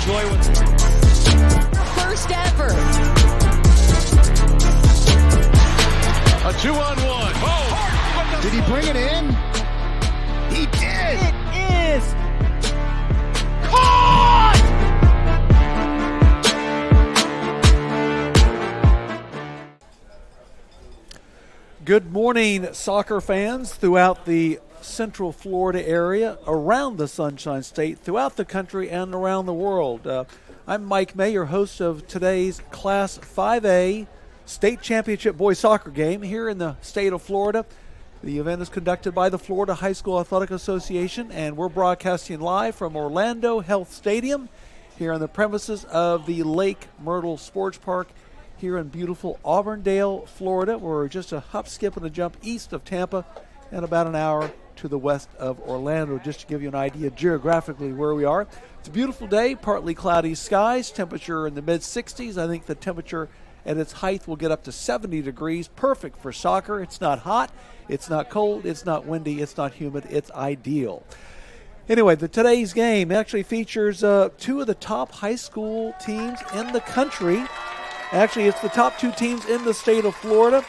enjoy what's first ever. A 2-on-1. Oh! Did he bring it in? He did! It is caught! Good morning, soccer fans throughout the Central Florida area, around the Sunshine State, throughout the country, and around the world. I'm Mike May, your host of today's Class 5A State Championship Boys Soccer game here in the state of Florida. The event is conducted by the Florida High School Athletic Association, and we're broadcasting live from Orlando Health Stadium here on the premises of the Lake Myrtle Sports Park here in beautiful Auburndale, Florida. We're just a hop, skip, and a jump east of Tampa and about an hour to the west of Orlando, just to give you an idea geographically where we are. It's a beautiful day, partly cloudy skies, temperature in the mid-60s. I think the temperature at its height will get up to 70 degrees, perfect for soccer. It's not hot, it's not cold, it's not windy, it's not humid, it's ideal. Anyway, today's game actually features two of the top high school teams in the country. Actually, it's the top two teams in the state of Florida.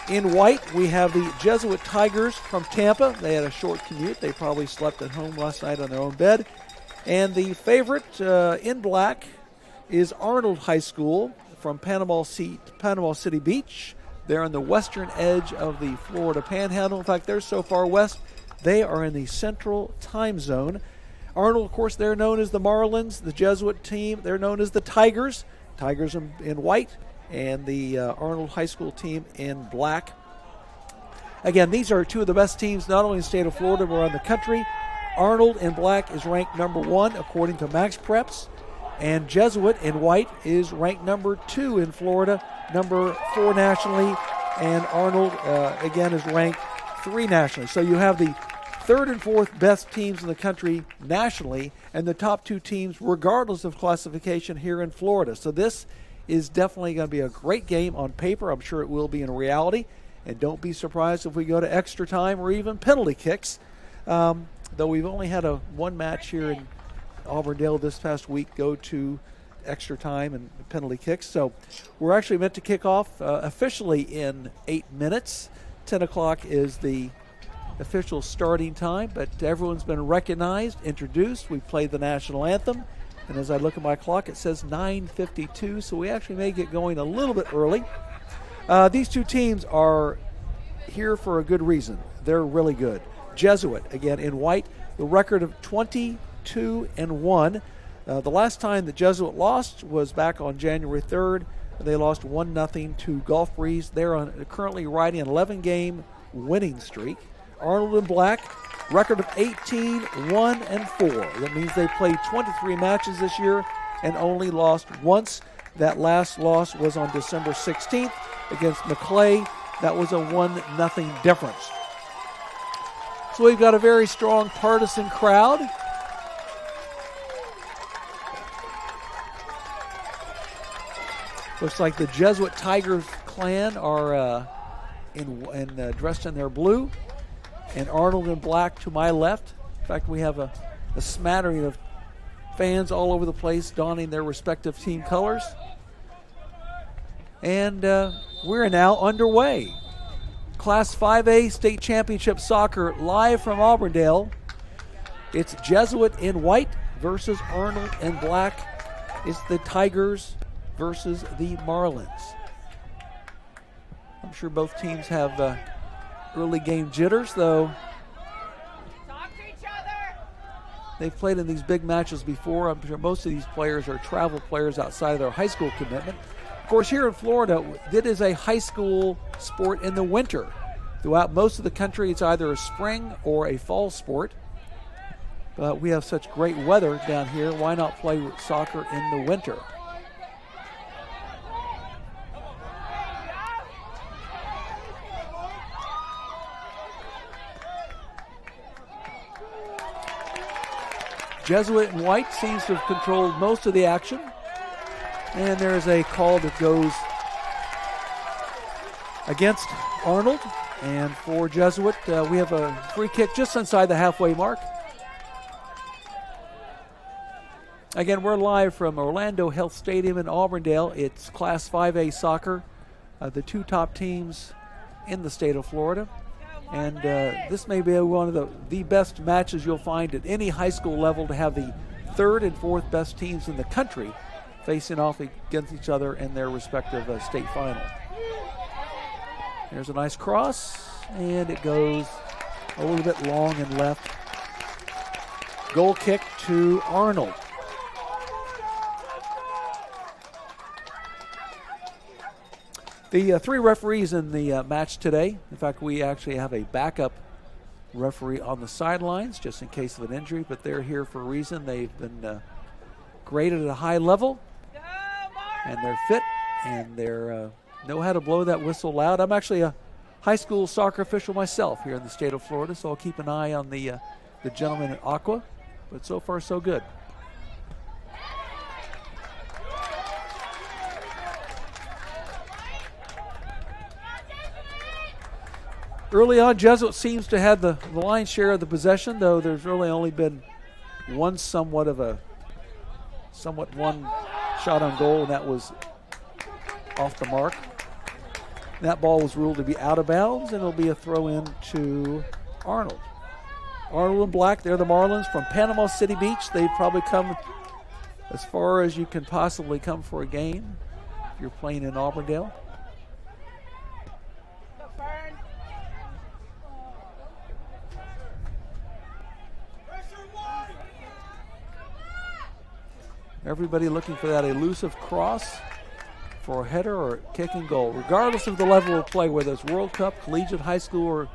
In white, we have the Jesuit Tigers from Tampa. They had a short commute. They probably slept at home last night on their own bed. And the favorite in black is Arnold High School from Panama City Beach. They're on the western edge of the Florida Panhandle. In fact, they're so far west, they are in the central time zone. Arnold, of course, they're known as the Marlins. The Jesuit team, they're known as the Tigers. Tigers in white, and the Arnold High School team in black. Again, these are two of the best teams, not only in the state of Florida, but around the country. Arnold in black is ranked number 1 according to Max Preps, and Jesuit in white is ranked number 2 in Florida, number 4 nationally, and Arnold, again, is ranked 3 nationally. So you have the third and fourth best teams in the country nationally, and the top 2 teams regardless of classification here in Florida. So this is definitely going to be a great game on paper. I'm sure it will be in reality. And don't be surprised if we go to extra time or even penalty kicks. Though we've only had one match here in Auburndale this past week go to extra time and penalty kicks. So we're actually meant to kick off officially in 8 minutes. 10 o'clock is the official starting time, but everyone's been recognized, introduced. We played the national anthem, and as I look at my clock, it says 9:52, so we actually may get going a little bit early. These two teams are here for a good reason. They're really good. Jesuit, again, in white, the record of 22-1. The last time the Jesuit lost was back on January 3rd. They lost 1-0 to Gulf Breeze. They're currently riding an 11-game winning streak. Arnold in black, record of 18-1-4. That means they played 23 matches this year and only lost once. That last loss was on December 16th against McClay. That was a 1-0 difference. So we've got a very strong partisan crowd. Looks like the Jesuit Tigers clan are dressed in their blue. And Arnold in black to my left. In fact, we have a smattering of fans all over the place donning their respective team colors. And we're now underway. Class 5A State Championship Soccer live from Auburndale. It's Jesuit in white versus Arnold in black. It's the Tigers versus the Marlins. I'm sure both teams have early game jitters, though. Talk to each other. They've played in these big matches before. I'm sure most of these players are travel players outside of their high school commitment. Of course, here in Florida, it is a high school sport in the winter. Throughout most of the country, it's either a spring or a fall sport. But we have such great weather down here. Why not play soccer in the winter? Jesuit in white seems to have controlled most of the action. And there's a call that goes against Arnold. And for Jesuit, we have a free kick just inside the halfway mark. Again, we're live from Orlando Health Stadium in Auburndale. It's Class 5A soccer, the two top teams in the state of Florida. And this may be one of the best matches you'll find at any high school level, to have the third and fourth best teams in the country facing off against each other in their respective state final. There's a nice cross, and it goes a little bit long and left. Goal kick to Arnold. The three referees in the match today, in fact, we actually have a backup referee on the sidelines just in case of an injury, but they're here for a reason. They've been graded at a high level, and they're fit, and they know how to blow that whistle loud. I'm actually a high school soccer official myself here in the state of Florida, so I'll keep an eye on the gentleman in aqua, but so far so good. Early on, Jesuit seems to have the lion's share of the possession, though there's really only been one shot on goal, and that was off the mark. That ball was ruled to be out of bounds, and it'll be a throw in to Arnold. Arnold in black, they're the Marlins from Panama City Beach. They've probably come as far as you can possibly come for a game if you're playing in Auburndale. Everybody looking for that elusive cross for a header or kick and goal. Regardless of the level of play, whether it's World Cup, collegiate, high school, or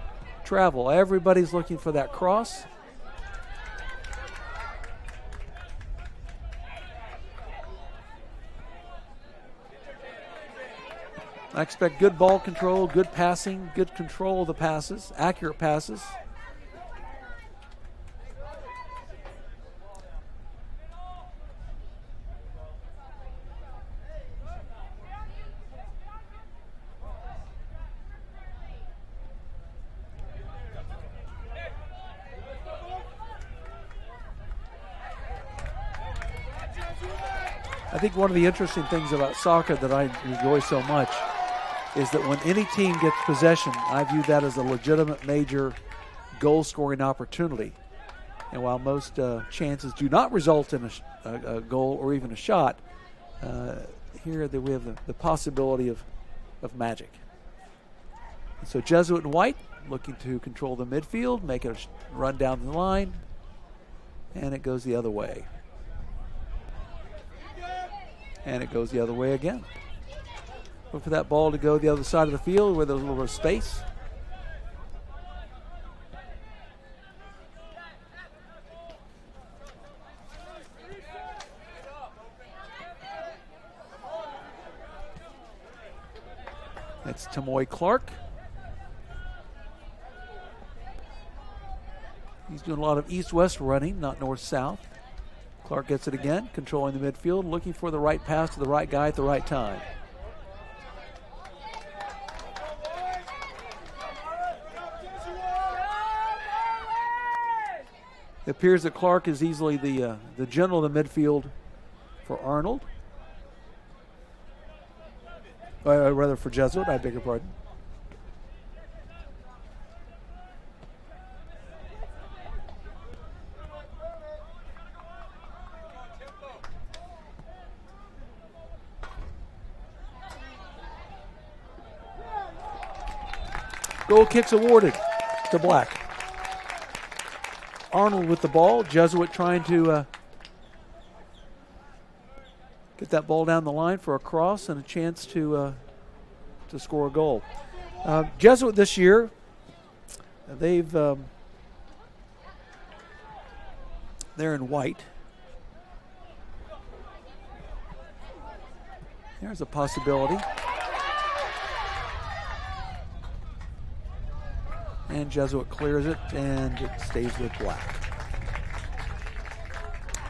travel, everybody's looking for that cross. I expect good ball control, good passing, good control of the passes, accurate passes. I think one of the interesting things about soccer that I enjoy so much is that when any team gets possession, I view that as a legitimate major goal-scoring opportunity. And while most chances do not result in a goal or even a shot, here we have the possibility of magic. And so Jesuit in white looking to control the midfield, make a run down the line, and it goes the other way. And it goes the other way again. Look for that ball to go the other side of the field where there's a little bit of space. That's Tamoy Clark. He's doing a lot of east-west running, not north-south. Clark gets it again, controlling the midfield, looking for the right pass to the right guy at the right time. It appears that Clark is easily the general of the midfield for Arnold. Rather for Jesuit, I beg your pardon. Goal kicks awarded to Black. Arnold with the ball. Jesuit trying to get that ball down the line for a cross and a chance to score a goal. Jesuit this year, they're in white. There's a possibility. And Jesuit clears it, and it stays with Black.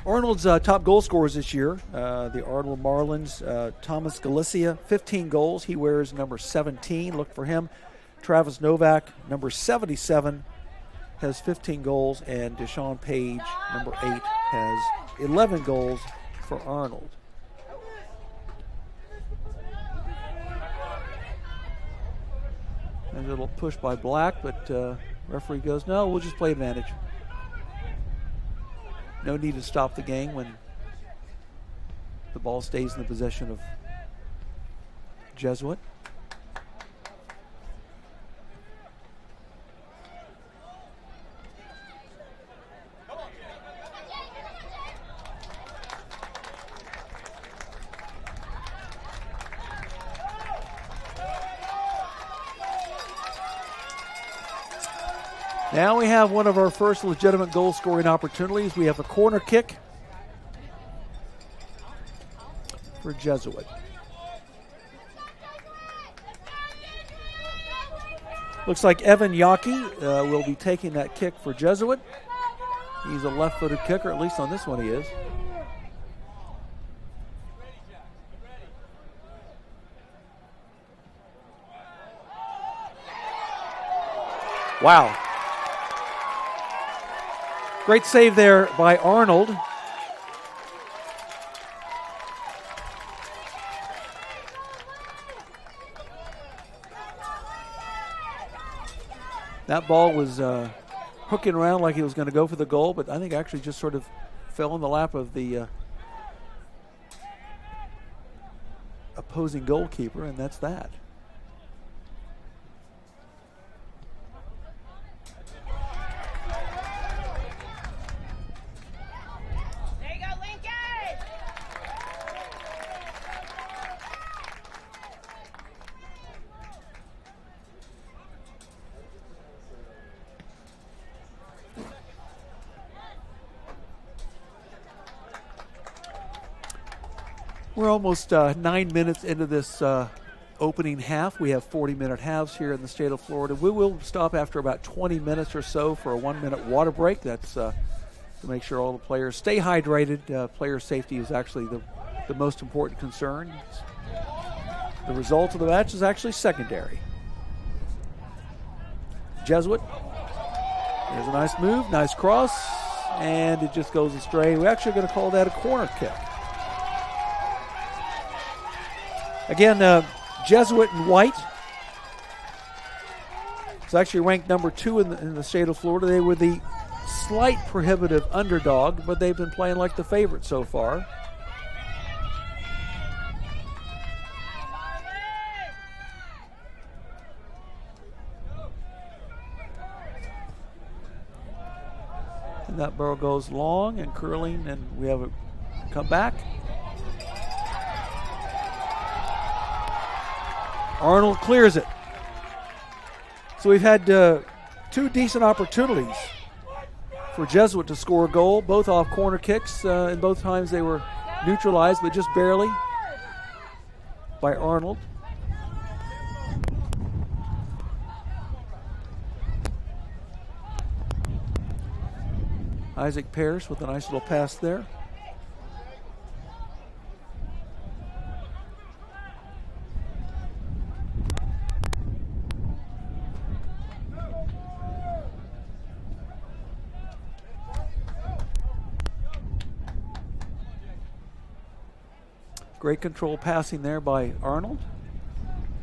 Arnold's top goal scorers this year, the Arnold Marlins, Thomas Galicia, 15 goals. He wears number 17. Look for him. Travis Novak, number 77, has 15 goals, and Deshaun Page, number 8, has 11 goals for Arnold. And a little push by Black, but referee goes, no, we'll just play advantage. No need to stop the game when the ball stays in the possession of Jesuit. Now we have one of our first legitimate goal scoring opportunities. We have a corner kick for Jesuit. Looks like Evan Yockey will be taking that kick for Jesuit. He's a left-footed kicker, at least on this one he is. Wow. Great save there by Arnold. That ball was hooking around like he was going to go for the goal, but I think actually just sort of fell in the lap of the opposing goalkeeper, and that's that. We're almost 9 minutes into this opening half. We have 40-minute halves here in the state of Florida. We will stop after about 20 minutes or so for a 1-minute water break. That's to make sure all the players stay hydrated. Player safety is actually the most important concern. The result of the match is actually secondary. Jesuit. There's a nice move, nice cross, and it just goes astray. We're actually going to call that a corner kick. Again, Jesuit in white. It's actually ranked number 2 in the state of Florida. They were the slight prohibitive underdog, but they've been playing like the favorite so far. And that barrel goes long and curling, and we have a comeback. Arnold clears it. So we've had 2 decent opportunities for Jesuit to score a goal, both off corner kicks, and both times they were neutralized, but just barely by Arnold. Isaac Parrish with a nice little pass there. Great control passing there by Arnold,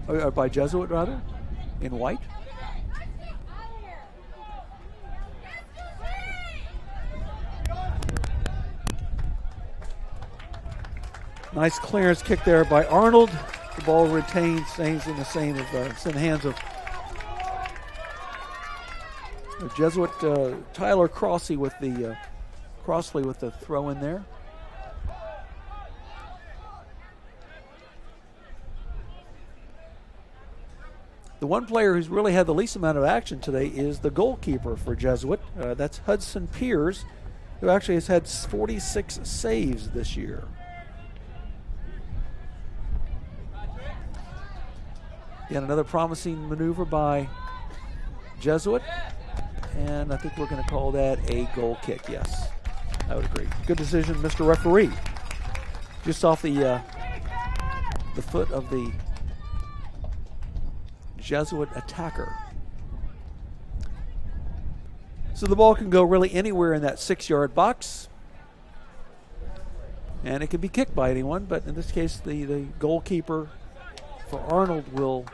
or by Jesuit rather, in white. Nice clearance kick there by Arnold. The ball retained, stays in the same hands of Jesuit. Tyler Crossley with the throw in there. The one player who's really had the least amount of action today is the goalkeeper for Jesuit. That's Hudson Piers, who actually has had 46 saves this year. Yet another promising maneuver by Jesuit, and I think we're going to call that a goal kick. Yes, I would agree. Good decision, Mr. Referee. Just off the foot of the Jesuit attacker. So the ball can go really anywhere in that 6-yard box. And it can be kicked by anyone, but in this case, the goalkeeper for Arnold will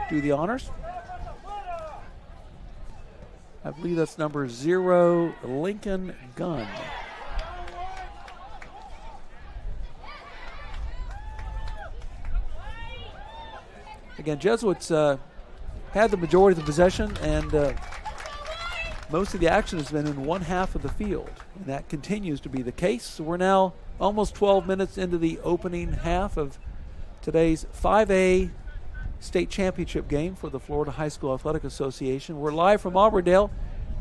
do the honors. I believe that's number 0, Lincoln Gunn. Again, Jesuits had the majority of the possession, and most of the action has been in one half of the field, and that continues to be the case. So we're now almost 12 minutes into the opening half of today's 5A state championship game for the Florida High School Athletic Association. We're live from Auburndale.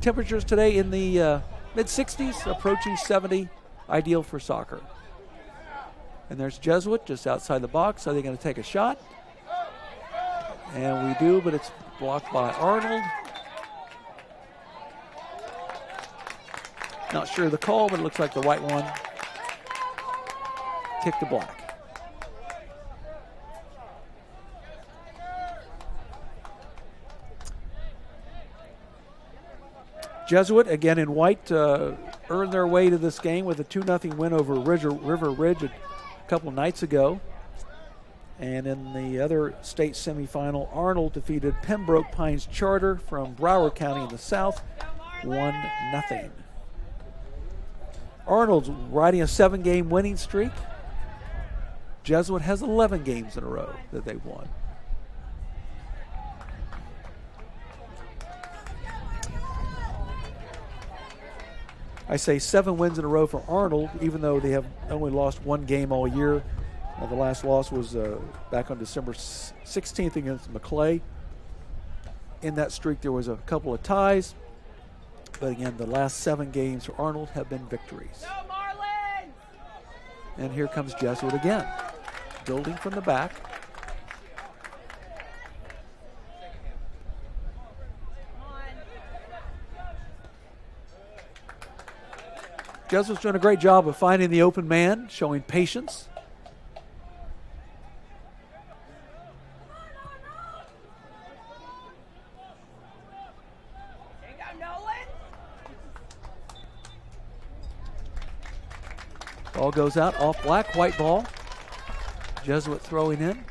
Temperatures today in the mid-60s, approaching 70, ideal for soccer. And there's Jesuit just outside the box. Are they going to take a shot? And we do, but it's blocked by Arnold. Not sure of the call, but it looks like the white one kicked the black. Jesuit, again in white, earned their way to this game with a 2-0 win over River Ridge a couple of nights ago. And in the other state semifinal, Arnold defeated Pembroke Pines Charter from Broward County in the south, 1-0. Arnold's riding a 7-game winning streak. Jesuit has 11 games in a row that they've won. I say 7 wins in a row for Arnold, even though they have only lost 1 game all year. The last loss was back on December 16th against McClay. In that streak, there was a couple of ties. But again, the last 7 games for Arnold have been victories. And here comes Jesuit again, building from the back. Jesuit's doing a great job of finding the open man, showing patience. Ball goes out, off black, white ball. Jesuit throwing in.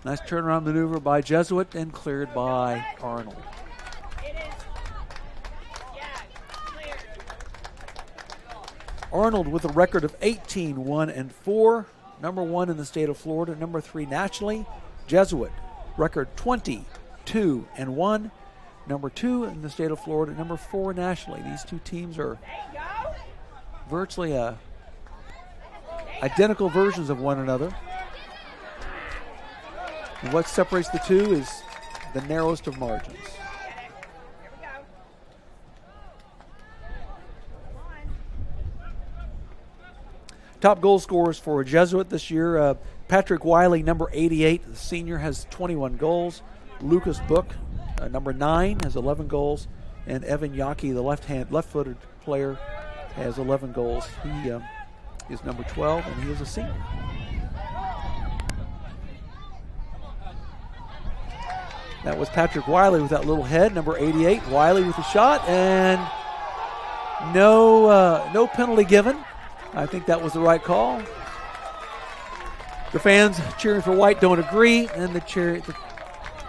Nice turnaround maneuver by Jesuit and cleared by Arnold. Arnold with a record of 18-1-4, number 1 in the state of Florida, number 3 nationally. Jesuit, record 22-1, number 2 in the state of Florida, number 4 nationally. These two teams are virtually identical versions of one another. And what separates the two is the narrowest of margins. Top goal scorers for Jesuit this year, Patrick Wiley, number 88, the senior, has 21 goals. Lucas Book, number 9, has 11 goals. And Evan Yockey, the left-footed player, has 11 goals. He is number 12, and he is a senior. That was Patrick Wiley with that little head, number 88. Wiley with a shot, and no penalty given. I think that was the right call. The fans cheering for white don't agree, and the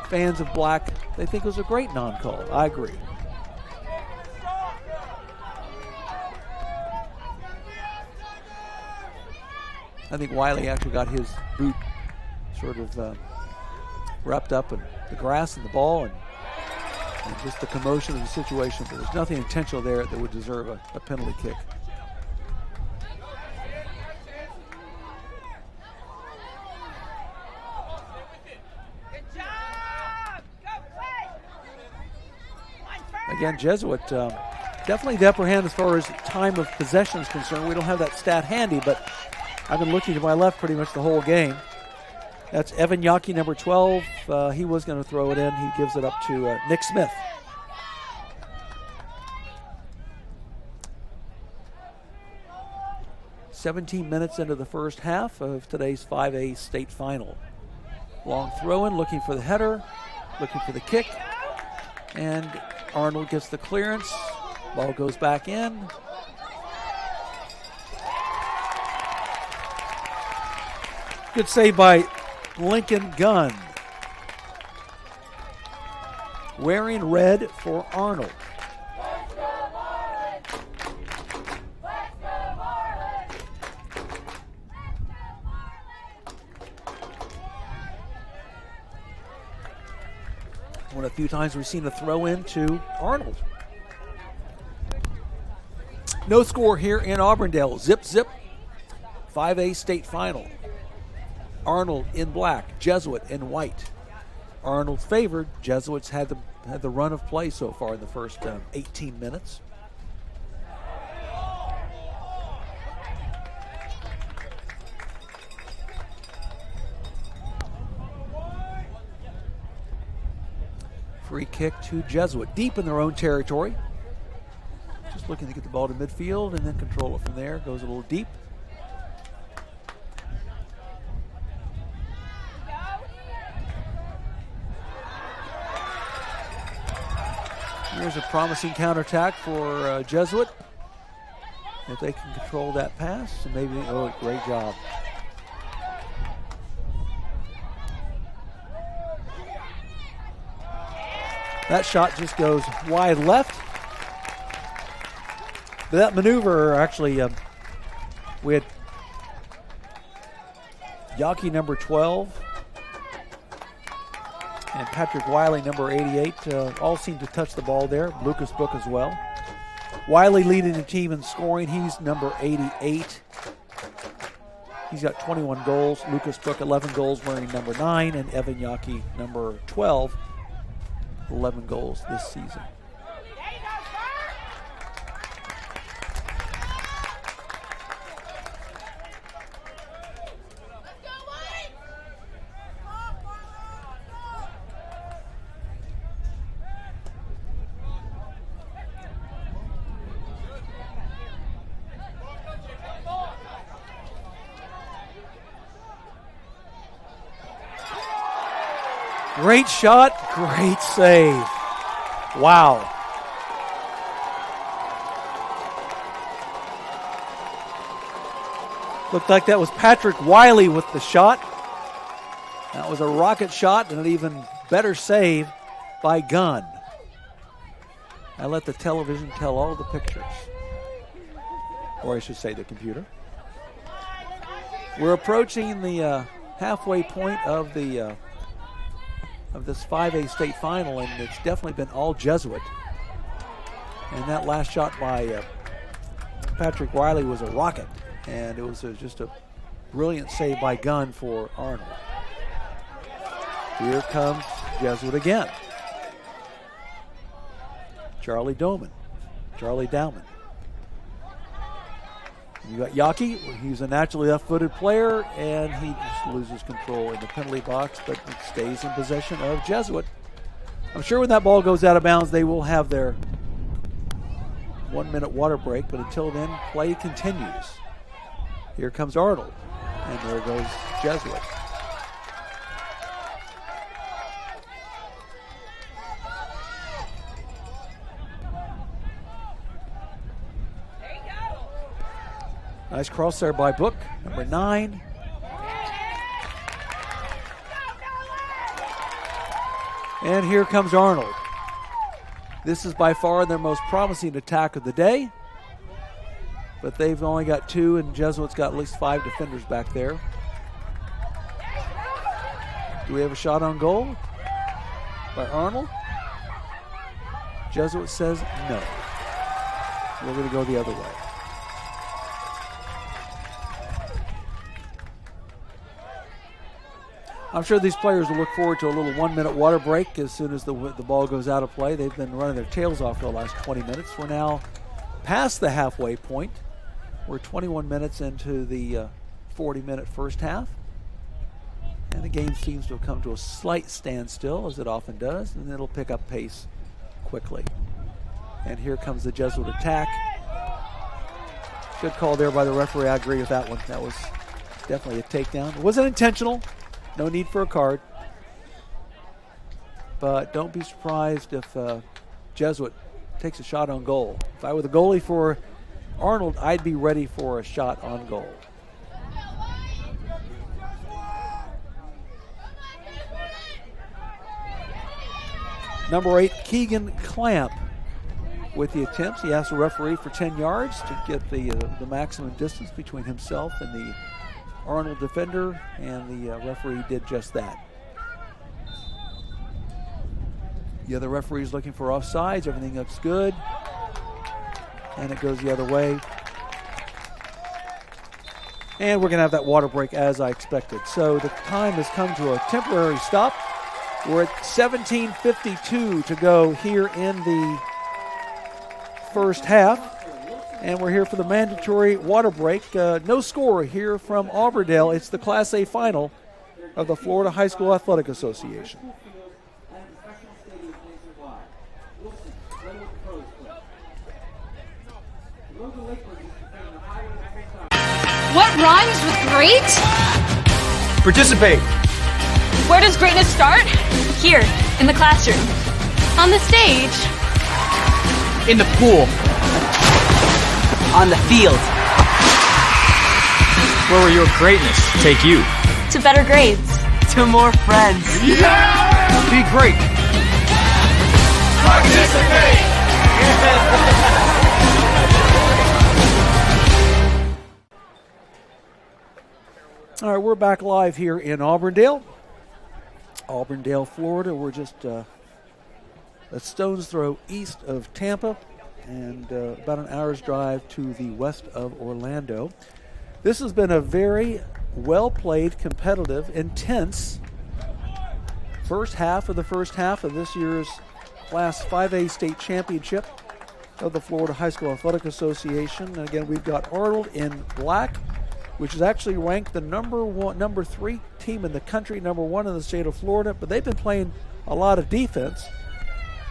fans of black, they think it was a great non-call. I agree. I think Wiley actually got his boot sort of wrapped up in the grass and the ball and just the commotion of the situation, but there's nothing intentional there that would deserve a penalty kick. Again, Jesuit definitely the upper hand as far as time of possession is concerned. We don't have that stat handy, but I've been looking to my left pretty much the whole game. That's Evan Yockey, number 12. He was going to throw it in. He gives it up to Nick Smith. "17 minutes into the first half of today's 5A state final. Long throw in, looking for the header, looking for the kick, and Arnold gets the clearance. Ball goes back in. Good save by Lincoln Gunn. Wearing red for Arnold. One of the few times we've seen a throw in to Arnold. No score here in Auburndale. Zip, zip. 5A state final. Arnold in black, Jesuit in white. Arnold favored. Jesuits had the run of play so far in the first 18 minutes. Free kick to Jesuit, deep in their own territory. Just looking to get the ball to midfield and then control it from there. Goes a little deep. Here's a promising counterattack for Jesuit. If they can control that pass, and maybe, oh, great job. That shot just goes wide left. But that maneuver, actually, we had Yockey, number 12, and Patrick Wiley, number 88, all seem to touch the ball there. Lucas Book as well. Wiley leading the team in scoring. He's number 88. He's got 21 goals. Lucas Book, 11 goals, wearing number 9. And Evan Yockey, number 12, 11 goals this season. Great shot, great save. Wow. Looked like that was Patrick Wiley with the shot. That was a rocket shot and an even better save by Gunn. I let the television tell all the pictures. Or I should say the computer. We're approaching the halfway point of the of this 5A state final, and it's definitely been all Jesuit. And that last shot by Patrick Wiley was a rocket, and it was just a brilliant save by Gunn for Arnold. Here comes Jesuit again. Charlie Dowman. You got Yockey. He's a naturally left-footed player, and he just loses control in the penalty box, but it stays in possession of Jesuit. I'm sure when that ball goes out of bounds, they will have their 1-minute water break, but until then, play continues. Here comes Arnold, and there goes Jesuit. Nice cross there by Book, number 9. And here comes Arnold. This is by far their most promising attack of the day. But they've only got 2, and Jesuit's got at least 5 defenders back there. Do we have a shot on goal by Arnold? Jesuit says no. We're going to go the other way. I'm sure these players will look forward to a little 1-minute water break as soon as the ball goes out of play. They've been running their tails off for the last 20 minutes. We're now past the halfway point. We're 21 minutes into the 40-minute first half. And the game seems to have come to a slight standstill, as it often does, and it'll pick up pace quickly. And here comes the Jesuit attack. Good call there by the referee. I agree with that one. That was definitely a takedown. It wasn't intentional. No need for a card. But don't be surprised if Jesuit takes a shot on goal. If I were the goalie for Arnold, I'd be ready for a shot on goal. Number 8, Keegan Clamp with the attempts. He asked the referee for 10 yards to get the maximum distance between himself and the Arnold defender, and the referee did just that. The other referee is looking for offsides. Everything looks good. And it goes the other way. And we're going to have that water break as I expected. So the time has come to a temporary stop. We're at 17:52 to go here in the first half. And we're here for the mandatory water break. No score here from Auburndale. It's the Class A final of the Florida High School Athletic Association. What rhymes with great? Participate. Where does greatness start? Here, in the classroom. On the stage. In the pool. On the field. Where will your greatness take you? To better grades. To more friends. Yeah! Be great. Participate! All right, we're back live here in Auburndale, Florida. We're just a stone's throw east of Tampa and about an hour's drive to the west of Orlando. This has been a very well-played, competitive, intense first half of this year's Class 5A state championship of the Florida High School Athletic Association. And again, we've got Arnold in black, which is actually ranked the number 3 team in the country, number 1 in the state of Florida, but they've been playing a lot of defense.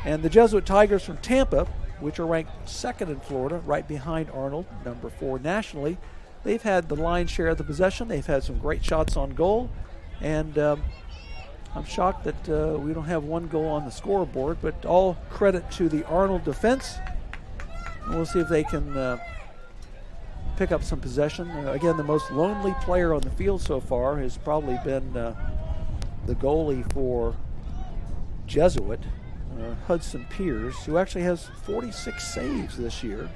And the Jesuit Tigers from Tampa, which are ranked 2nd in Florida, right behind Arnold, number 4 nationally, they've had the lion's share of the possession. They've had some great shots on goal, and I'm shocked that we don't have one goal on the scoreboard, but all credit to the Arnold defense. And we'll see if they can pick up some possession. Again, the most lonely player on the field so far has probably been the goalie for Jesuit, Hudson Pierce, who actually has 46 saves this year.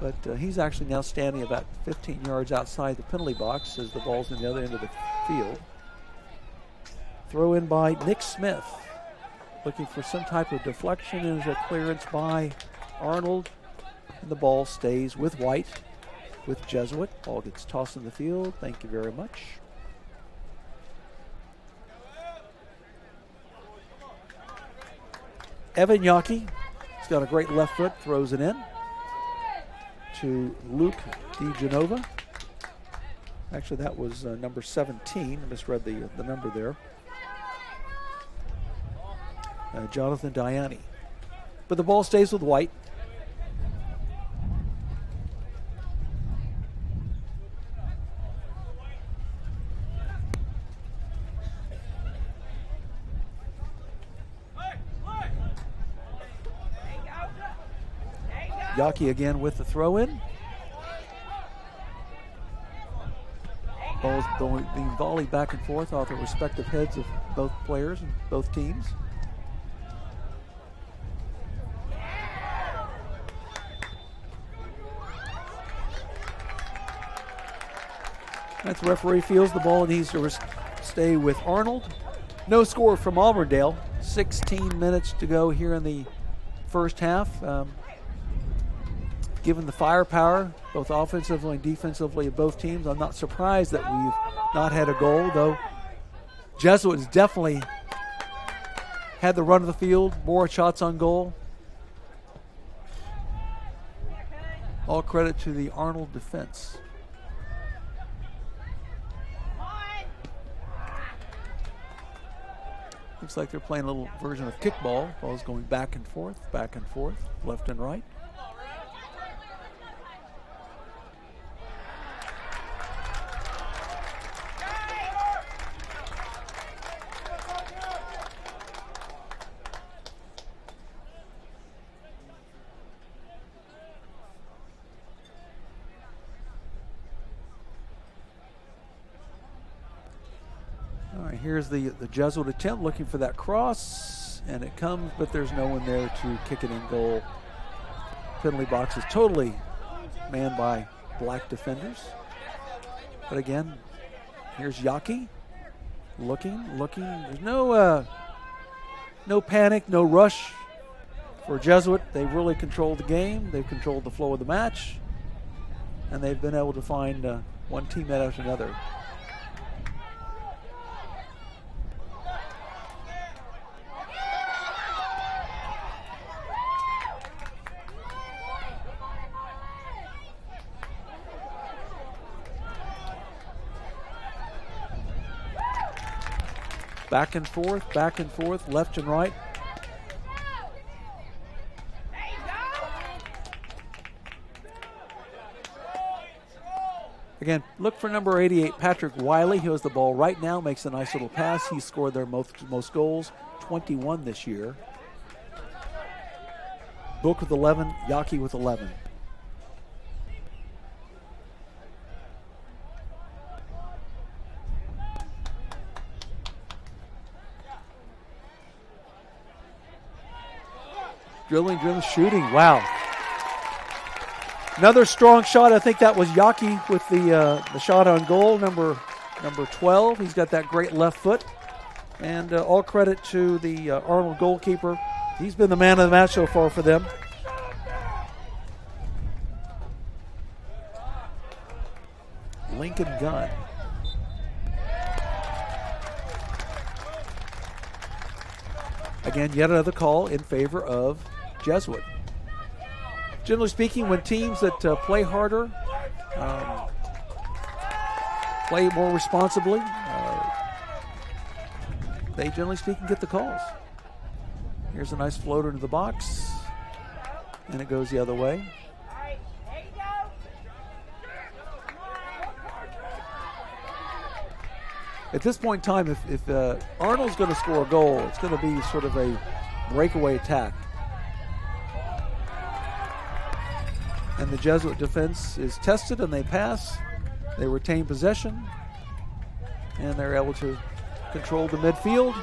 But he's actually now standing about 15 yards outside the penalty box as the ball's in the other end of the field. Throw in by Nick Smith, looking for some type of deflection, and a clearance by Arnold. And the ball stays with White. With Jesuit. Ball gets tossed in the field. Thank you very much. Evan Yockey has got a great left foot, throws it in to Luke DeGenova. Actually, that was number 17. I misread the number there. Jonathan Diani. But the ball stays with White. Yockey again with the throw-in. Ball's being volleyed back and forth off the respective heads of both players and both teams. That's the referee feels the ball needs to stay with Arnold. No score from Auburndale. 16 minutes to go here in the first half. Given the firepower, both offensively and defensively of both teams, I'm not surprised that we've not had a goal, though Jesuit has definitely had the run of the field, more shots on goal. All credit to the Arnold defense. Looks like they're playing a little version of kickball. Ball's going back and forth, left and right. All right, here's the Jesuit attempt, looking for that cross, and it comes, but there's no one there to kick it in goal. Penalty box is totally manned by black defenders. But again, here's Yaki, looking. There's no panic, no rush for Jesuit. They've really controlled the game. They've controlled the flow of the match, and they've been able to find one teammate after another. Back and forth, left and right. Again, look for number 88, Patrick Wiley. He has the ball right now, makes a nice little pass. He scored their most goals, 21 this year. Book with 11, Yaki with 11. Drilling, shooting. Wow. Another strong shot. I think that was Yaki with the shot on goal, number 12. He's got that great left foot. And all credit to the Arnold goalkeeper. He's been the man of the match so far for them. Lincoln Gunn. Again, yet another call in favor of Jesuit. Generally speaking, when teams that play harder, play more responsibly, they generally speaking get the calls. Here's a nice floater into the box, and it goes the other way. At this point in time, if Arnold's going to score a goal, it's going to be sort of a breakaway attack. And the Jesuit defense is tested, and they pass. They retain possession, and they're able to control the midfield.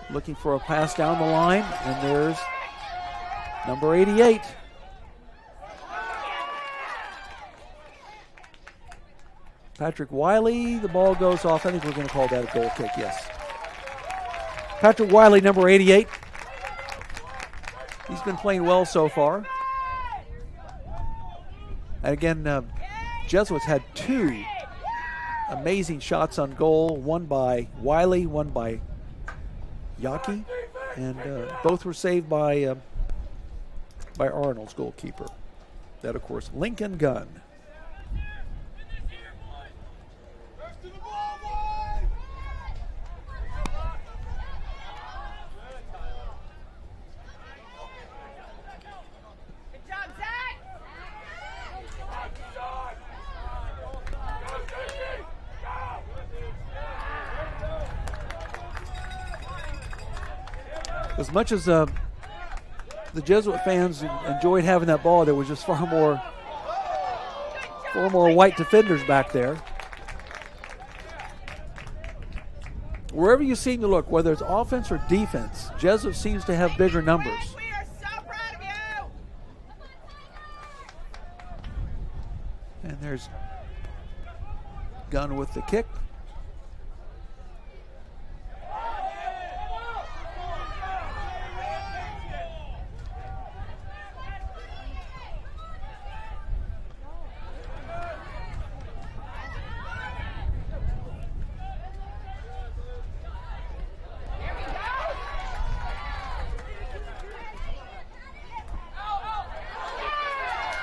Looking for a pass down the line, and there's number 88. Patrick Wiley, the ball goes off. I think we're going to call that a goal kick, yes. Patrick Wiley, number 88. He's been playing well so far. And again, Jesuits had two amazing shots on goal, one by Wiley, one by Yaki, and both were saved by Arnold's goalkeeper. That, of course, Lincoln Gunn. As much as the Jesuit fans enjoyed having that ball, there was just far more white defenders back there. Wherever you seem to look, whether it's offense or defense, Jesuit seems to have bigger numbers. We are so proud of you. And there's Gunn with the kick.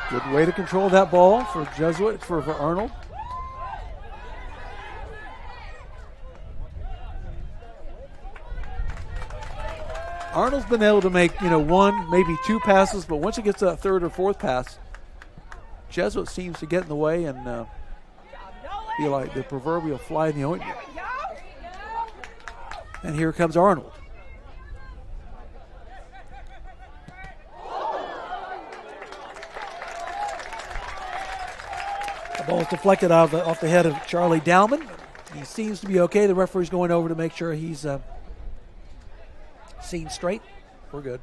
Good way to control that ball for Jesuit, for Arnold. Arnold's been able to make, one, maybe two passes, but once he gets to that third or fourth pass, Jesuit seems to get in the way and be like the proverbial fly in the ointment. And here comes Arnold. The ball is deflected off the head of Charlie Dowman. He seems to be okay. The referee's going over to make sure he's seen straight. We're good.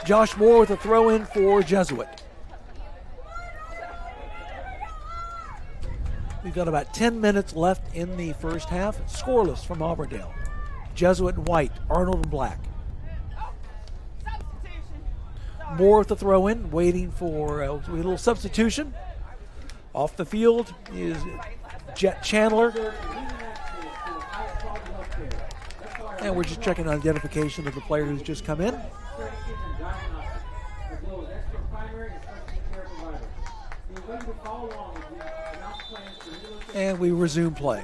Josh Moore with a throw in for Jesuit. We've got about 10 minutes left in the first half. Scoreless from Auburndale. Jesuit in white, Arnold in black. Moore with the throw in, waiting for a little substitution. Off the field is Jet Chandler. And we're just checking on identification of the player who's just come in. And we resume play.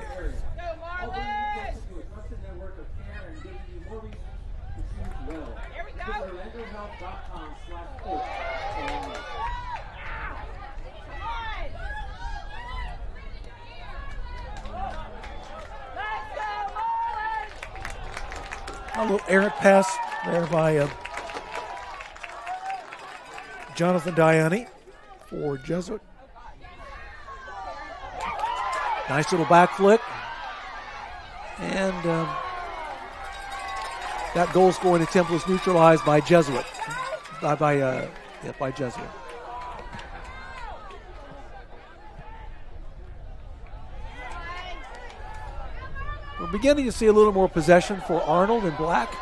A little errant pass there by Jonathan Diani for Jesuit. Nice little back flick. And that goal scoring attempt was neutralized by Jesuit. By Jesuit. We're beginning to see a little more possession for Arnold in black.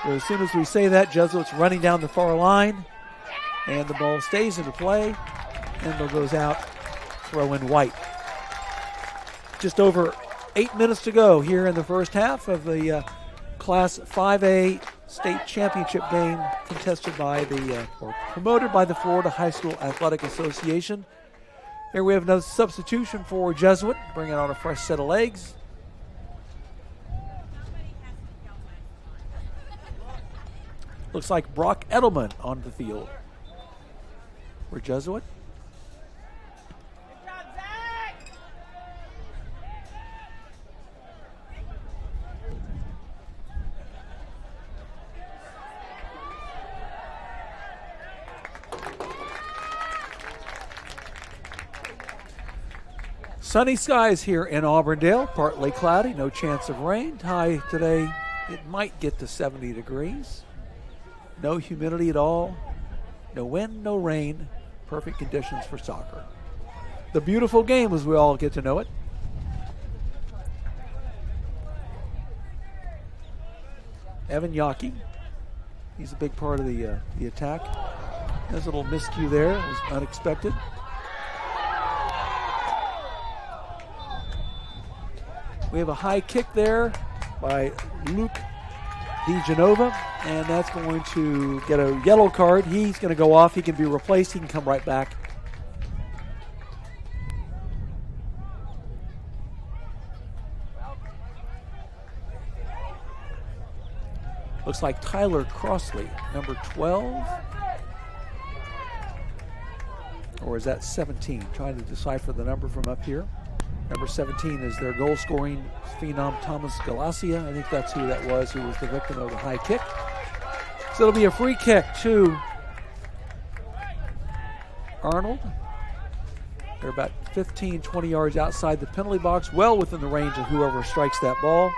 But as soon as we say that, Jesuit's running down the far line. And the ball stays into play. And it goes out. Throw in white. Just over 8 minutes to go here in the first half of the Class 5A state championship game contested by or promoted by the Florida High School Athletic Association. Here we have another substitution for Jesuit, bringing on a fresh set of legs. Looks like Brock Edelman on the field for Jesuit. Sunny skies here in Auburndale, partly cloudy, no chance of rain. High today, it might get to 70 degrees. No humidity at all, no wind, no rain. Perfect conditions for soccer. The beautiful game as we all get to know it. Evan Yockey, he's a big part of the attack. There's a little miscue there, it was unexpected. We have a high kick there by Luke DeGenova, and that's going to get a yellow card. He's going to go off. He can be replaced. He can come right back. Looks like Tyler Crossley, number 12. Or is that 17? Trying to decipher the number from up here. Number 17 is their goal-scoring phenom, Thomas Galassia. I think that's who that was, who was the victim of the high kick. So it'll be a free kick to Arnold. They're about 15, 20 yards outside the penalty box, well within the range of whoever strikes that ball.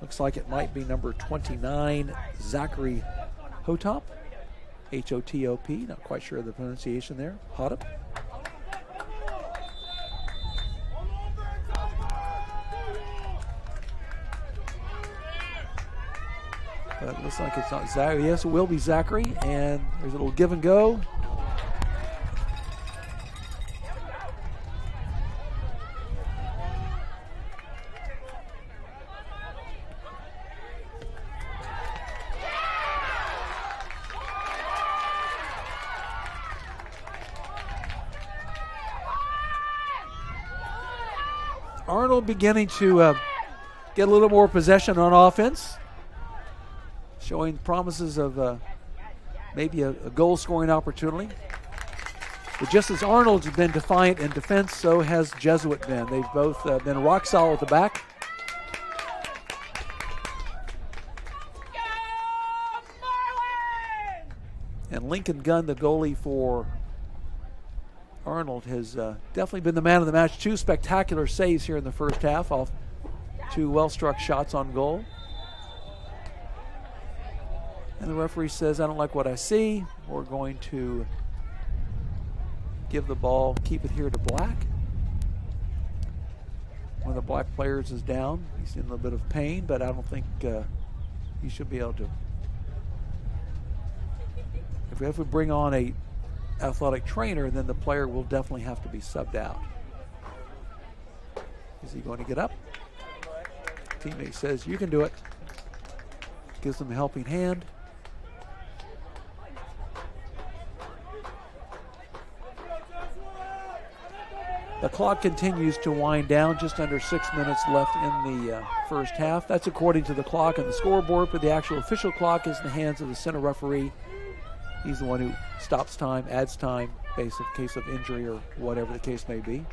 Looks like it might be number 29, Zachary Hotop. H-O-T-O-P, not quite sure of the pronunciation there. Hotop. But it looks like it's not Zachary. Yes, it will be Zachary. And there's a little give and go. Arnold beginning to get a little more possession on offense, showing promises of maybe a goal-scoring opportunity. But just as Arnold's been defiant in defense, so has Jesuit been. They've both been rock solid at the back. And Lincoln Gunn, the goalie for Arnold, has definitely been the man of the match. 2 spectacular saves here in the first half off 2 well-struck shots on goal. And the referee says, I don't like what I see. We're going to give the ball, keep it here to Black. One of the Black players is down. He's in a little bit of pain, but I don't think he should be able to. If we bring on a athletic trainer, then the player will definitely have to be subbed out. Is he going to get up? Teammate says, you can do it. Gives him a helping hand. The clock continues to wind down, just under 6 minutes left in the first half. That's according to the clock on the scoreboard, but the actual official clock is in the hands of the center referee. He's the one who stops time, adds time, in case of injury or whatever the case may be.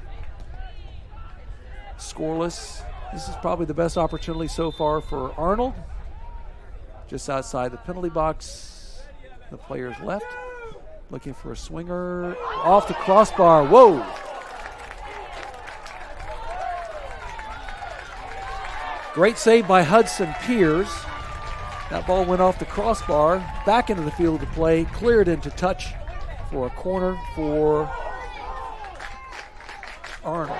Scoreless. This is probably the best opportunity so far for Arnold. Just outside the penalty box, the player's left. Looking for a swinger. Off the crossbar. Whoa! Great save by Hudson Piers. That ball went off the crossbar, back into the field of play, cleared into touch for a corner for Arnold.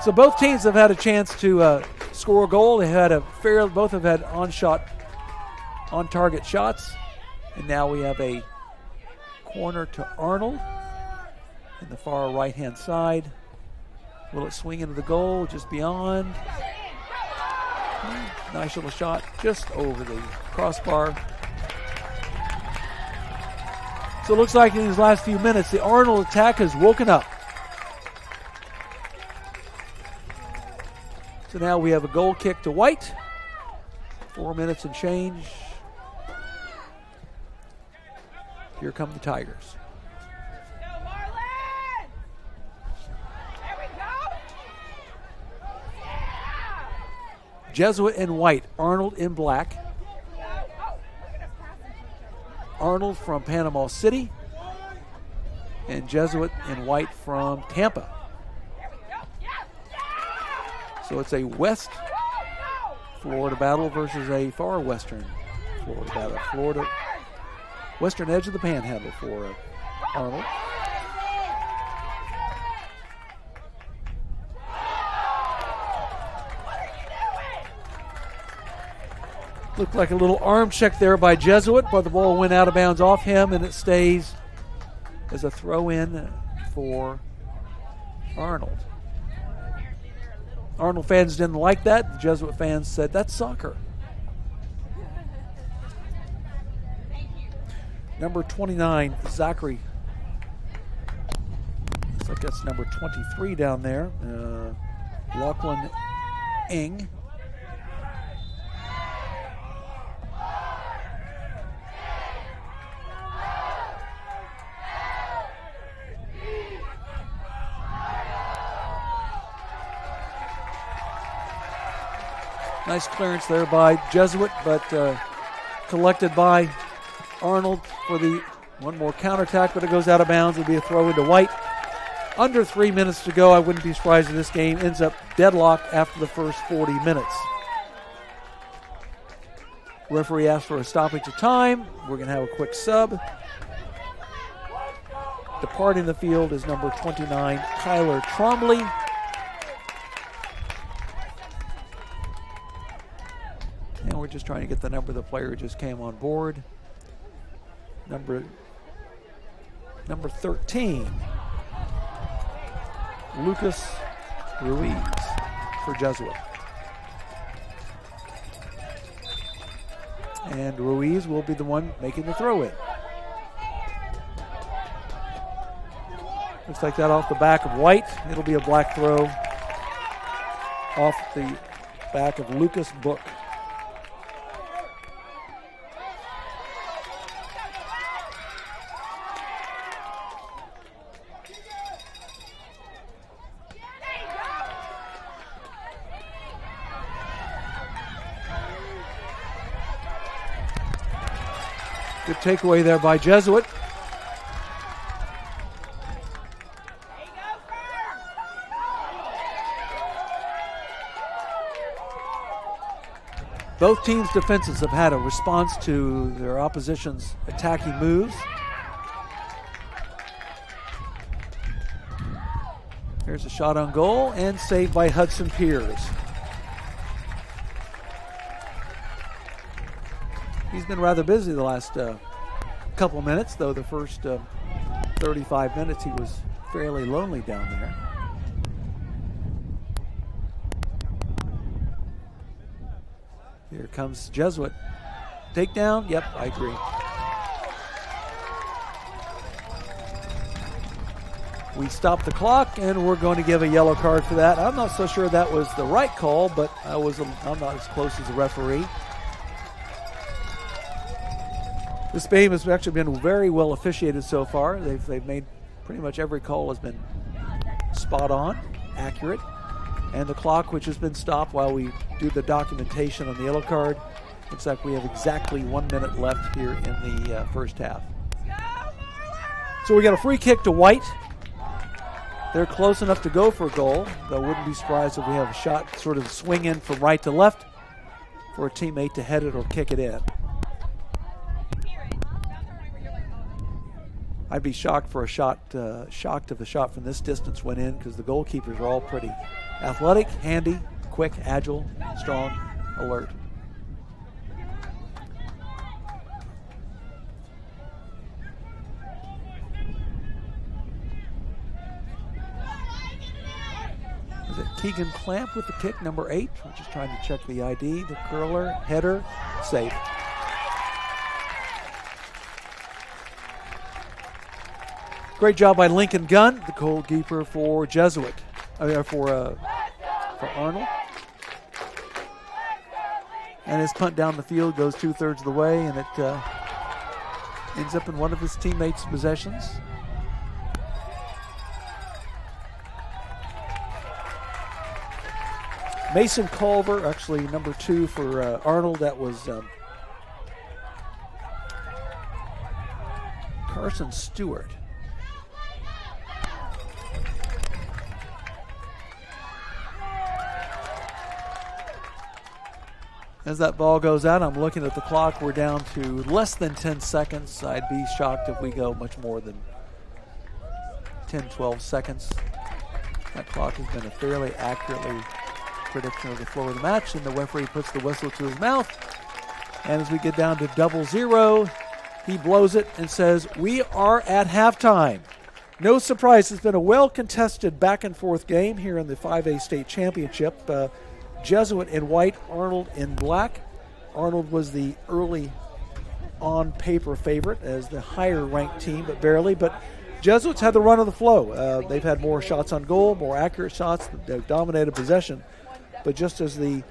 So both teams have had a chance to score a goal. They had both have had on-target shots, and now we have a corner to Arnold in the far right-hand side. Will it swing into the goal just beyond? Nice little shot just over the crossbar. So it looks like in these last few minutes, the Arnold attack has woken up. So now we have a goal kick to White. 4 minutes and change. Here come the Tigers. Jesuit in white, Arnold in black. Arnold from Panama City, and Jesuit in white from Tampa. So it's a West Florida battle versus a far Western Florida battle. Florida, western edge of the panhandle for Arnold. Looked like a little arm check there by Jesuit, but the ball went out of bounds off him, and it stays as a throw-in for Arnold. Arnold fans didn't like that. The Jesuit fans said, that's soccer. Number 29, Zachary. Looks like that's number 23 down there. Lachlan Ing. Nice clearance there by Jesuit, but collected by Arnold for the one more counterattack, but it goes out of bounds. It'll be a throw into White. Under 3 minutes to go. I wouldn't be surprised if this game ends up deadlocked after the first 40 minutes. Referee asked for a stoppage of time. We're going to have a quick sub. Departing the field is number 29, Tyler Trombley. And we're just trying to get the number of the player who just came on board. Number 13, Lucas Ruiz for Jesuit. And Ruiz will be the one making the throw in. Looks like that off the back of White. It'll be a black throw off the back of Lucas Book. Good takeaway there by Jesuit. Both teams' defenses have had a response to their opposition's attacking moves. Here's a shot on goal and saved by Hudson Piers. He's been rather busy the last couple minutes, though the first 35 minutes he was fairly lonely down there. Here comes Jesuit. Takedown? Yep, I agree. We stopped the clock, and we're going to give a yellow card for that. I'm not so sure that was the right call, but I'm not as close as the referee. This game has actually been very well officiated so far. They've made pretty much every call has been spot on, accurate. And the clock, which has been stopped while we do the documentation on the yellow card, looks like we have exactly 1 minute left here in the first half. So we got a free kick to White. They're close enough to go for a goal, though wouldn't be surprised if we have a shot sort of swing in from right to left for a teammate to head it or kick it in. I'd be shocked for a shot, shocked if the shot from this distance went in, because the goalkeepers are all pretty athletic, handy, quick, agile, strong, alert. Is it Keegan Clamp with the kick, number 8? We're just trying to check the ID. The curler, header, safe. Great job by Lincoln Gunn, the goalkeeper for Jesuit, for Arnold. And his punt down the field goes 2/3 of the way, and it ends up in one of his teammates' possessions. Mason Culver, actually number 2 for Arnold. That was Carson Stewart. As that ball goes out, I'm looking at the clock. We're down to less than 10 seconds. I'd be shocked if we go much more than 10, 12 seconds. That clock has been a fairly accurately prediction of the flow of the match, and the referee puts the whistle to his mouth. And as we get down to 0-0, he blows it and says, "We are at halftime." No surprise, it's been a well-contested back-and-forth game here in the 5A state championship. Jesuit in white, Arnold in black. Arnold was the early on-paper favorite as the higher-ranked team, but barely. But Jesuits had the run of the flow. They've had more shots on goal, more accurate shots. They've dominated possession. But just as the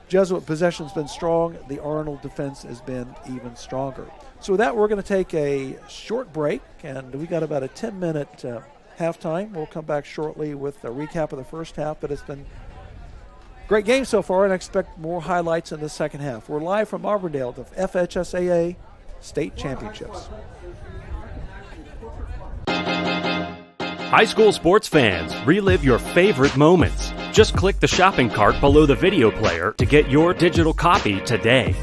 Jesuit possession's been strong, the Arnold defense has been even stronger. So with that, we're going to take a short break, and we got about a 10-minute halftime. We'll come back shortly with a recap of the first half, but it's been great game so far, and I expect more highlights in the second half. We're live from Auburndale, the FHSAA State Championships. High school sports fans, relive your favorite moments. Just click the shopping cart below the video player to get your digital copy today.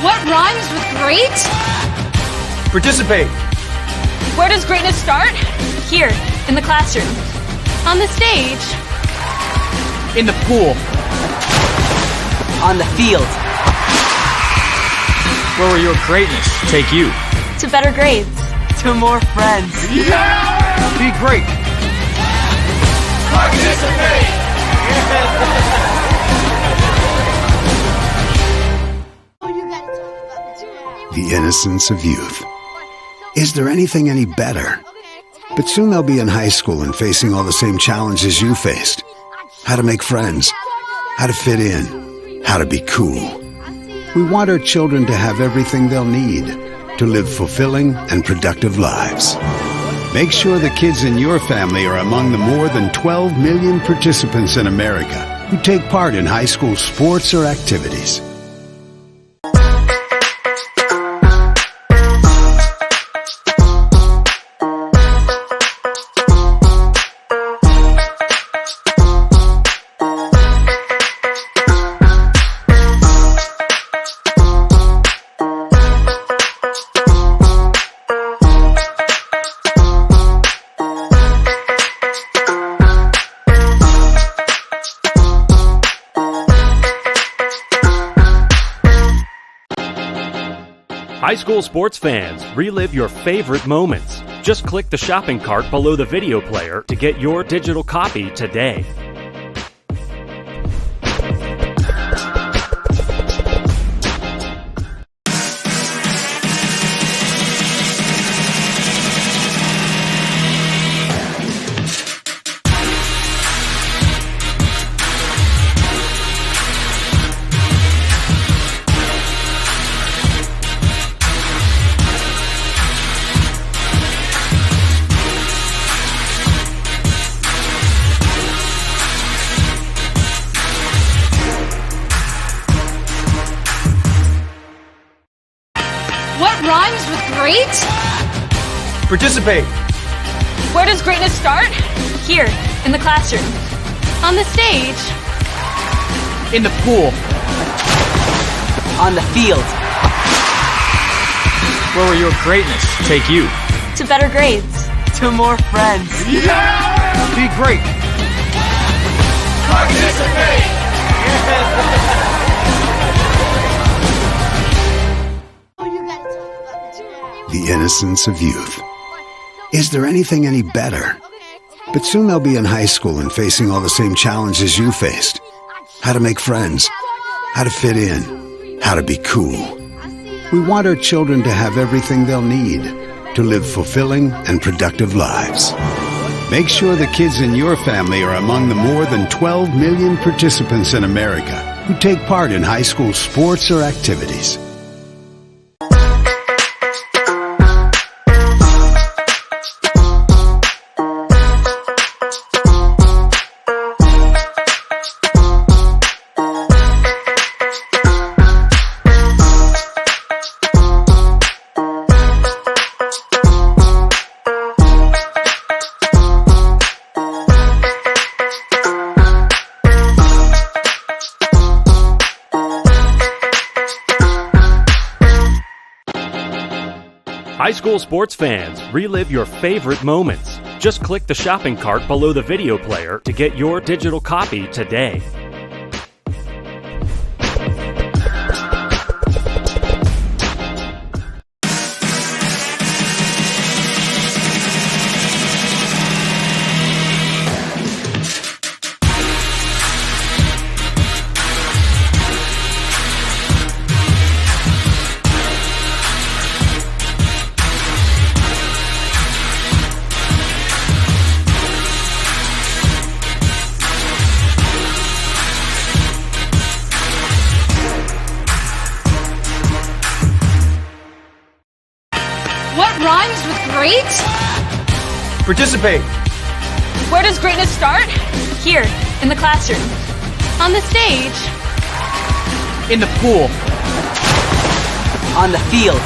What rhymes with great? Participate. Where does greatness start? Here, in the classroom. On the stage. In the pool. On the field. Where will your greatness take you? To better grades. To more friends. Be great. The innocence of youth. Is there anything any better? But soon they'll be in high school and facing all the same challenges you faced. How to make friends, how to fit in, how to be cool. We want our children to have everything they'll need to live fulfilling and productive lives. Make sure the kids in your family are among the more than 12 million participants in America who take part in high school sports or activities. High school sports fans, relive your favorite moments. Just click the shopping cart below the video player to get your digital copy today. What rhymes with great? Participate. Where does greatness start? Here, in the classroom. On the stage. In the pool. On the field. Where will your greatness take you? To better grades. To more friends. Be great. The innocence of youth. Is there anything any better? But soon they'll be in high school and facing all the same challenges you faced. How to make friends, how to fit in, how to be cool. We want our children to have everything they'll need to live fulfilling and productive lives. Make sure the kids in your family are among the more than 12 million participants in America who take part in high school sports or activities. High school sports fans, relive your favorite moments. Just click the shopping cart below the video player to get your digital copy today. What rhymes with great? Participate. Where does greatness start? Here, in the classroom. On the stage. In the pool. On the field.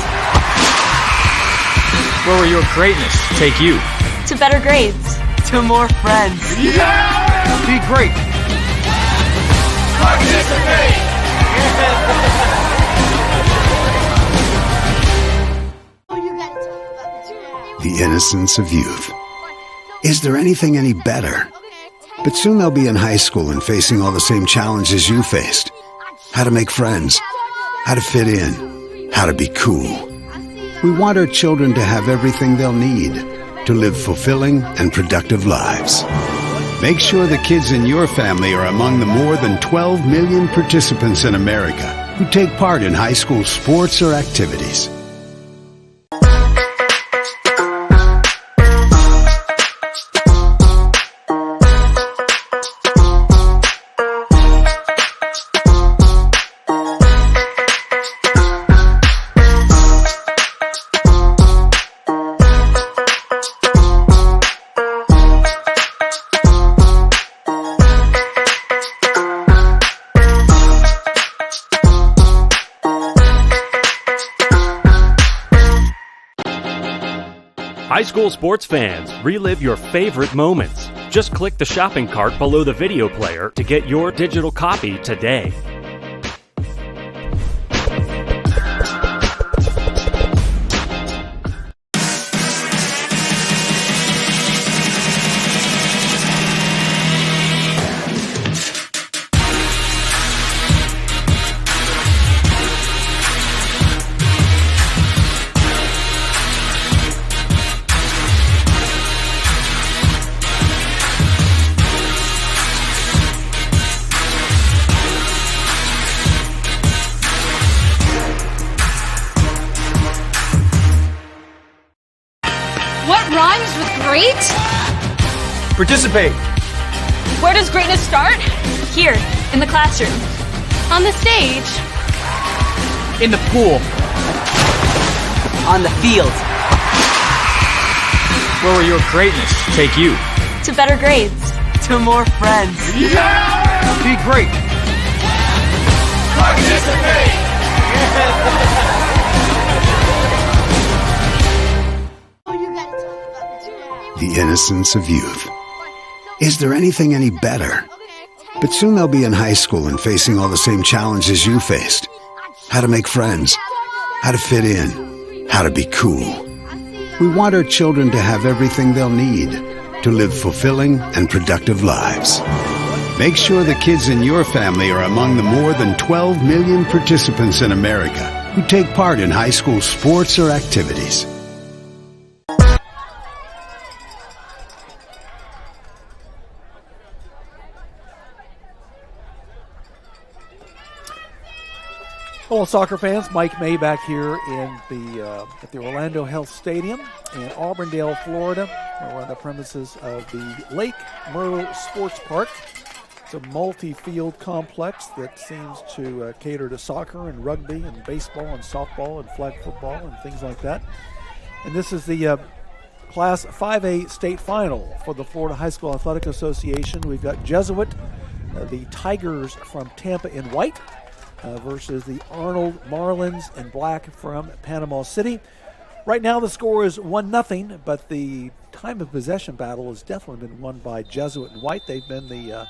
Where will your greatness take you? To better grades. To more friends. Be great. the innocence of youth. Is there anything any better? But soon they'll be in high school and facing all the same challenges you faced. How to make friends, how to fit in, how to be cool. We want our children to have everything they'll need to live fulfilling and productive lives. Make sure the kids in your family are among the more than 12 million participants in America who take part in high school sports or activities. High school sports fans, relive your favorite moments. Just click the shopping cart below the video player to get your digital copy today. What rhymes with great? Participate. Where does greatness start? Here, in the classroom. On the stage. In the pool. On the field. Where will your greatness take you? To better grades. To more friends. Be great. The innocence of youth. Is there anything any better? But soon they'll be in high school and facing all the same challenges you faced. How to make friends, how to fit in, how to be cool. We want our children to have everything they'll need to live fulfilling and productive lives. Make sure the kids in your family are among the more than 12 million participants in America who take part in high school sports or activities. Hello, soccer fans. Mike May back here in at the Orlando Health Stadium in Auburndale, Florida. We're on the premises of the Lake Myrtle Sports Park. It's a multi-field complex that seems to cater to soccer and rugby and baseball and softball and flag football and things like that. And this is the Class 5A state final for the Florida High School Athletic Association. We've got Jesuit, the Tigers from Tampa in white, versus the Arnold Marlins in black from Panama City. Right now the score is 1-0, but the time of possession battle has definitely been won by Jesuit in white. They've been the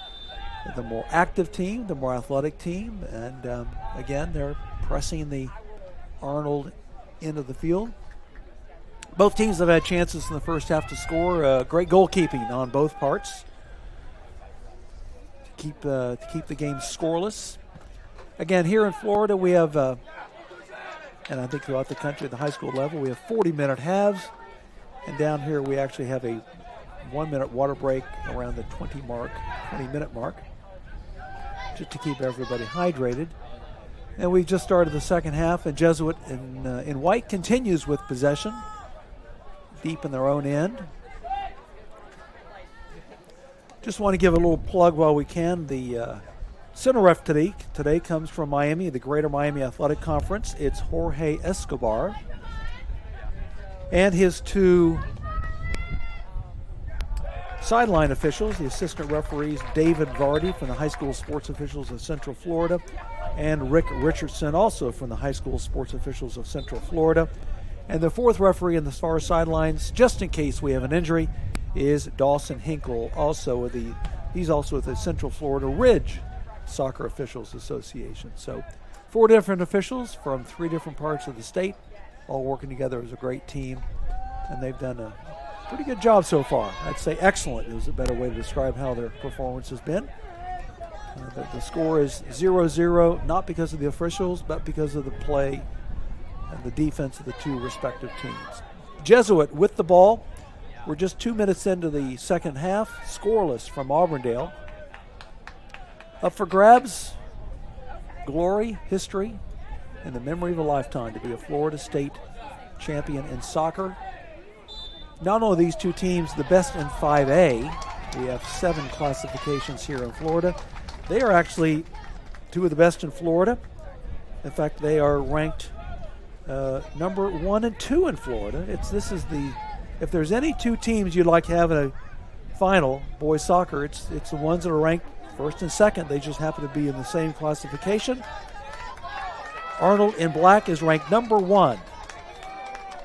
more active team, the more athletic team, and again, they're pressing the Arnold end of the field. Both teams have had chances in the first half to score. Great goalkeeping on both parts to keep the game scoreless. Again, here in Florida, we have, and I think throughout the country at the high school level, we have 40-minute halves. And down here, we actually have a 1-minute water break around the 20-minute mark, just to keep everybody hydrated. And we've just started the second half, and Jesuit in white continues with possession, deep in their own end. Just want to give a little plug while we can. The center ref today comes from Miami, the Greater Miami Athletic Conference. It's Jorge Escobar. And his two sideline officials, the assistant referees, David Vardy from the High School Sports Officials of Central Florida, and Rick Richardson, also from the High School Sports Officials of Central Florida. And the fourth referee in the far sidelines, just in case we have an injury, is Dawson Hinkle, he's also with the Central Florida Ridge Soccer Officials Association. So 4 different officials from 3 different parts of the state, all working together as a great team and they've done a pretty good job so far. I'd say excellent is a better way to describe how their performance has been. The score is 0-0, not because of the officials, but because of the play and the defense of the two respective teams. Jesuit with the ball. We're just 2 minutes into the second half, scoreless from Auburndale. Up for grabs, glory, history, and the memory of a lifetime to be a Florida State champion in soccer. Not only are these two teams the best in 5A, we have 7 classifications here in Florida. They are actually 2 of the best in Florida. In fact, they are ranked number 1 and 2 in Florida. If there's any 2 teams you'd like to have in a final, boys soccer, it's the ones that are ranked first and second. They just happen to be in the same classification. Arnold in black is ranked number 1.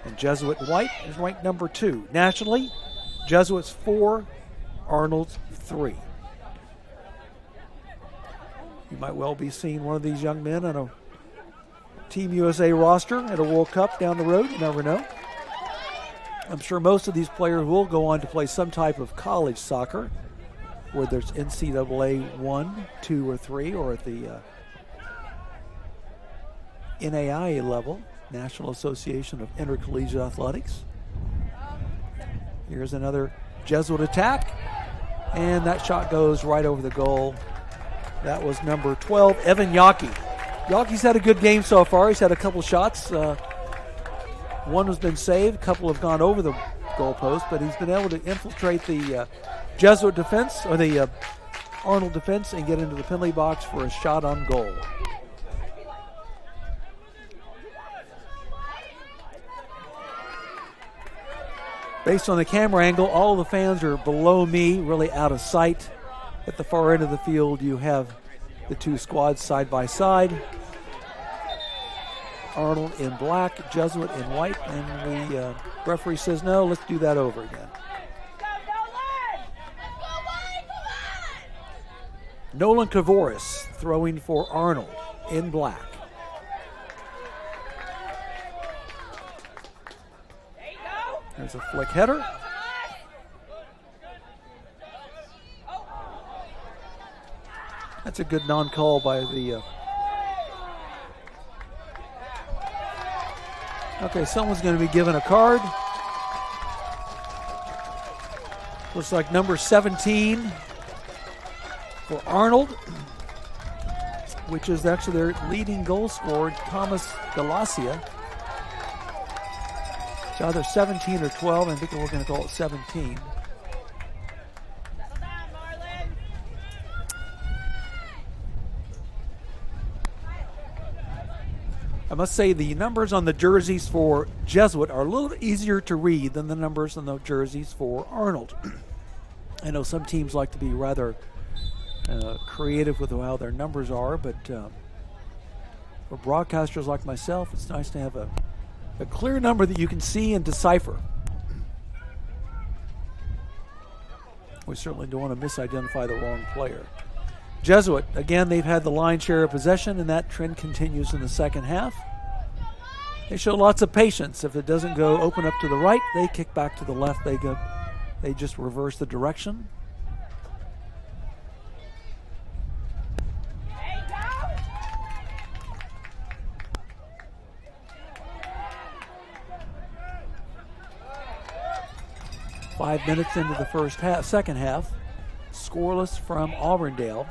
And Jesuit white is ranked number 2. Nationally, Jesuit's 4, Arnold's 3. You might well be seeing one of these young men on a Team USA roster at a World Cup down the road. You never know. I'm sure most of these players will go on to play some type of college soccer, whether it's NCAA 1, 2, or 3, or at the NAIA level, National Association of Intercollegiate Athletics. Here's another Jesuit attack, and that shot goes right over the goal. That was number 12, Evan Yockey. Yockey's had a good game so far. He's had a couple shots. One has been saved. A couple have gone over the goalpost, but he's been able to infiltrate the Jesuit defense, or the Arnold defense, and get into the penalty box for a shot on goal. Based on the camera angle, all the fans are below me, really out of sight. At the far end of the field, you have the 2 squads side by side. Arnold in black, Jesuit in white, and the referee says, no, let's do that over again. Nolan Kavoris throwing for Arnold in black. There's a flick header. That's a good non-call by the... Okay, someone's going to be given a card. Looks like number 17 for Arnold, which is actually their leading goal scorer, Thomas Galacia. It's either 17 or 12. I think we're going to call it 17. I must say the numbers on the jerseys for Jesuit are a little easier to read than the numbers on the jerseys for Arnold. I know some teams like to be rather creative with how their numbers are, but for broadcasters like myself, it's nice to have a clear number that you can see and decipher. We certainly don't want to misidentify the wrong player. Jesuit, again, they've had the lion's share of possession, and that trend continues in the second half. They show lots of patience. If it doesn't go open up to the right, they kick back to the left. They just reverse the direction. Five minutes into the second half, scoreless from Auburndale.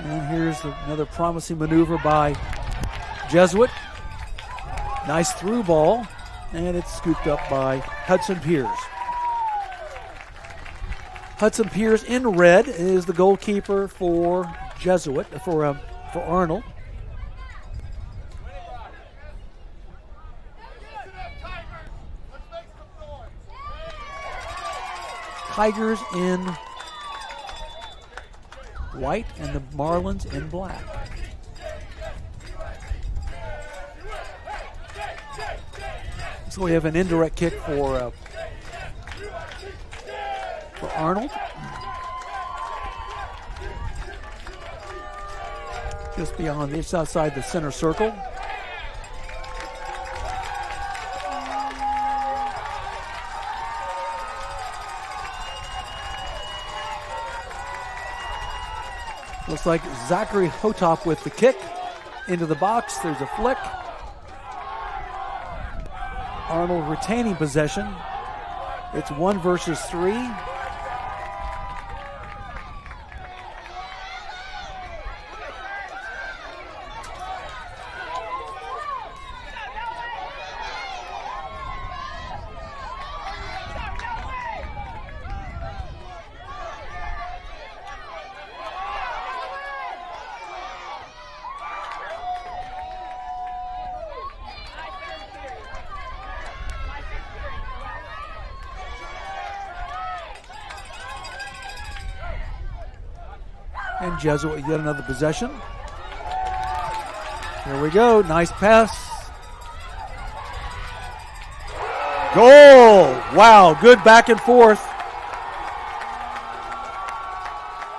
And here's another promising maneuver by Jesuit. Nice through ball, and it's scooped up by Hudson Pierce. Hudson Pierce in red is the goalkeeper for Jesuit, for Arnold. Tigers in white and the Marlins in black. So we have an indirect kick for Arnold. just beyond, it's outside the center circle. Looks like Zachary Hotop with the kick into the box. There's a flick. Arnold retaining possession. It's 1 versus 3. And Jesuit get another possession. Here we go. Nice pass. Goal! Wow, good back and forth.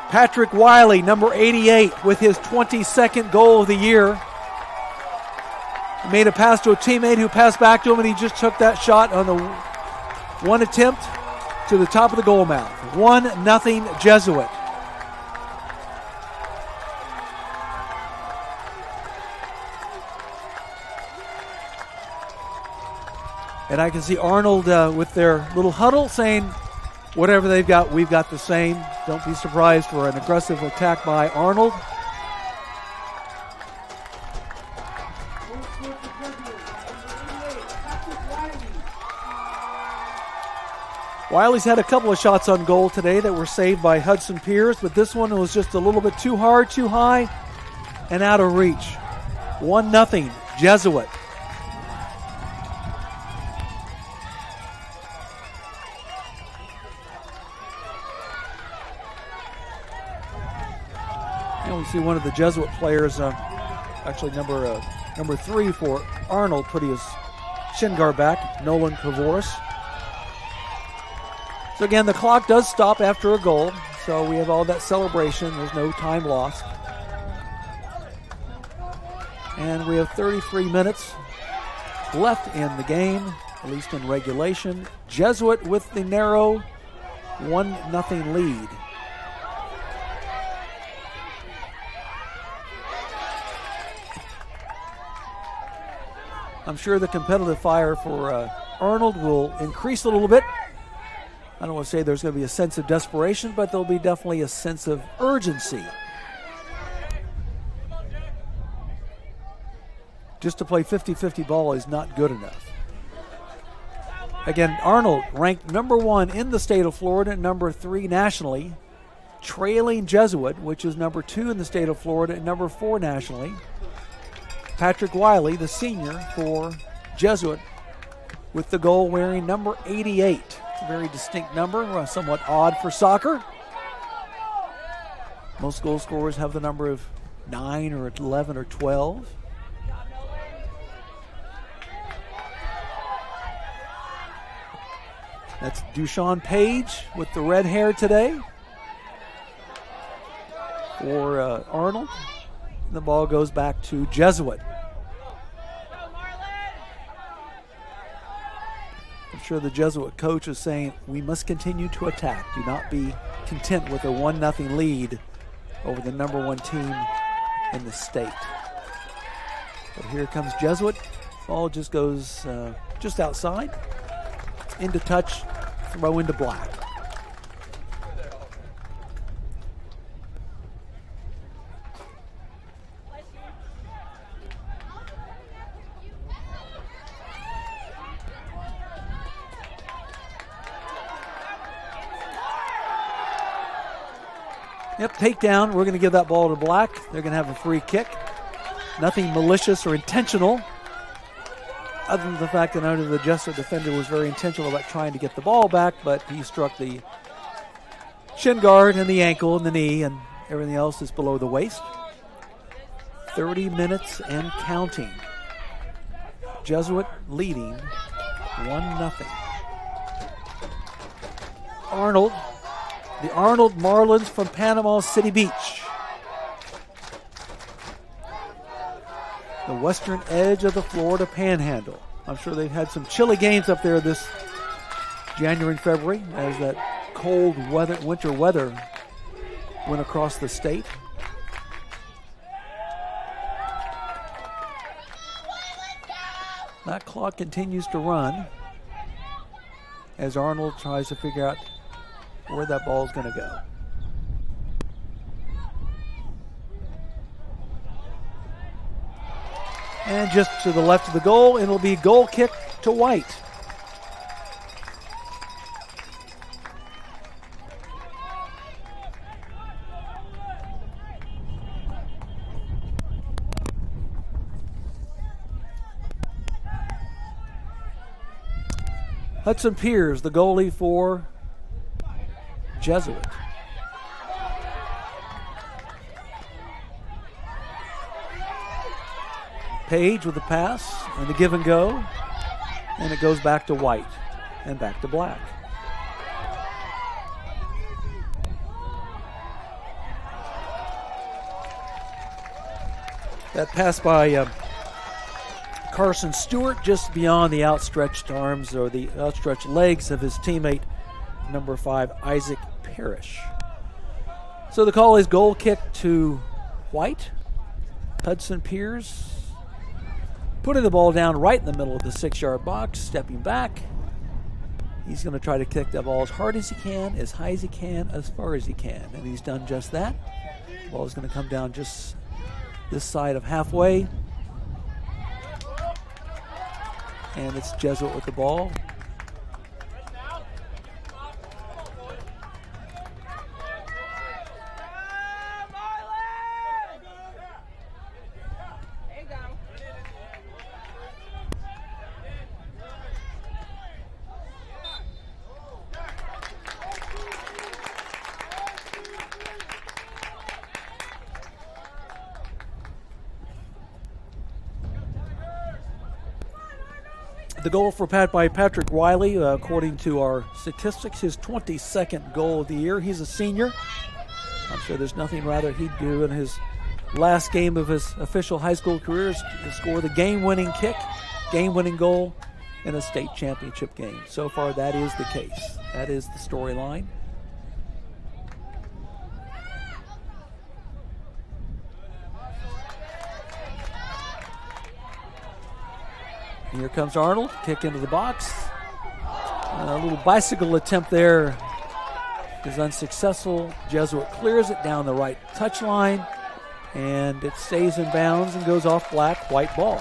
Patrick Wiley, number 88, with his 22nd goal of the year. He made a pass to a teammate who passed back to him, and he just took that shot on the one attempt to the top of the goal mouth. 1-0 Jesuit. And I can see Arnold with their little huddle saying, whatever they've got, we've got the same. Don't be surprised for an aggressive attack by Arnold. Wiley's had a couple of shots on goal today that were saved by Hudson Pierce, but this one was just a little bit too hard, too high, and out of reach. 1-0 Jesuit. We see one of the Jesuit players, actually number 3 for Arnold, put his shin guard back, Nolan Kavoris. So again, the clock does stop after a goal, so we have all that celebration. There's no time lost. And we have 33 minutes left in the game, at least in regulation. Jesuit with the narrow 1-0 lead. I'm sure the competitive fire for Arnold will increase a little bit. I don't want to say there's going to be a sense of desperation, but there'll be definitely a sense of urgency. Just to play 50-50 ball is not good enough. Again, Arnold ranked number 1 in the state of Florida, number 3 nationally, trailing Jesuit, which is number 2 in the state of Florida and number 4 nationally. Patrick Wiley, the senior for Jesuit, with the goal wearing number 88. It's a very distinct number, somewhat odd for soccer. Most goal scorers have the number of 9 or 11 or 12. That's Dushawn Page with the red hair today for Arnold. The ball goes back to Jesuit. I'm sure the Jesuit coach is saying, we must continue to attack. Do not be content with a 1-0 lead over the number 1 team in the state. So here comes Jesuit. Ball just goes just outside. Into touch, throw into black. Yep, takedown. We're going to give that ball to black. They're going to have a free kick. Nothing malicious or intentional, other than the fact that under the Jesuit defender was very intentional about trying to get the ball back, but he struck the shin guard and the ankle and the knee, and everything else is below the waist. 30 minutes and counting. Jesuit leading 1-0. Arnold. The Arnold Marlins from Panama City Beach. the western edge of the Florida Panhandle. I'm sure they've had some chilly games up there this January and February as that cold winter weather went across the state. That clock continues to run as Arnold tries to figure out where that ball is going to go. And just to the left of the goal, it'll be goal kick to White. Hudson Piers, the goalie for Jesuit. Page with the pass and the give and go. And it goes back to White and back to Black. That pass by Carson Stewart just beyond the outstretched arms or the outstretched legs of his teammate, number 5, Isaac Parrish. So the call is goal kick to White. Hudson Piers putting the ball down right in the middle of the 6-yard box, stepping back. He's going to try to kick that ball as hard as he can, as high as he can, as far as he can. And he's done just that. The ball is going to come down just this side of halfway. And it's Jesuit with the ball. The goal for Patrick Wiley, according to our statistics, his 22nd goal of the year. He's a senior. I'm sure there's nothing rather he'd do in his last game of his official high school career is to score the game-winning kick, game-winning goal in a state championship game. So far, that is the case. That is the storyline. Here comes Arnold, kick into the box. A little bicycle attempt there is unsuccessful. Jesuit clears it down the right touchline, and it stays in bounds and goes off Black. White ball.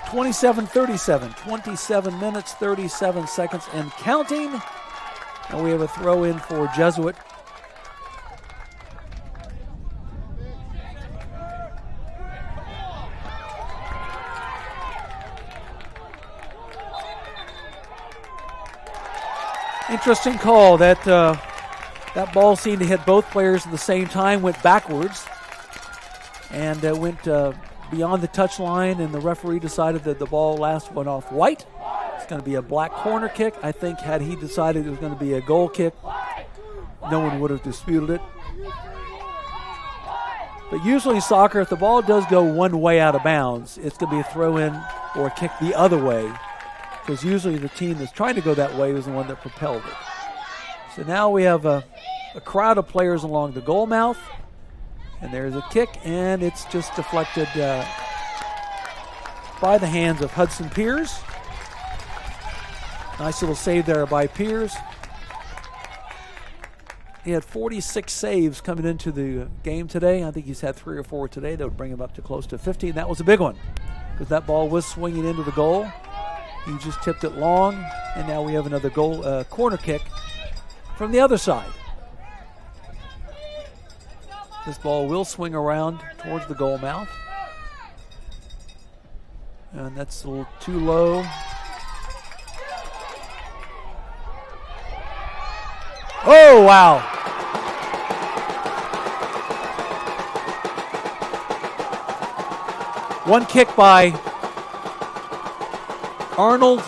27-37, 27 minutes, 37 seconds, and counting. And we have a throw in for Jesuit. Interesting call. That ball seemed to hit both players at the same time, went backwards, and went beyond the touch line, and the referee decided that the ball last went off White. It's going to be a Black corner kick. I think had he decided it was going to be a goal kick, no one would have disputed it. But usually in soccer, if the ball does go one way out of bounds, it's going to be a throw-in or a kick the other way, because usually the team that's trying to go that way is the one that propelled it. So now we have a crowd of players along the goal mouth, and there's a kick, and it's just deflected by the hands of Hudson Piers. Nice little save there by Piers. He had 46 saves coming into the game today. I think he's had 3 or 4 today. That would bring him up to close to 50, and that was a big one because that ball was swinging into the goal. He just tipped it long, and now we have another goal corner kick from the other side. This ball will swing around towards the goal mouth. And that's a little too low. Oh, wow. One kick by Arnold,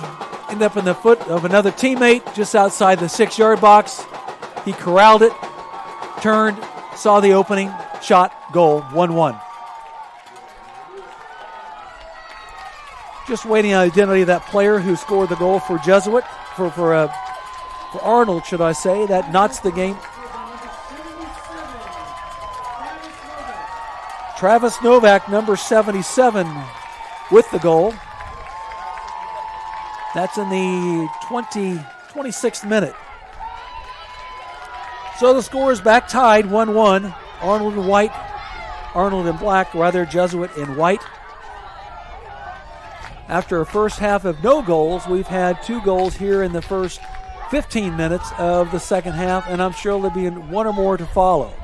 ended up in the foot of another teammate just outside the 6-yard box. He corralled it, turned, saw the opening, shot, goal, 1-1. Just waiting on the identity of that player who scored the goal for Jesuit, for Arnold, should I say. That knots the game. Travis Novak, number 77, with the goal. That's in the 26th minute. So the score is back tied, 1-1. Arnold in black, Jesuit in white. After a first half of no goals, we've had 2 goals here in the first 15 minutes of the second half, and I'm sure there'll be one or more to follow.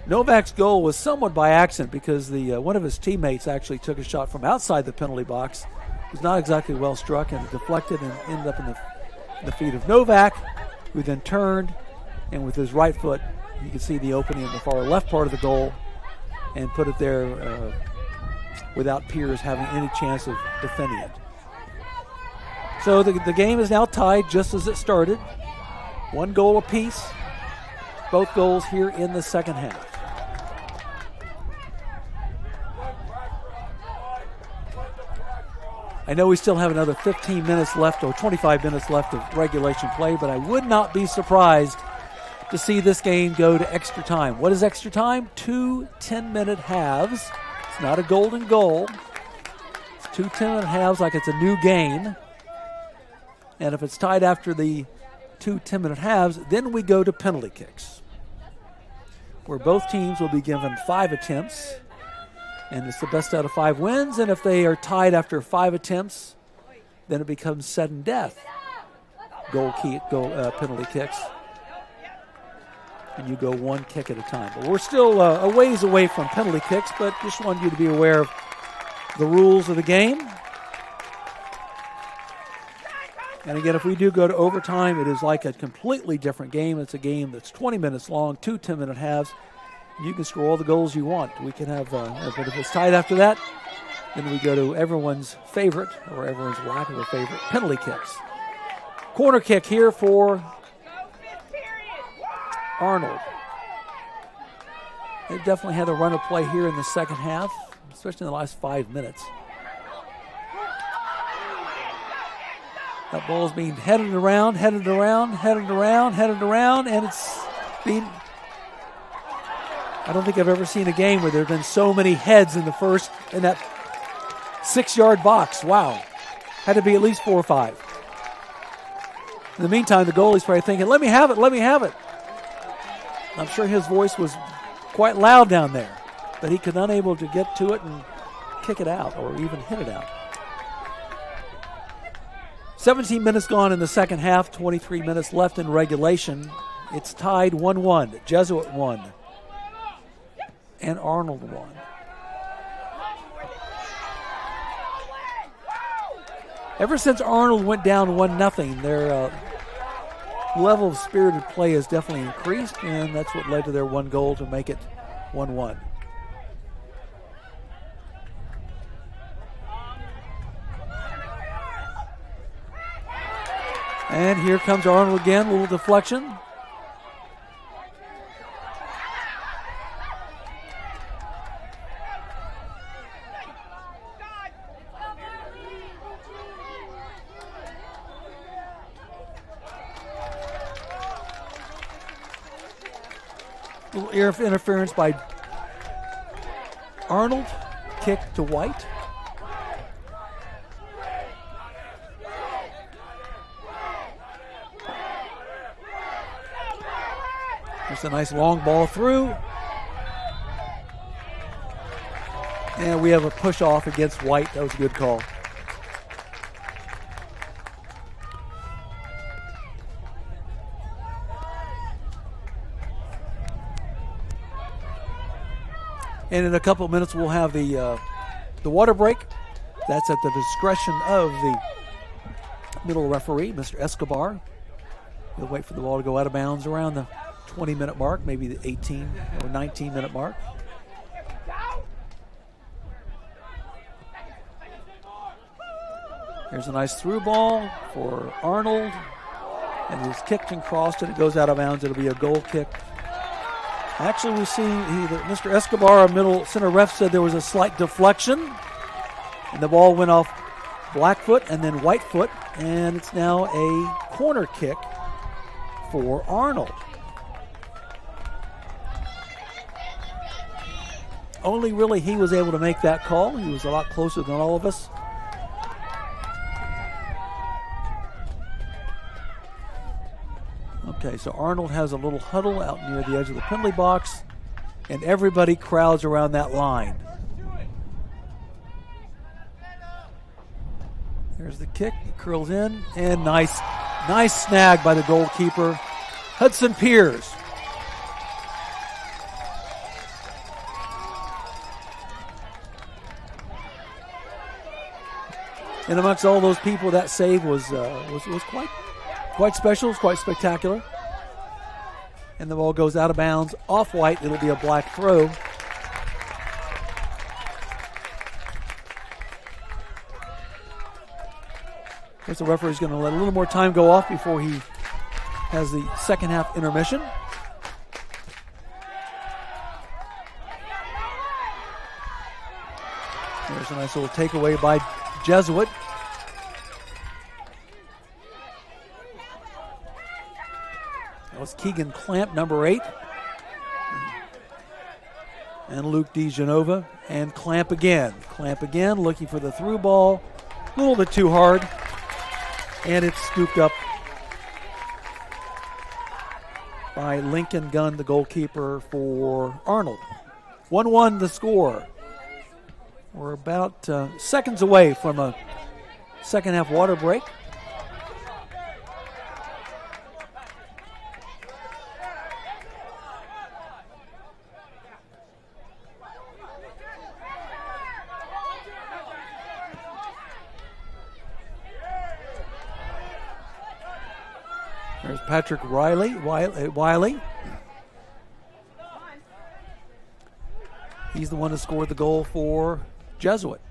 Novak's goal was somewhat by accident because one of his teammates actually took a shot from outside the penalty box. It was not exactly well struck, and it deflected and ended up in the feet of Novak, who then turned, and with his right foot, you can see the opening in the far left part of the goal, and put it there without Piers having any chance of defending it. So the game is now tied just as it started. 1 goal apiece. Both goals here in the second half. I know we still have another 15 minutes left or 25 minutes left of regulation play, but I would not be surprised to see this game go to extra time. What is extra time? 2 10-minute halves. It's not a golden goal. It's 2 10-minute halves like it's a new game. And if it's tied after the 2 10-minute halves, then we go to penalty kicks, where both teams will be given 5 attempts. And it's the best out of 5 wins. And if they are tied after 5 attempts, then it becomes sudden death. Penalty kicks. And you go 1 kick at a time. But we're still a ways away from penalty kicks, but just wanted you to be aware of the rules of the game. And again, if we do go to overtime, it is like a completely different game. It's a game that's 20 minutes long, 2 10-minute halves. You can score all the goals you want. We can have, but if it's tied after that, then we go to everyone's favorite, or everyone's lack of a favorite, penalty kicks. Corner kick here for Arnold. They've definitely had a run of play here in the second half, especially in the last 5 minutes. That ball is being headed around, and it's being... I don't think I've ever seen a game where there have been so many heads in that 6-yard box. Wow. Had to be at least 4 or 5. In the meantime, the goalie's probably thinking, let me have it. I'm sure his voice was quite loud down there, but he could not able to get to it and kick it out or even hit it out. 17 minutes gone in the second half, 23 minutes left in regulation. It's tied 1-1. Jesuit won. And Arnold won. Ever since Arnold went down 1-0, their level of spirited play has definitely increased, and that's what led to their 1 goal to make it 1-1. And here comes Arnold again, a little deflection. Little interference by Arnold. Kick to White. Just a nice long ball through. And we have a push off against White. That was a good call. And in a couple of minutes, we'll have the water break. That's at the discretion of the middle referee, Mr. Escobar. He'll wait for the ball to go out of bounds around the 20-minute mark, maybe the 18 or 19-minute mark. Here's a nice through ball for Arnold. And it was kicked and crossed, and it goes out of bounds. It'll be a goal kick. Actually, we see Mr. Escobar, our middle center ref, said there was a slight deflection, and the ball went off Blackfoot and then Whitefoot, and it's now a corner kick for Arnold. Only really he was able to make that call. He was a lot closer than all of us. Okay, so Arnold has a little huddle out near the edge of the penalty box, and everybody crowds around that line. There's the kick, it curls in, and nice snag by the goalkeeper, Hudson Piers. And amongst all those people, that save was quite special, was quite spectacular. And the ball goes out of bounds, off white. It'll be a black throw. I guess the referee's going to let a little more time go off before he has the second half intermission. There's a nice little takeaway by Jesuit. That was Keegan Clamp, number 8. And Luke DeGenova. And Clamp again. Clamp again, looking for the through ball. A little bit too hard. And it's scooped up by Lincoln Gunn, the goalkeeper for Arnold. 1-1 the score. We're about seconds away from a second half water break. There's Patrick Wiley. He's the one who scored the goal for Jesuit.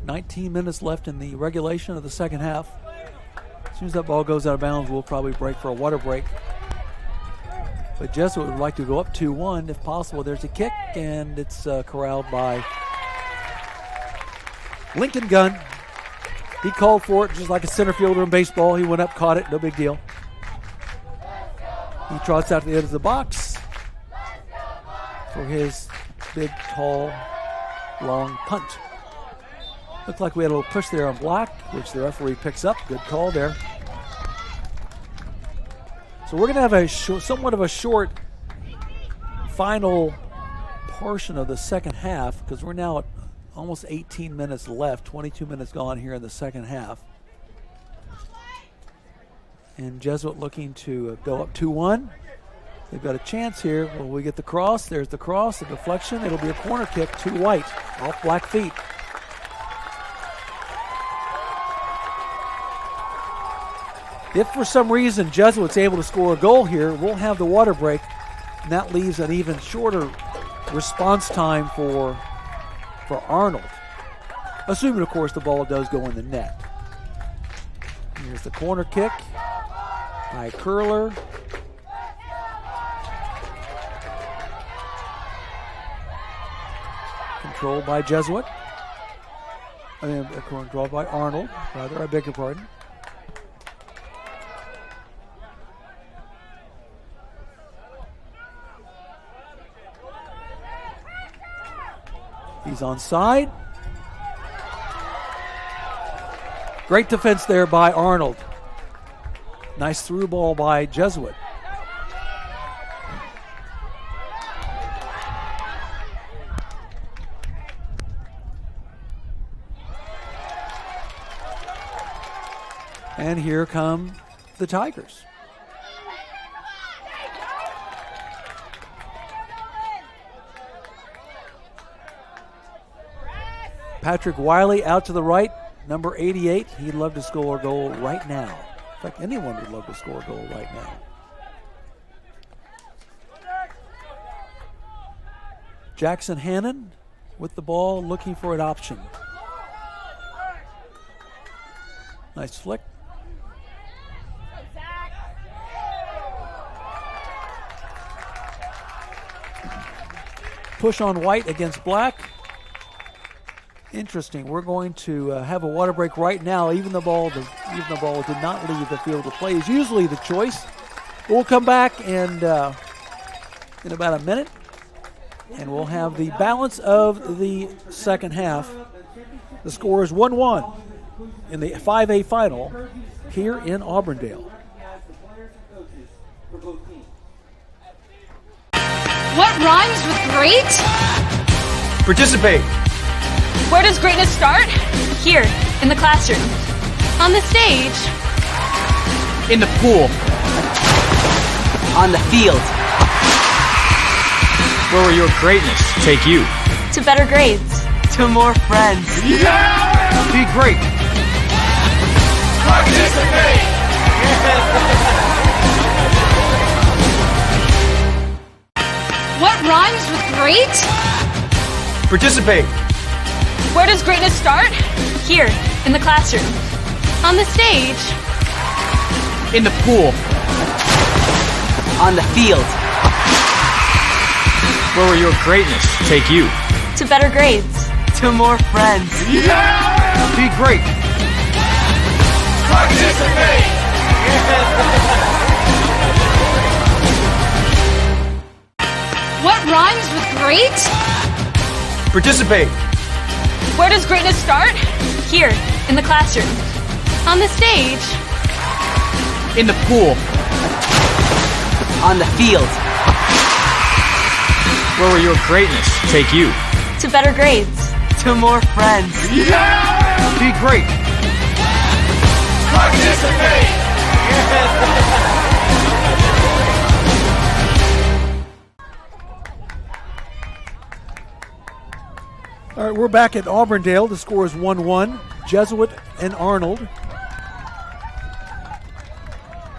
19 minutes left in the regulation of the second half. As soon as that ball goes out of bounds, we'll probably break for a water break. But Jesuit would like to go up 2-1 if possible. There's a kick, and it's corralled by Lincoln Gunn. He called for it just like a center fielder in baseball. He went up, caught it, no big deal. He trots out to the end of the box for his big, tall, long punt. Looked like we had a little push there on Black, which the referee picks up. Good call there. So we're going to have a somewhat of a short final portion of the second half because we're now at almost 18 minutes left, 22 minutes gone here in the second half. And Jesuit looking to go up 2-1. They've got a chance here. Will we get the cross? There's the cross, the deflection. It'll be a corner kick to White, off Black feet. If for some reason Jesuit's able to score a goal here, we'll have the water break, and that leaves an even shorter response time for Arnold. Assuming, of course, the ball does go in the net. Here's the corner kick by Curler. Controlled by Jesuit. Controlled by Arnold, rather, I beg your pardon. He's onside. Great defense there by Arnold. Nice through ball by Jesuit. And here come the Tigers. Patrick Wiley out to the right, number 88. He'd love to score a goal right now. In fact, anyone would love to score a goal right now. Jackson Hannon with the ball, looking for an option. Nice flick. Push on white against black. Interesting. We're going to have a water break right now. Even the ball did not leave the field of play. Is usually the choice. We'll come back and in about a minute, and we'll have the balance of the second half. The score is 1-1 in the 5A final here in Auburndale. What rhymes with great? Participate. Where does greatness start? Here, in the classroom. On the stage. In the pool. On the field. Where will your greatness take you? To better grades. To more friends. Be great. Participate! What rhymes with great? Participate. Where does greatness start? Here, in the classroom. On the stage. In the pool. On the field. Where will your greatness take you? To better grades. To more friends. Be great. Participate! What rhymes with great? Participate. Where does greatness start? Here, in the classroom. On the stage. In the pool. On the field. Where will your greatness take you? To better grades. To more friends. Be great. Participate! All right, we're back at Auburndale. The score is 1-1, Jesuit and Arnold.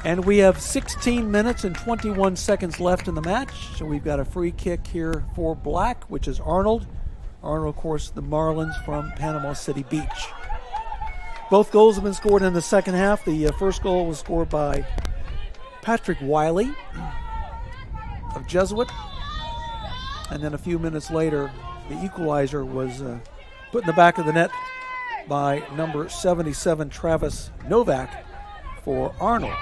And we have 16 minutes and 21 seconds left in the match. So we've got a free kick here for black, which is Arnold. Arnold, of course, the Marlins from Panama City Beach. Both goals have been scored in the second half. The first goal was scored by Patrick Wiley of Jesuit. And then a few minutes later, the equalizer was put in the back of the net by number 77, Travis Novak, for Arnold.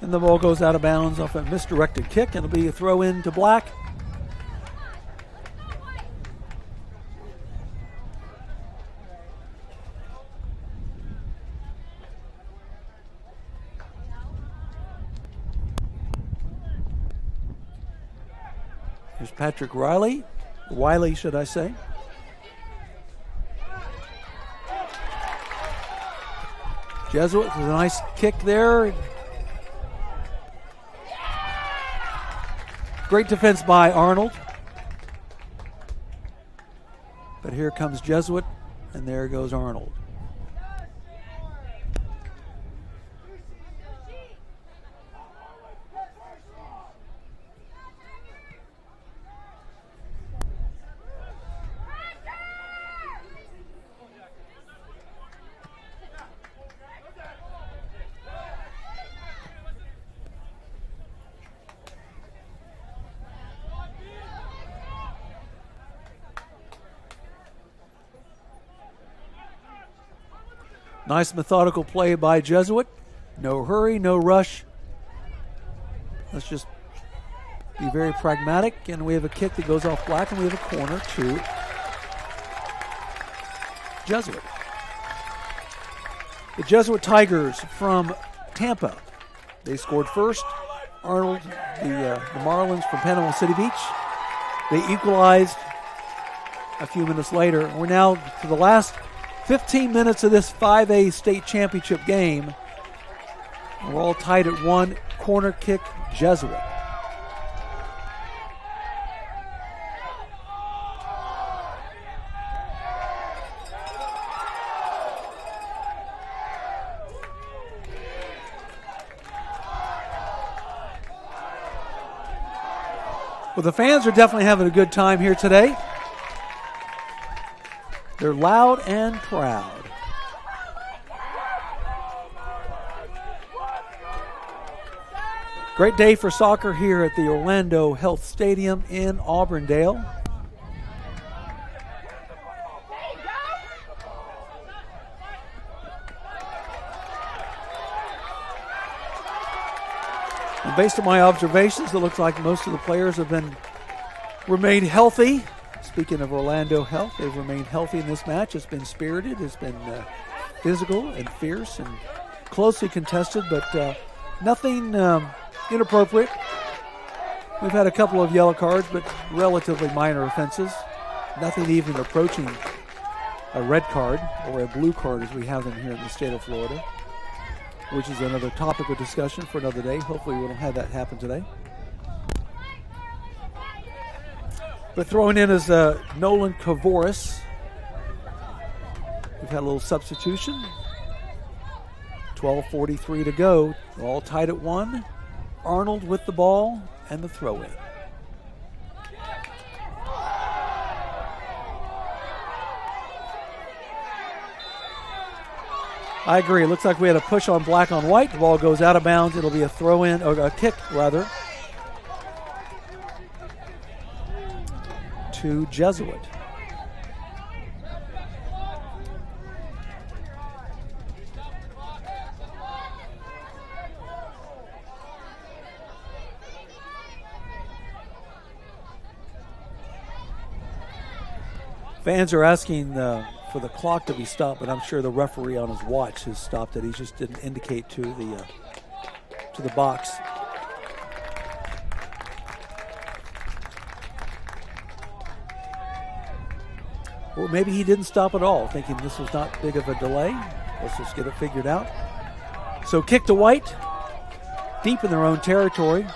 And the ball goes out of bounds off a misdirected kick, and it'll be a throw in to black. Here's Patrick Wiley, should I say. Jesuit with a nice kick there. Great defense by Arnold. But here comes Jesuit, and there goes Arnold. Nice methodical play by Jesuit. No hurry, no rush. Let's just be very pragmatic. And we have a kick that goes off black, and we have a corner to Jesuit. The Jesuit Tigers from Tampa. They scored first. Arnold, the Marlins from Panama City Beach. They equalized a few minutes later. We're now to the last 15 minutes of this 5A state championship game. We're all tied at one. Corner kick, Jesuit. Well, the fans are definitely having a good time here today. They're loud and proud. Great day for soccer here at the Orlando Health Stadium in Auburndale. And based on my observations, it looks like most of the players have remained healthy. Speaking of Orlando Health, they've remained healthy in this match. It's been spirited, it's been physical and fierce and closely contested, but nothing inappropriate. We've had a couple of yellow cards, but relatively minor offenses. Nothing even approaching a red card or a blue card as we have them here in the state of Florida, which is another topic of discussion for another day. Hopefully we don't have that happen today. But throwing in is Nolan Kavoris. We've had a little substitution. 12:43 to go. All tied at 1. Arnold with the ball and the throw in. I agree. It looks like we had a push on black on white. The ball goes out of bounds. It'll be a throw in, or a kick rather, to Jesuit. Fans are asking for the clock to be stopped, but I'm sure the referee on his watch has stopped it. He just didn't indicate to the box. Or maybe he didn't stop at all, thinking this was not big of a delay. Let's just get it figured out. So kick to White, deep in their own territory.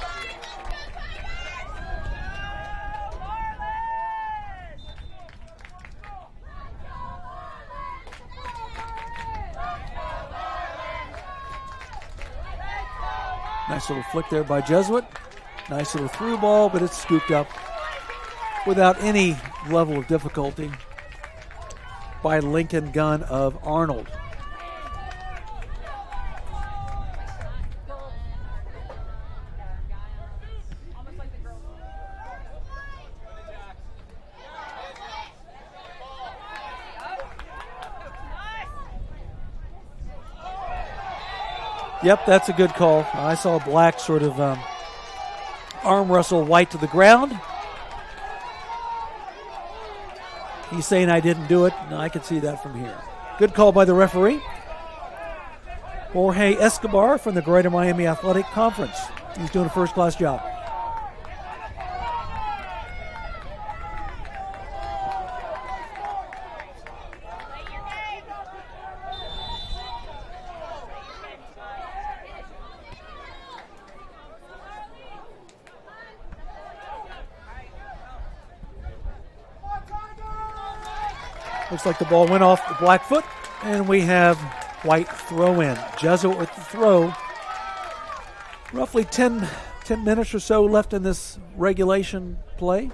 Nice little flick there by Jesuit. Nice little through ball, but it's scooped up without any level of difficulty by Lincoln Gunn of Arnold. Yep, that's a good call. I saw Black sort of arm wrestle White to the ground. He's saying I didn't do it. No, I can see that from here. Good call by the referee. Jorge Escobar from the Greater Miami Athletic Conference. He's doing a first-class job. Looks like the ball went off the black foot, and we have White throw in. Jesuit with the throw. Roughly 10 minutes or so left in this regulation play.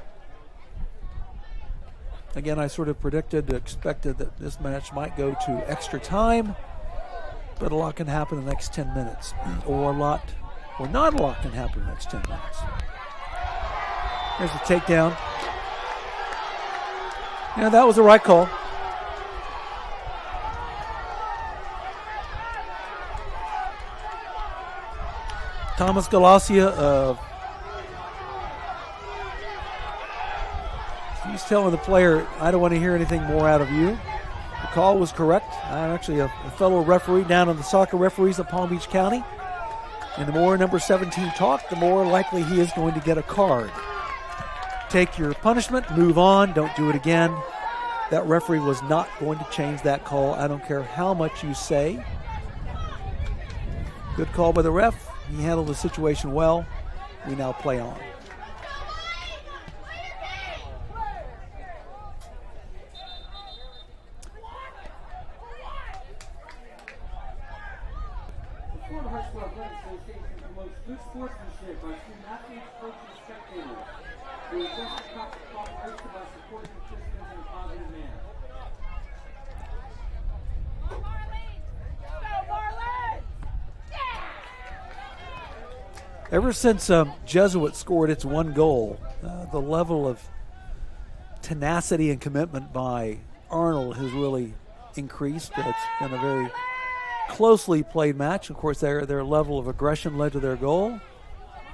Again, I sort of expected that this match might go to extra time, but a lot can happen in the next 10 minutes. Or not a lot can happen in the next 10 minutes. Here's the takedown. Yeah, that was the right call. Thomas Galacia, he's telling the player, I don't want to hear anything more out of you. The call was correct. I'm actually a fellow referee down in the soccer referees of Palm Beach County. And the more number 17 talk, the more likely he is going to get a card. Take your punishment, move on, don't do it again. That referee was not going to change that call. I don't care how much you say. Good call by the ref. He handled the situation well. We now play on. The Florida High School Athletic Association promotes Good sportsmanship by student athletes, coaches, and spectators. The Jesuit Cup cooperation by supporting participants in a positive manner. Ever since Jesuit scored its one goal, the level of tenacity and commitment by Arnold has really increased. It's been a very closely played match. Of course, their level of aggression led to their goal,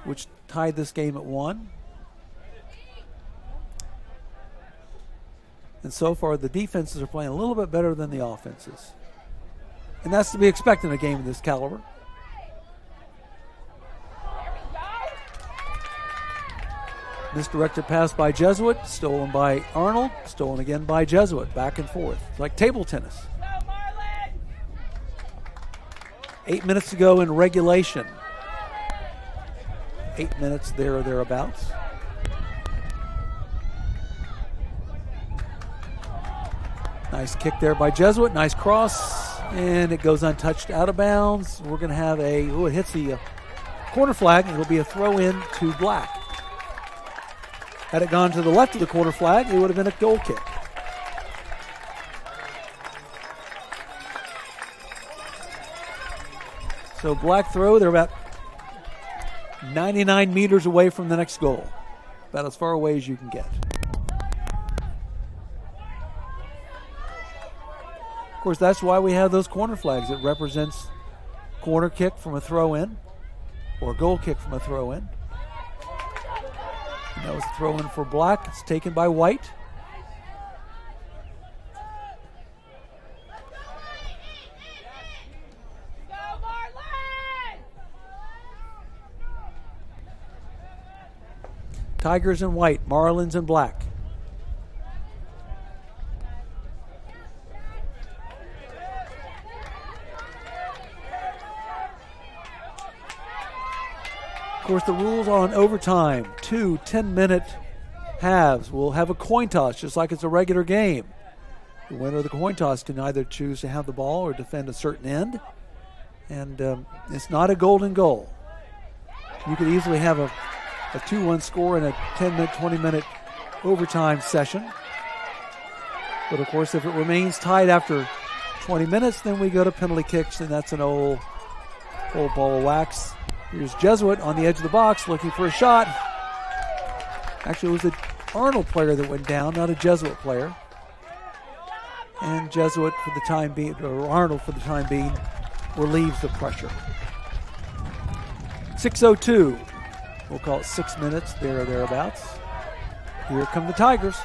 which tied this game at 1. And so far, the defenses are playing a little bit better than the offenses. And that's to be expected in a game of this caliber. Misdirected pass by Jesuit, stolen by Arnold, stolen again by Jesuit, back and forth. It's like table tennis. 8 minutes to go in regulation. 8 minutes there or thereabouts. Nice kick there by Jesuit, nice cross, and it goes untouched out of bounds. We're going to have it hits the corner flag, and it'll be a throw in to Black. Had it gone to the left of the corner flag, it would have been a goal kick. So Black throw, they're about 99 meters away from the next goal. About as far away as you can get. Of course, that's why we have those corner flags. It represents corner kick from a throw-in or goal kick from a throw-in. And that was a throw-in for Black. It's taken by White. Tigers in white, Marlins in black. Of course, the rules on overtime, 2 10-minute halves. We'll have a coin toss, just like it's a regular game. The winner of the coin toss can either choose to have the ball or defend a certain end. And it's not a golden goal. You could easily have a 2-1 score in a 10-minute, 20-minute overtime session. But, of course, if it remains tied after 20 minutes, then we go to penalty kicks, and that's an old ball of wax. Here's Jesuit on the edge of the box looking for a shot. Actually, it was an Arnold player that went down, not a Jesuit player. And Jesuit, for the time being, or Arnold for the time being, relieves the pressure. 6:02. We'll call it 6 minutes, there or thereabouts. Here come the Tigers.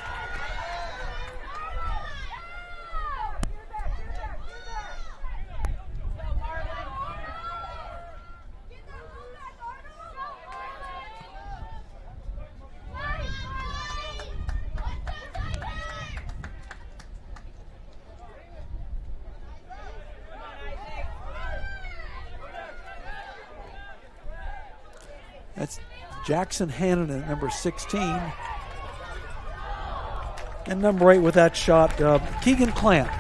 That's Jackson Hannon at number 16. And number 8 with that shot, Keegan Clamp.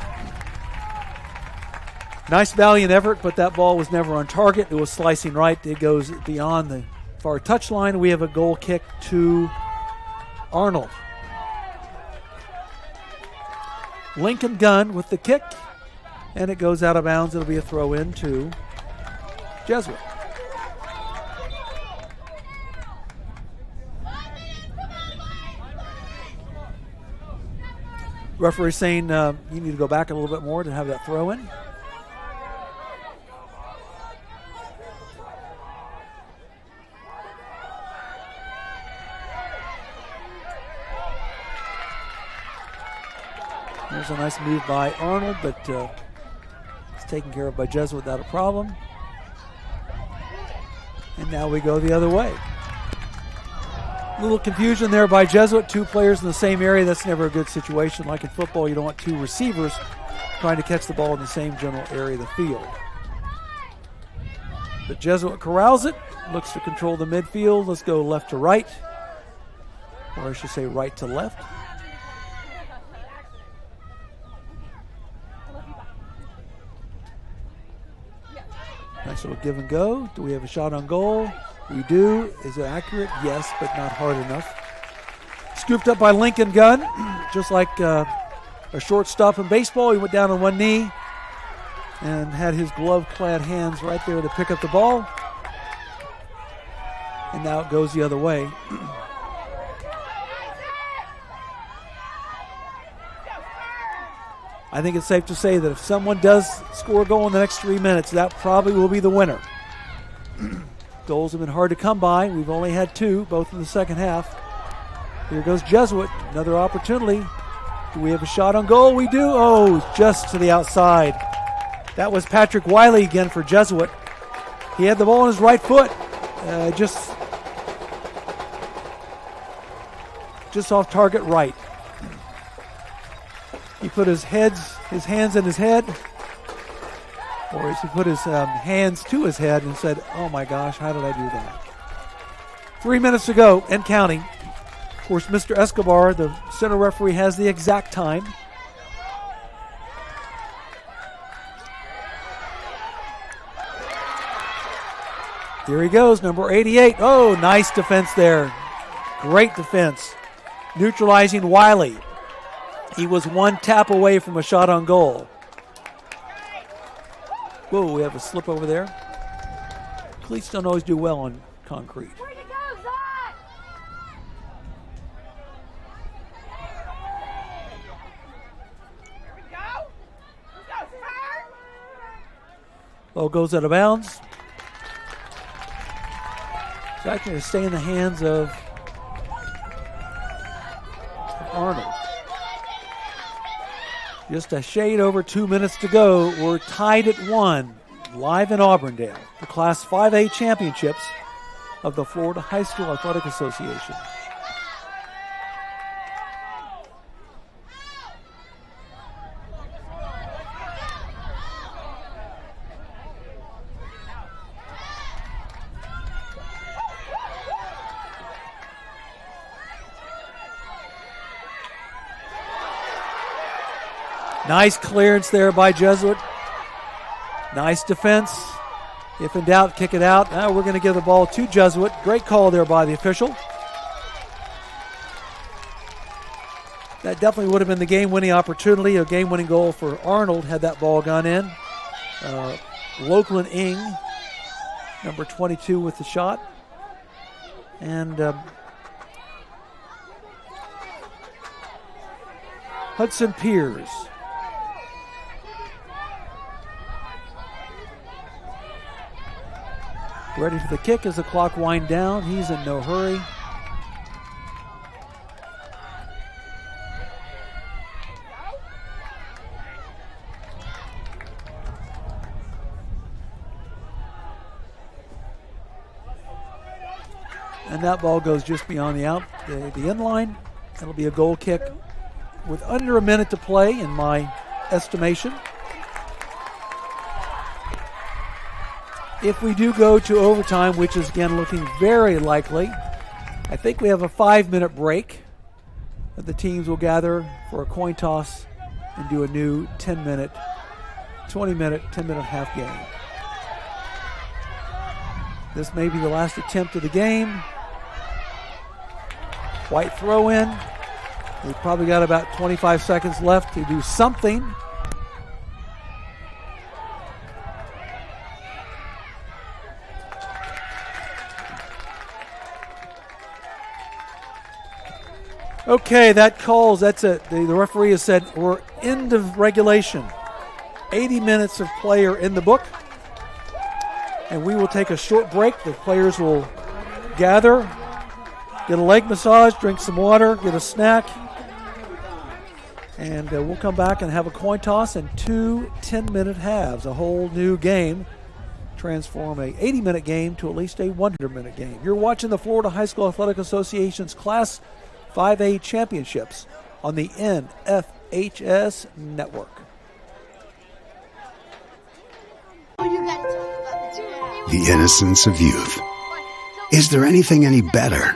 Nice valiant effort, but that ball was never on target. It was slicing right. It goes beyond the far touchline. We have a goal kick to Arnold. Lincoln Gunn with the kick, and it goes out of bounds. It'll be a throw in to Jesuit. Referee saying you need to go back a little bit more to have that throw in. There's a nice move by Arnold, but it's taken care of by Jesuit without a problem. And now we go the other way. A little confusion there by Jesuit. 2 players in the same area. That's never a good situation. Like in football, you don't want 2 receivers trying to catch the ball in the same general area of the field. But Jesuit corrals it. Looks to control the midfield. Let's go left to right. Or I should say right to left. Nice little give and go. Do we have a shot on goal? We do. Is it accurate? Yes, but not hard enough. Scooped up by Lincoln Gunn, just like a shortstop in baseball. He went down on one knee and had his glove-clad hands right there to pick up the ball. And now it goes the other way. I think it's safe to say that if someone does score a goal in the next 3 minutes, that probably will be the winner. Goals have been hard to come by. We've only had 2, both in the second half. Here goes Jesuit, another opportunity. Do we have a shot on goal? We do. Oh, just to the outside. That was Patrick Wiley again for Jesuit. He had the ball on his right foot. Just off target right. He put his hands in his head, or he put his hands to his head and said, "Oh my gosh, how did I do that?" 3 minutes to go and counting. Of course, Mr. Escobar, the center referee, has the exact time. Here he goes, number 88. Oh, nice defense there. Great defense. Neutralizing Wiley. He was one tap away from a shot on goal. Whoa, we have a slip over there. Cleats don't always do well on concrete. Where'd it go, Zach? Here we go. Let's go, sir. Ball goes out of bounds. It's actually going to stay in the hands of Arnold. Just a shade over 2 minutes to go. We're tied at 1, live in Auburndale, the Class 5A championships of the Florida High School Athletic Association. Nice clearance there by Jesuit. Nice defense. If in doubt, kick it out. Now we're going to give the ball to Jesuit. Great call there by the official. That definitely would have been the game-winning opportunity, a game-winning goal for Arnold had that ball gone in. Lokeland Ing, number 22 with the shot. And Hudson Piers. Ready for the kick as the clock winds down. He's in no hurry. And that ball goes just beyond the end line. It'll be a goal kick with under a minute to play in my estimation. If we do go to overtime, which is again looking very likely, I think we have a 5-minute break that the teams will gather for a coin toss and do a new 10-minute, 10-minute half game. This may be the last attempt of the game. White throw in. We've probably got about 25 seconds left to do something. Okay, that's it. The referee has said we're end of regulation. 80 minutes of player in the book. And we will take a short break. The players will gather, get a leg massage, drink some water, get a snack. And we'll come back and have a coin toss and 2 10-minute halves, a whole new game. Transform a 80-minute game to at least a 100-minute game. You're watching the Florida High School Athletic Association's Class 5A championships on the NFHS network. The innocence of youth. Is there anything any better?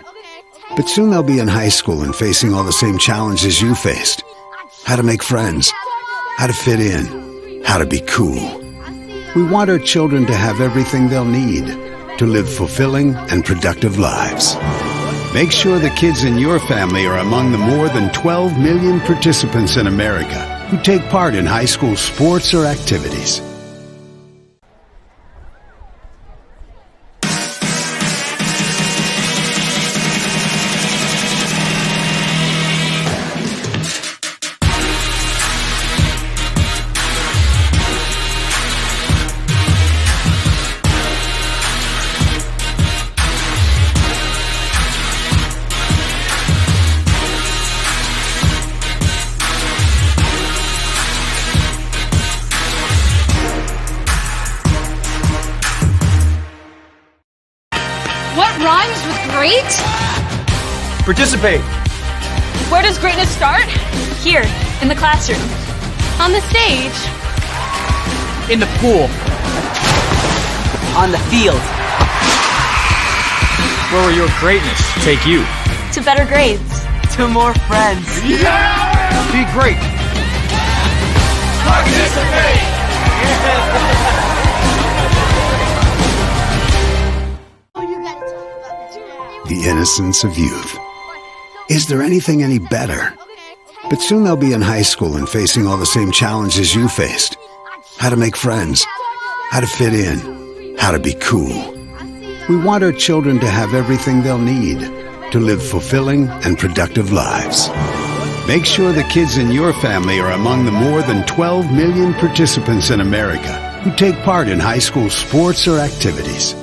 But soon they'll be in high school and facing all the same challenges you faced. How to make friends, how to fit in, how to be cool. We want our children to have everything they'll need. to live fulfilling and productive lives. Make sure the kids in your family are among the more than 12 million participants in America who take part in high school sports or activities. What rhymes with great? Participate. Where does greatness start? Here, in the classroom. On the stage. In the pool. On the field. Where will your greatness take you? To better grades. To more friends. Be great. Participate. The innocence of youth. Is there anything any better? But soon they'll be in high school and facing all the same challenges you faced. How to make friends, how to fit in, how to be cool. We want our children to have everything they'll need to live fulfilling and productive lives. Make sure the kids in your family are among the more than 12 million participants in America who take part in high school sports or activities.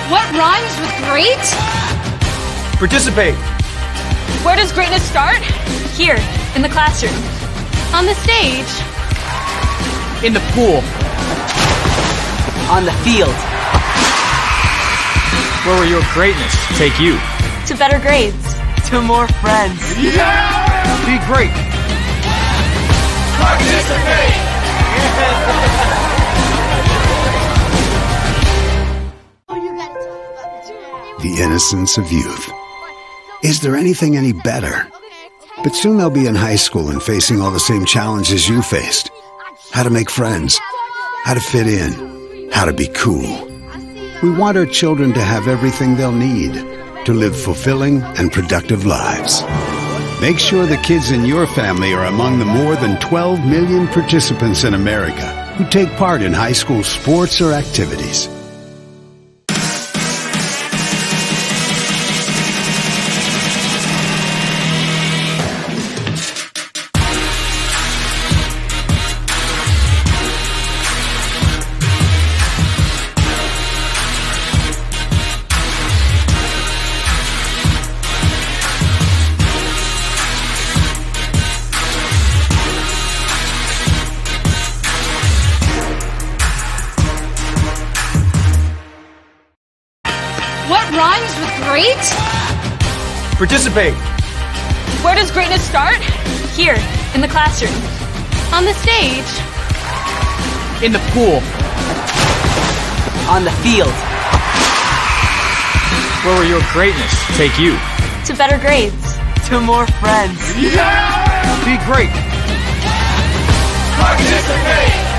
What rhymes with great? Participate. Where does greatness start? Here, in the classroom. On the stage. In the pool. On the field. Where will your greatness take you? To better grades. To more friends. Be great. Participate. The innocence of youth. Is there anything any better? But soon they'll be in high school and facing all the same challenges you faced. How to make friends, how to fit in, how to be cool. We want our children to have everything they'll need to live fulfilling and productive lives. Make sure the kids in your family are among the more than 12 million participants in America who take part in high school sports or activities. What rhymes with great? Participate. Where does greatness start? Here, in the classroom. On the stage. In the pool. On the field. Where will your greatness take you? To better grades. To more friends. Be great. Participate.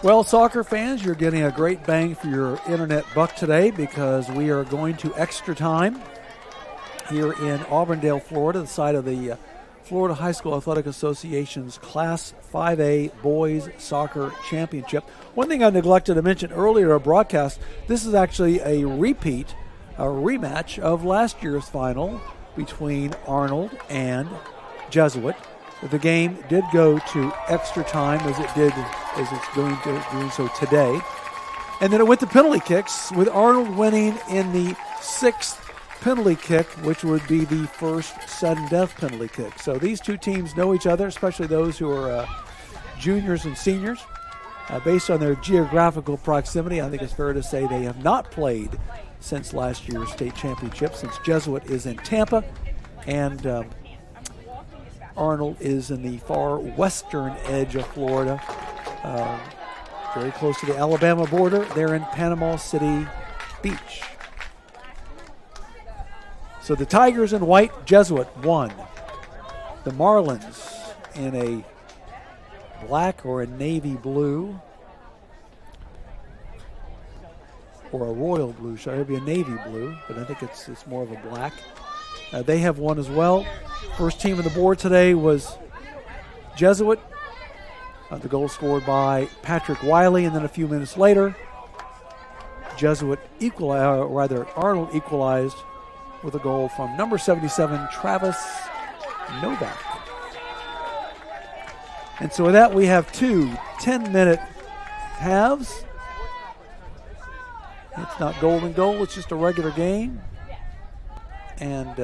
Well, soccer fans, you're getting a great bang for your internet buck today because we are going to extra time here in Auburndale, Florida, the site of the Florida High School Athletic Association's Class 5A Boys Soccer Championship. One thing I neglected to mention earlier in our broadcast, this is actually a repeat, a rematch of last year's final between Arnold and Jesuit. The game did go to extra time as it did as it's doing so today. And then it went to penalty kicks, with Arnold winning in the 6th penalty kick, which would be the first sudden death penalty kick. So these two teams know each other, especially those who are juniors and seniors. Based on their geographical proximity, I think it's fair to say they have not played since last year's state championship, since Jesuit is in Tampa and Arnold is in the far western edge of Florida, very close to the Alabama border. They're in Panama City Beach. So the Tigers in white, Jesuit won. The Marlins in a black or a navy blue, or a royal blue. Should it be a navy blue? But I think it's more of a black. They have won as well. First team on the board today was Jesuit. The goal scored by Patrick Wiley, and then a few minutes later, Jesuit Arnold equalized with a goal from number 77, Travis Novak. And so with that, we have two 10-minute halves. It's not golden goal, it's just a regular game. And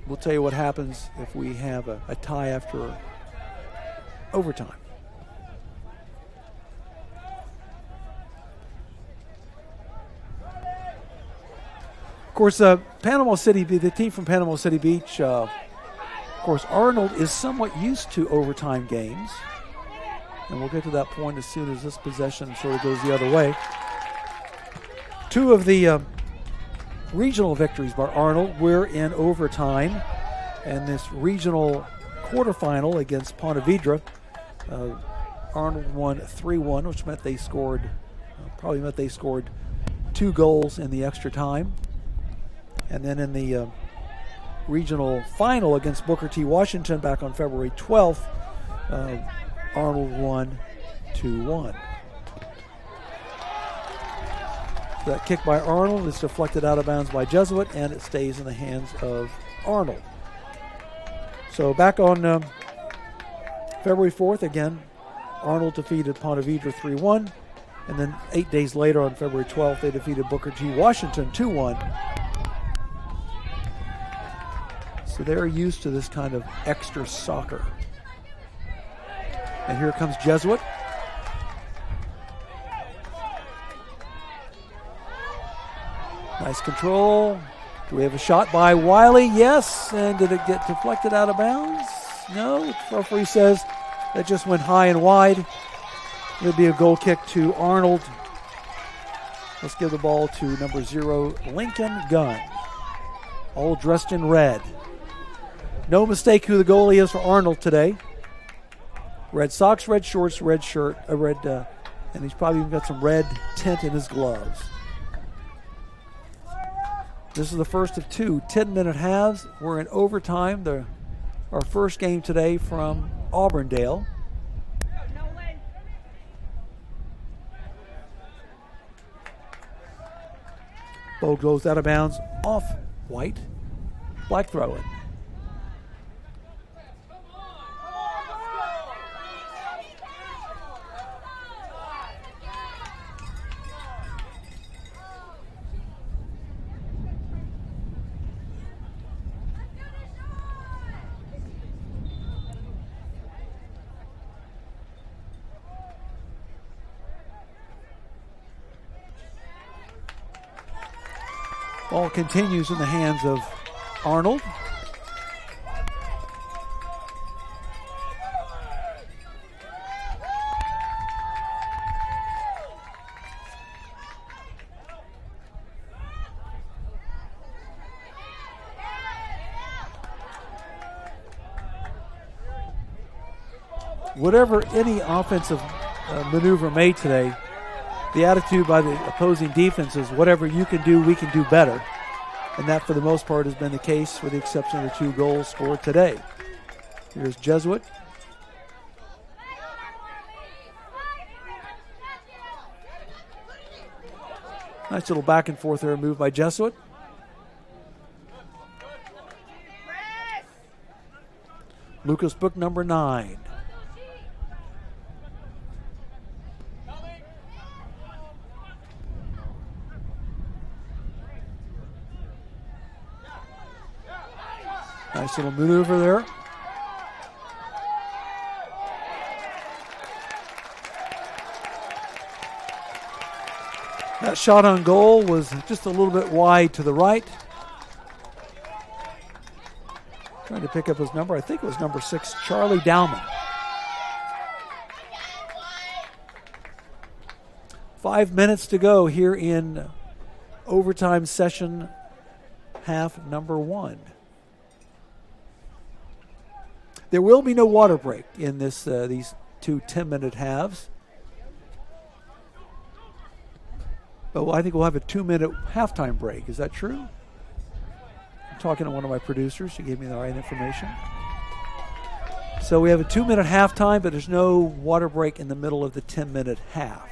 we'll tell you what happens if we have a tie after overtime. Of course, Panama City, the team from Panama City Beach, of course, Arnold is somewhat used to overtime games. And we'll get to that point as soon as this possession sort of goes the other way. Two of the regional victories by Arnold were in overtime. And this regional quarterfinal against Ponte Vedra, Arnold won 3-1, which meant they scored, probably 2 goals in the extra time. And then in the regional final against Booker T. Washington back on February 12th, Arnold won 2-1. That kick by Arnold is deflected out of bounds by Jesuit, and it stays in the hands of Arnold. So back on February 4th, again, Arnold defeated Ponte Vedra 3-1. And then 8 days later on February 12th, they defeated Booker T. Washington 2-1. So they're used to this kind of extra soccer. And here comes Jesuit. Nice control. Do we have a shot by Wiley? Yes. And did it get deflected out of bounds? No. The referee says that just went high and wide. It'll be a goal kick to Arnold. Let's give the ball to number 0, Lincoln Gunn. All dressed in red. No mistake who the goalie is for Arnold today. Red socks, red shorts, red shirt, and he's probably even got some red tint in his gloves. This is the first of 2 10-minute halves. We're in overtime. Our first game today from Auburndale. Ball goes out of bounds off white. Black throw in. Ball continues in the hands of Arnold. Whatever any offensive maneuver made today, the attitude by the opposing defense is whatever you can do, we can do better. And that, for the most part, has been the case with the exception of the 2 goals scored today. Here's Jesuit. Nice little back and forth there move by Jesuit. Lucas Book, number 9. Nice little maneuver there. That shot on goal was just a little bit wide to the right. Trying to pick up his number. I think it was number 6, Charlie Dowman. 5 minutes to go here in overtime session, half number 1. There will be no water break in this these two 10-minute halves. But I think we'll have a 2-minute halftime break. Is that true? I'm talking to one of my producers. She gave me the right information. So we have a 2-minute halftime, but there's no water break in the middle of the 10-minute half.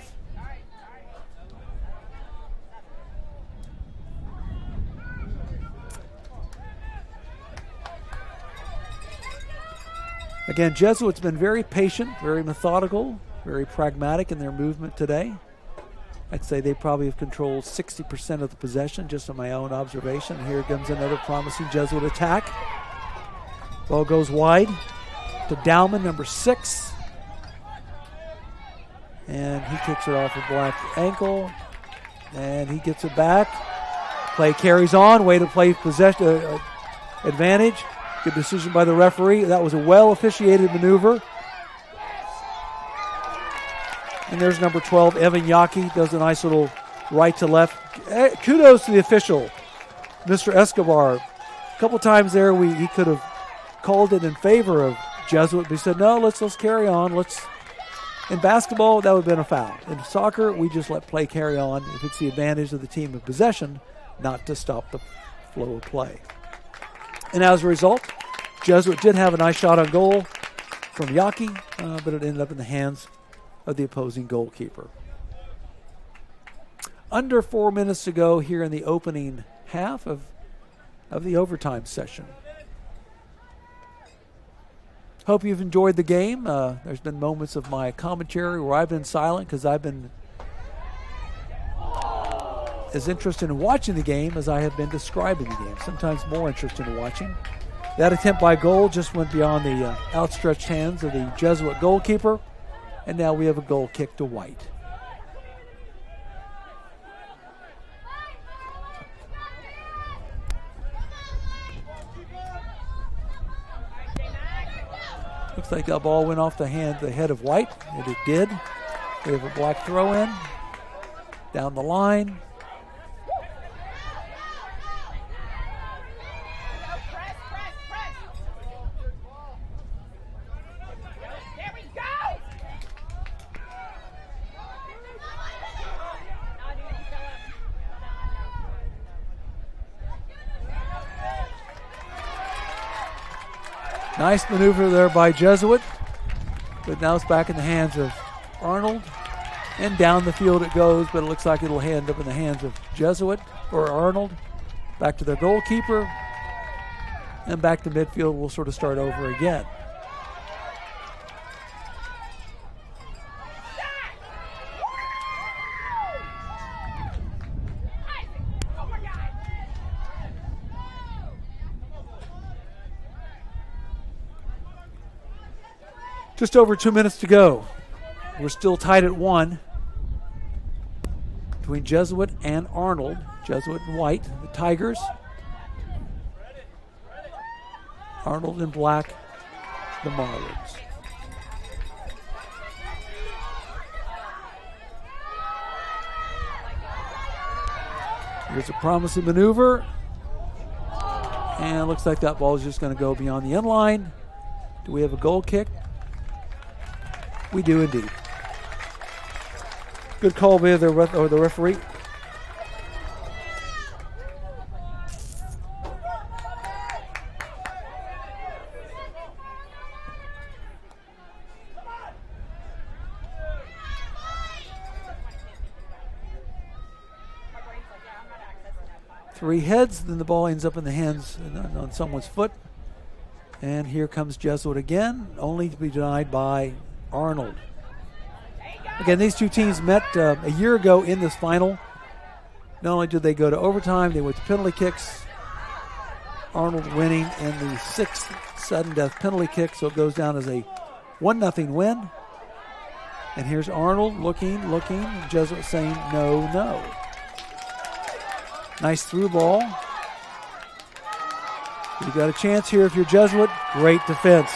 Again, Jesuit's been very patient, very methodical, very pragmatic in their movement today. I'd say they probably have controlled 60% of the possession, just on my own observation. Here comes another promising Jesuit attack. Ball goes wide to Dowman, number 6. And he kicks it off a black ankle. And he gets it back. Play carries on. Way to play possession advantage. Good decision by the referee. That was a well-officiated maneuver. And there's number 12, Evan Yaki, does a nice little right to left. Kudos to the official, Mr. Escobar. A couple times there he could have called it in favor of Jesuit, but he said, no, let's carry on. In basketball, that would have been a foul. In soccer, we just let play carry on if it's the advantage of the team in possession, not to stop the flow of play. And as a result, Jesuit did have a nice shot on goal from Yaki, but it ended up in the hands of the opposing goalkeeper. Under 4 minutes to go here in the opening half of the overtime session. Hope you've enjoyed the game. There's been moments of my commentary where I've been silent because I've been as interested in watching the game as I have been describing the game. Sometimes more interested in watching. That attempt by goal just went beyond the outstretched hands of the Jesuit goalkeeper. And now we have a goal kick to White. Looks like that ball went off the head of White, and it did. We have a black throw in down the line. Nice maneuver there by Jesuit, but now it's back in the hands of Arnold, and down the field it goes, but it looks like it'll end up in the hands of Jesuit or Arnold. Back to their goalkeeper, and back to midfield. We'll sort of start over again. Just over 2 minutes to go. We're still tied at 1 between Jesuit and Arnold. Jesuit and White, the Tigers. Arnold in black, the Marlins. Here's a promising maneuver. And it looks like that ball is just going to go beyond the end line. Do we have a goal kick? We do indeed. Good call by the referee. Three heads, then the ball ends up in the hands on someone's foot. And here comes Jesuit again, only to be denied by Arnold. Again, these two teams met a year ago in this final. Not only did they go to overtime, they went to penalty kicks. Arnold winning in the 6th sudden death penalty kick, so it goes down as a 1-0 win. And here's Arnold looking, Jesuit saying no, no. Nice through ball. You've got a chance here if you're Jesuit. Great defense.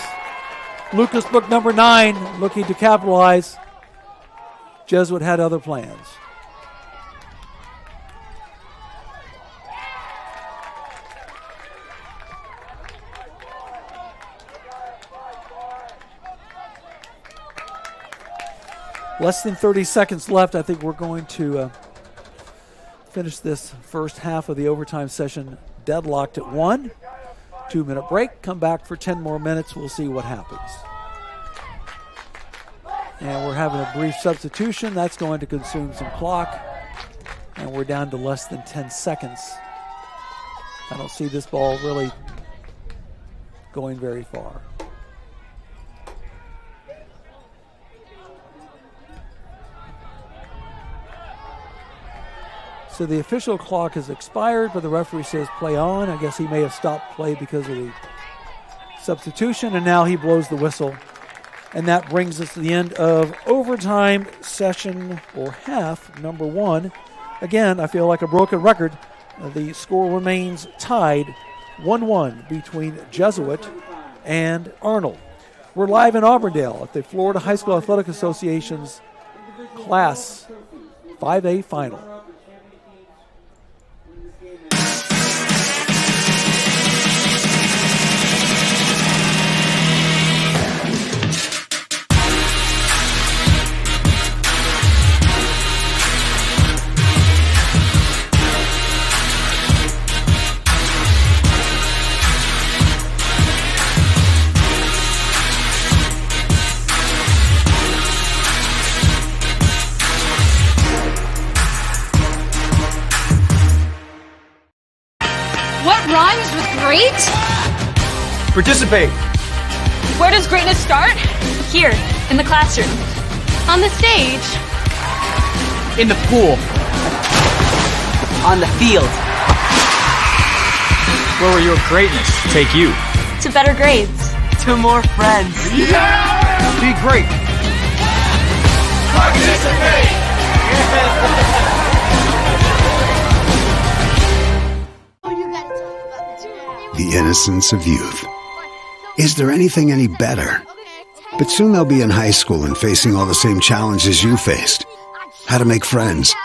Lucas Book number 9 looking to capitalize. Jesuit had other plans. Less than 30 seconds left. I think we're going to finish this first half of the overtime session deadlocked at 1. 2-minute break. Come back for 10 more minutes. We'll see what happens. And we're having a brief substitution. That's going to consume some clock. And we're down to less than 10 seconds. I don't see this ball really going very far. So the official clock has expired, but the referee says play on. I guess he may have stopped play because of the substitution, and now he blows the whistle. And that brings us to the end of overtime session, or half, number 1. Again, I feel like a broken record. The score remains tied 1-1 between Jesuit and Arnold. We're live in Auburndale at the Florida High School Athletic Association's Class 5A final. Rhymes with great? Participate. Where does greatness start? Here, in the classroom. On the stage. In the pool. On the field. Where will your greatness take you? To better grades. To more friends. Be great. Participate. The innocence of youth. Is there anything any better? But soon they'll be in high school and facing all the same challenges you faced. How to make friends,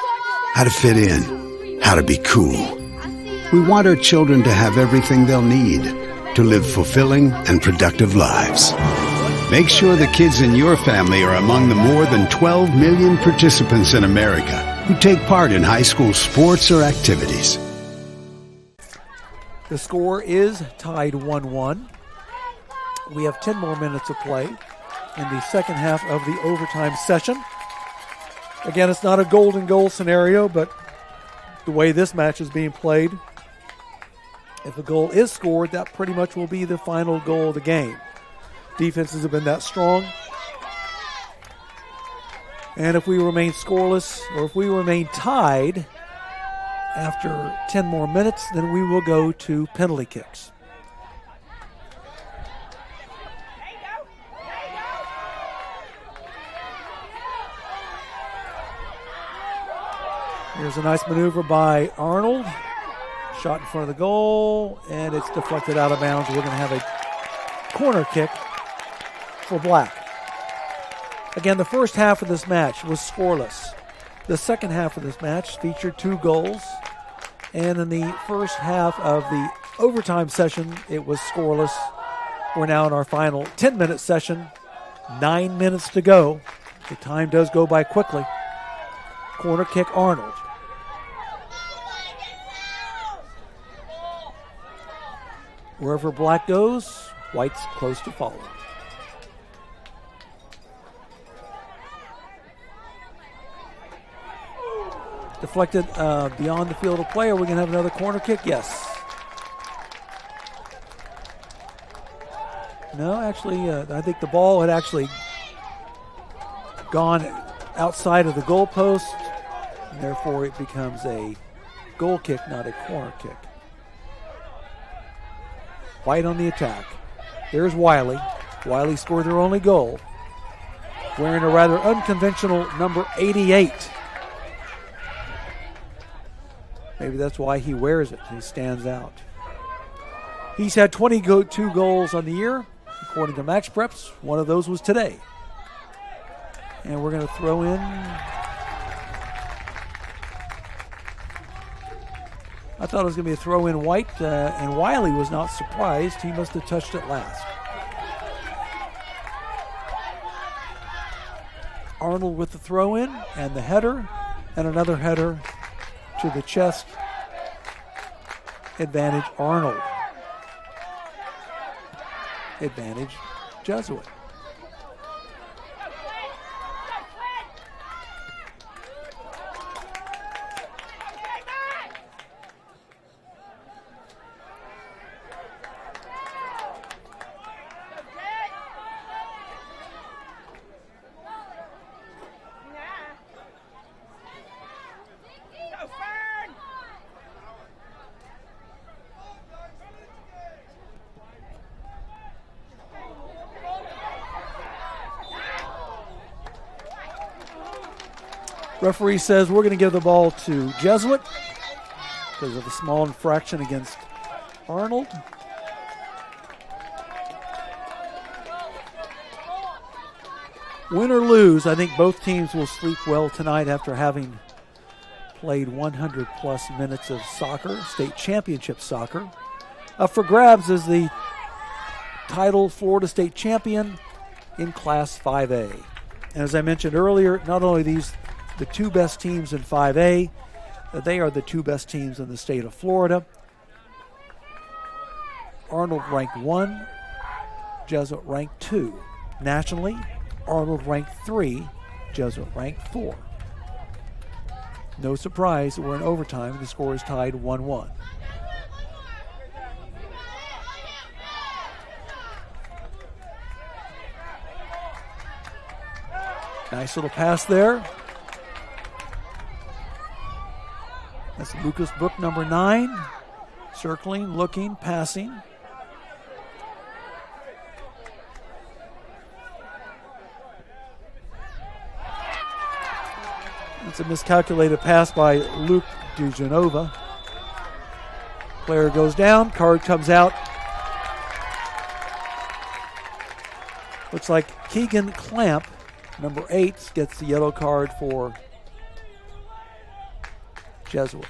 how to fit in, how to be cool. We want our children to have everything they'll need to live fulfilling and productive lives. Make sure the kids in your family are among the more than 12 million participants in America who take part in high school sports or activities. The score is tied 1-1. We have 10 more minutes of play in the second half of the overtime session. Again, it's not a golden goal scenario, but the way this match is being played, if a goal is scored, that pretty much will be the final goal of the game. Defenses have been that strong. And if we remain scoreless, or if we remain tied after 10 more minutes, then we will go to penalty kicks. Here's a nice maneuver by Arnold. Shot in front of the goal, and it's deflected out of bounds. We're going to have a corner kick for Black. Again, the first half of this match was scoreless. The second half of this match featured 2 goals. And in the first half of the overtime session, it was scoreless. We're now in our final 10-minute session. 9 minutes to go. The time does go by quickly. Corner kick, Arnold. Wherever Black goes, White's close to follow. Deflected beyond the field of play. Are we going to have another corner kick? Yes. No, actually, I think the ball had actually gone outside of the goalpost, and therefore it becomes a goal kick, not a corner kick. fight on the attack. There's Wiley. Wiley scored their only goal, wearing a rather unconventional number 88. Maybe that's why he wears it. He stands out. He's had 22 goals on the year, according to Max Preps. One of those was today. And we're going to throw in. I thought it was going to be a throw in White, and Wiley was not surprised. He must have touched it last. Arnold with the throw in and the header, and another header to the chest. Advantage Arnold. Advantage Jesuit. Referee says we're going to give the ball to Jesuit because of the small infraction against Arnold. Win or lose, I think both teams will sleep well tonight after having played 100-plus minutes of soccer, state championship soccer. Up for grabs is the title Florida State champion in Class 5A. And as I mentioned earlier, not only these the two best teams in 5A, they are the two best teams in the state of Florida. Arnold ranked 1, Jesuit ranked 2. Nationally, Arnold ranked 3, Jesuit ranked 4. No surprise that we're in overtime. The score is tied 1-1. Nice little pass there. That's Lucas Book, number 9. Circling, looking, passing. It's a miscalculated pass by Luke DeGenova. Player goes down, card comes out. Looks like Keegan Clamp, number 8, gets the yellow card for Jesuit.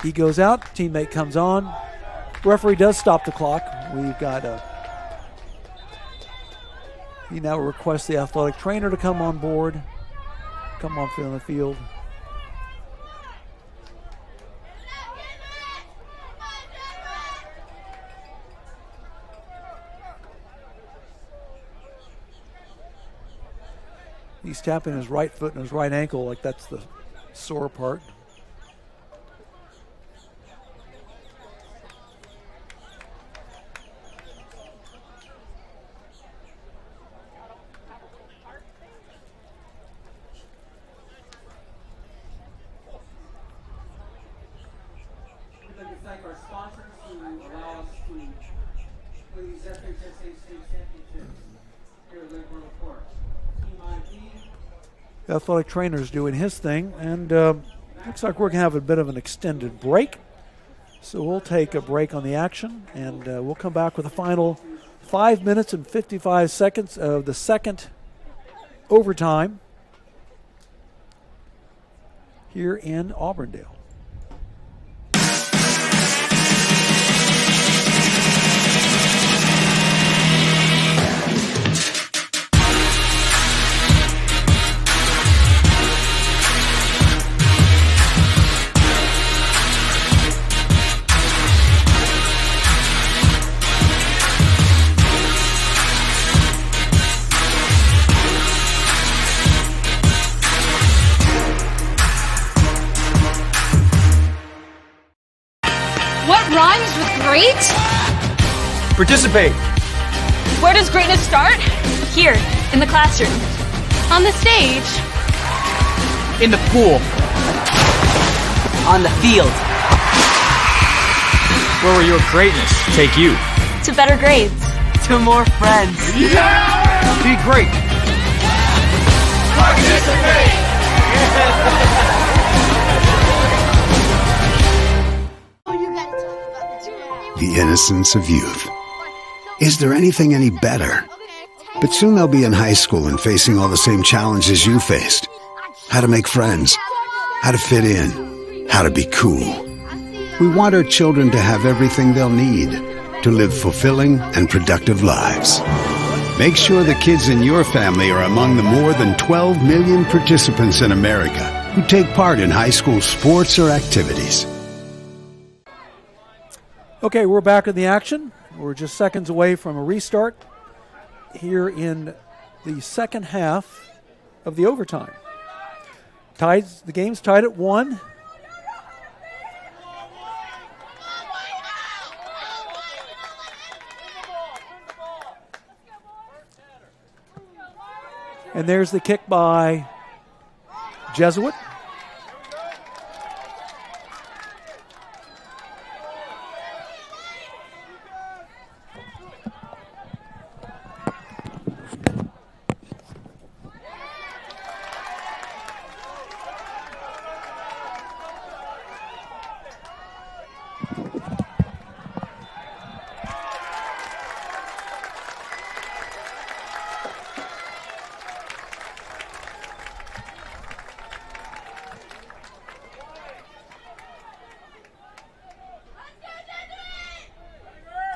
He goes out, teammate comes on. Referee does stop the clock. We've got he now requests the athletic trainer to come on board, come on the field. He's tapping his right foot and his right ankle like that's the sore part. We'd like to thank our sponsors who allow us to play these FHSAA state championships here at Lake Royal Park. Team ID. The athletic trainer's doing his thing, and looks like we're going to have a bit of an extended break. So we'll take a break on the action, and we'll come back with the final 5 minutes and 55 seconds of the second overtime here in Auburndale. Rhymes with great? Participate. Where does greatness start? Here, in the classroom. On the stage. In the pool. On the field. Where will your greatness take you? To better grades. To more friends. Be great. Participate. The innocence of youth. Is there anything any better? But soon they'll be in high school and facing all the same challenges you faced. How to make friends, how to fit in, how to be cool. We want our children to have everything they'll need to live fulfilling and productive lives. Make sure the kids in your family are among the more than 12 million participants in America who take part in high school sports or activities. Okay, we're back in the action. We're just seconds away from a restart here in the second half of the overtime. The game's tied at 1. And there's the kick by Jesuit.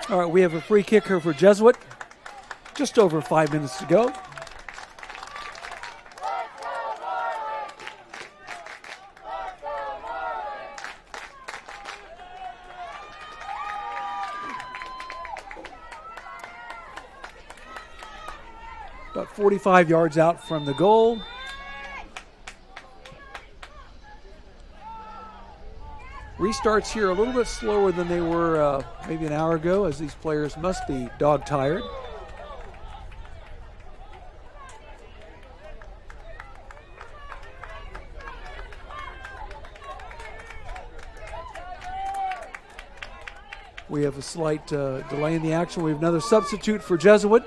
All right, we have a free kicker for Jesuit. Just over 5 minutes to go. About 45 yards out from the goal. Restarts here a little bit slower than they were maybe an hour ago, as these players must be dog-tired. We have a slight delay in the action. We have another substitute for Jesuit.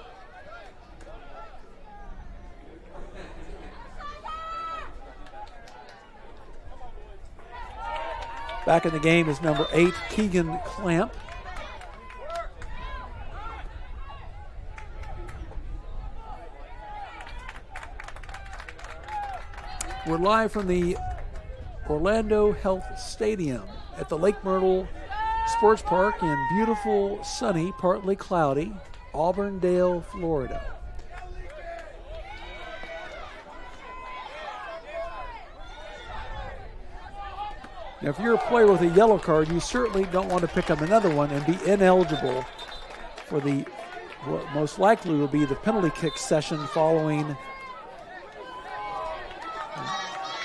Back in the game is number 8, Keegan Clamp. We're live from the Orlando Health Stadium at the Lake Myrtle Sports Park in beautiful, sunny, partly cloudy, Auburndale, Florida. Now, if you're a player with a yellow card, you certainly don't want to pick up another one and be ineligible for what most likely will be the penalty kick session following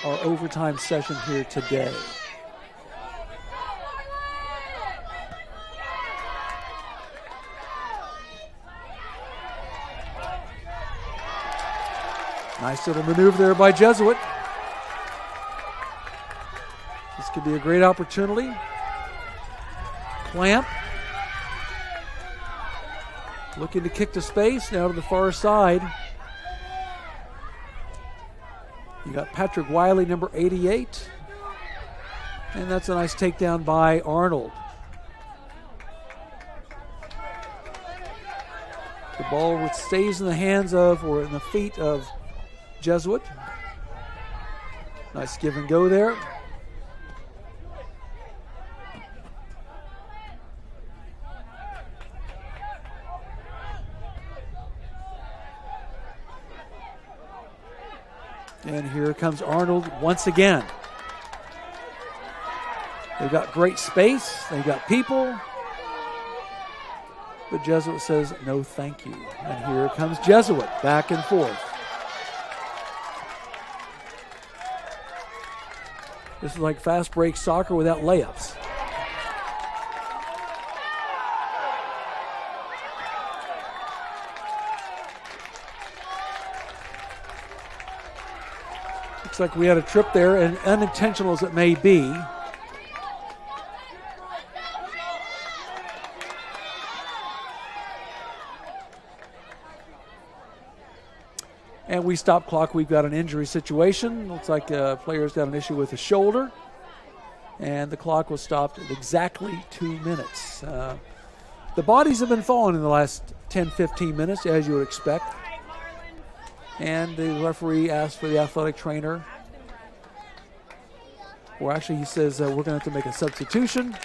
our overtime session here today. Nice little maneuver there by Jesuit. This could be a great opportunity. Clamp. Looking to kick to space, now to the far side. You got Patrick Wiley, number 88. And that's a nice takedown by Arnold. The ball stays in the hands of, or in the feet of, Jesuit. Nice give and go there. And here comes Arnold once again. They've got great space. They've got people. But Jesuit says, no thank you. And here comes Jesuit back and forth. This is like fast break soccer without layups. Looks like we had a trip there, and unintentional as it may be. And we stop clock. We've got an injury situation. Looks like a player's got an issue with the shoulder. And the clock was stopped at exactly 2 minutes. The bodies have been falling in the last 10, 15 minutes, as you would expect. And the referee asked for the athletic trainer. Or actually, he says we're going to have to make a substitution.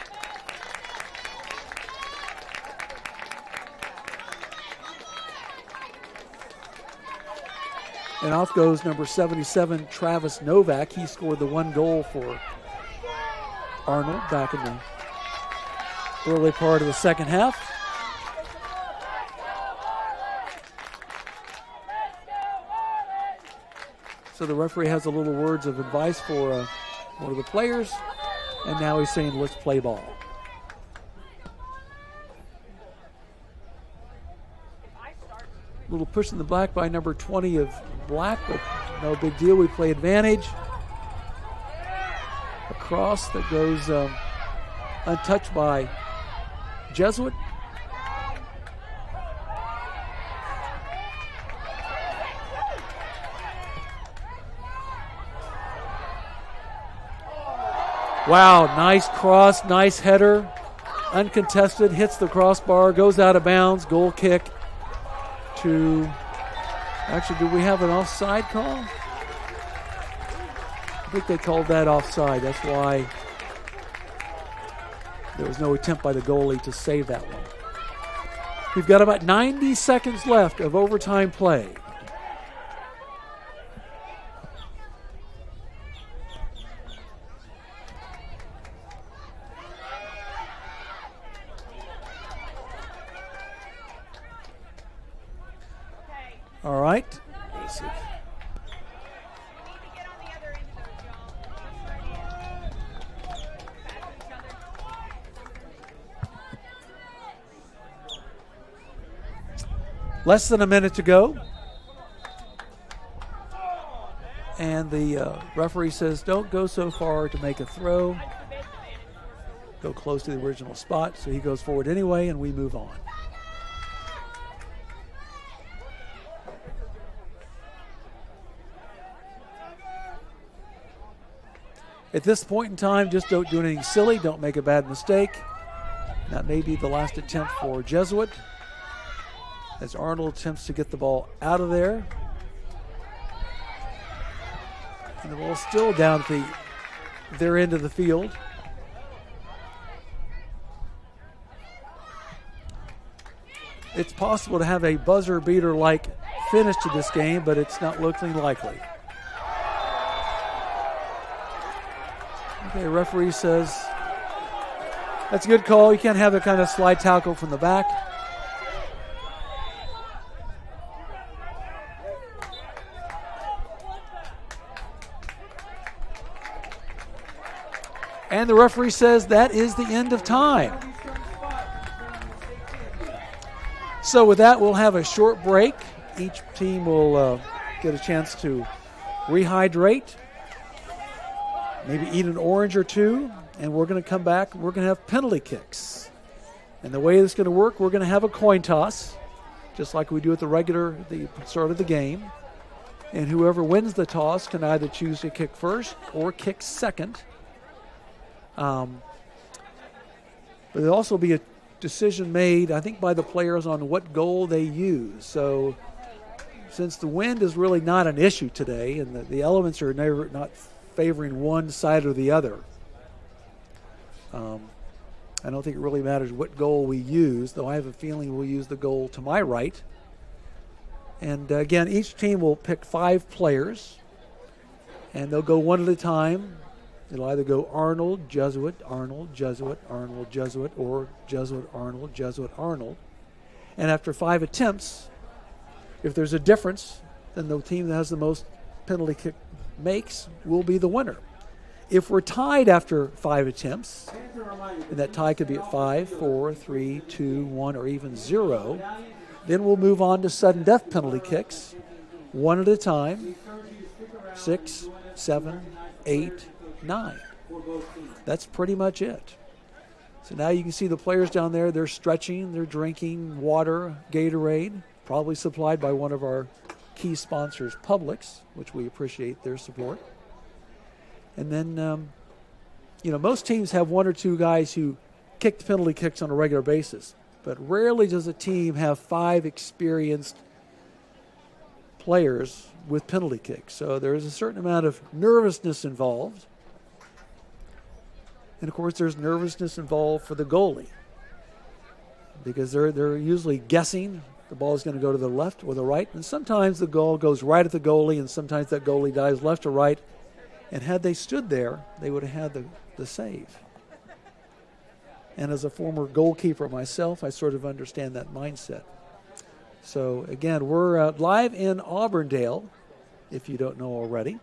And off goes number 77, Travis Novak. He scored the 1 goal for Arnold back in the early part of the second half. So the referee has a little words of advice for one of the players. And now he's saying, let's play ball. Little push in the black by number 20 of Black, but no big deal. We play advantage. A cross that goes untouched by Jesuit. Wow, nice cross, nice header. Uncontested, hits the crossbar, goes out of bounds, goal kick. Actually, do we have an offside call? I think they called that offside. That's why there was no attempt by the goalie to save that one. We've got about 90 seconds left of overtime play. All right. Let's see. Less than a minute to go. And the referee says, don't go so far to make a throw. Go close to the original spot. So he goes forward anyway, and we move on. At this point in time, just don't do anything silly. Don't make a bad mistake. That may be the last attempt for Jesuit, as Arnold attempts to get the ball out of there. And the ball's still down at their end of the field. It's possible to have a buzzer beater-like finish to this game, but it's not looking likely. Okay, referee says, that's a good call. You can't have a kind of slide tackle from the back. And the referee says that is the end of time. So with that, we'll have a short break. Each team will get a chance to rehydrate, maybe eat an orange or two, and we're going to come back. We're going to have penalty kicks. And the way it's going to work, we're going to have a coin toss, just like we do at the start of the game. And whoever wins the toss can either choose to kick first or kick second. But there'll also be a decision made, I think, by the players on what goal they use. So since the wind is really not an issue today, and the elements are not favoring one side or the other, I don't think it really matters what goal we use, though I have a feeling we'll use the goal to my right. And again, each team will pick 5 players, and they'll go one at a time. It'll either go Arnold, Jesuit, Arnold, Jesuit, Arnold, Jesuit, or Jesuit, Arnold, Jesuit, Arnold. And after 5 attempts, if there's a difference, then the team that has the most penalty kick makes will be the winner. If we're tied after 5 attempts, and that tie could be at 5, 4, 3, 2, 1, or even 0, then we'll move on to sudden death penalty kicks, one at a time, 6, 7, 8, 9. That's pretty much it. So now you can see the players down there, they're stretching, they're drinking water, Gatorade, probably supplied by one of our key sponsors, Publix, which we appreciate their support. And then, most teams have one or two guys who kick penalty kicks on a regular basis, but rarely does a team have 5 experienced players with penalty kicks. So there is a certain amount of nervousness involved. And, of course, there's nervousness involved for the goalie because they're usually guessing the ball is going to go to the left or the right. And sometimes the goal goes right at the goalie, and sometimes that goalie dives left or right. And had they stood there, they would have had the save. And as a former goalkeeper myself, I sort of understand that mindset. So, again, we're live in Auburndale, if you don't know already,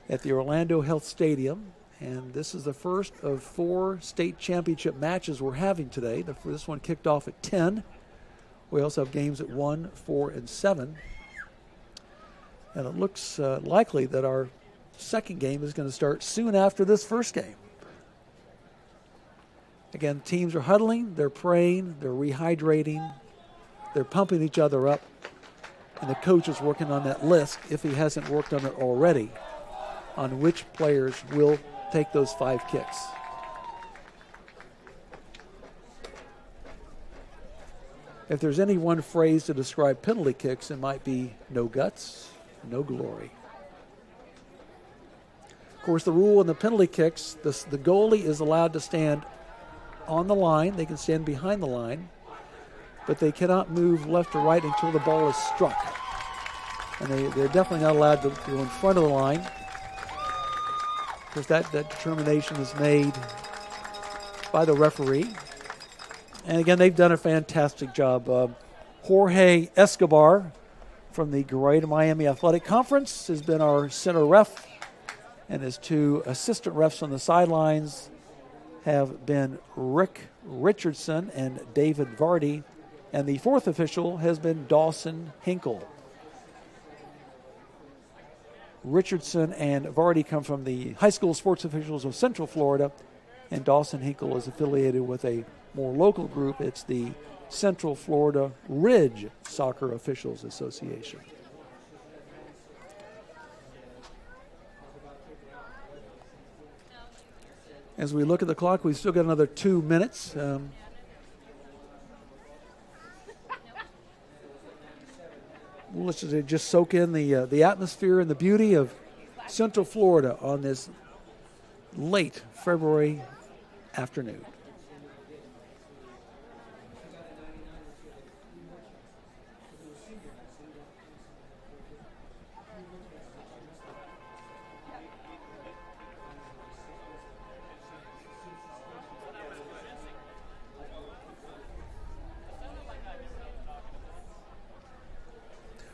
at the Orlando Health Stadium. And this is the first of 4 state championship matches we're having today. This one kicked off at 10. We also have games at 1, 4, and 7. And it looks likely that our second game is going to start soon after this first game. Again, teams are huddling, they're praying, they're rehydrating, they're pumping each other up, and the coach is working on that list, if he hasn't worked on it already, on which players will take those 5 kicks. If there's any one phrase to describe penalty kicks, it might be no guts, no glory. Of course, the rule in the penalty kicks, the goalie is allowed to stand on the line. They can stand behind the line, but they cannot move left or right until the ball is struck. And they're definitely not allowed to go in front of the line. Of course, that determination is made by the referee. And again, they've done a fantastic job. Jorge Escobar from the Greater Miami Athletic Conference has been our center ref, and his 2 assistant refs on the sidelines have been Rick Richardson and David Vardy, and the 4th official has been Dawson Hinkle. Richardson and Vardy come from the high school sports officials of Central Florida, and Dawson Hinkle is affiliated with a more local group. It's the Central Florida Ridge Soccer Officials Association. As we look at the clock, we've still got another 2 minutes. Let's just soak in the atmosphere and the beauty of Central Florida on this late February afternoon.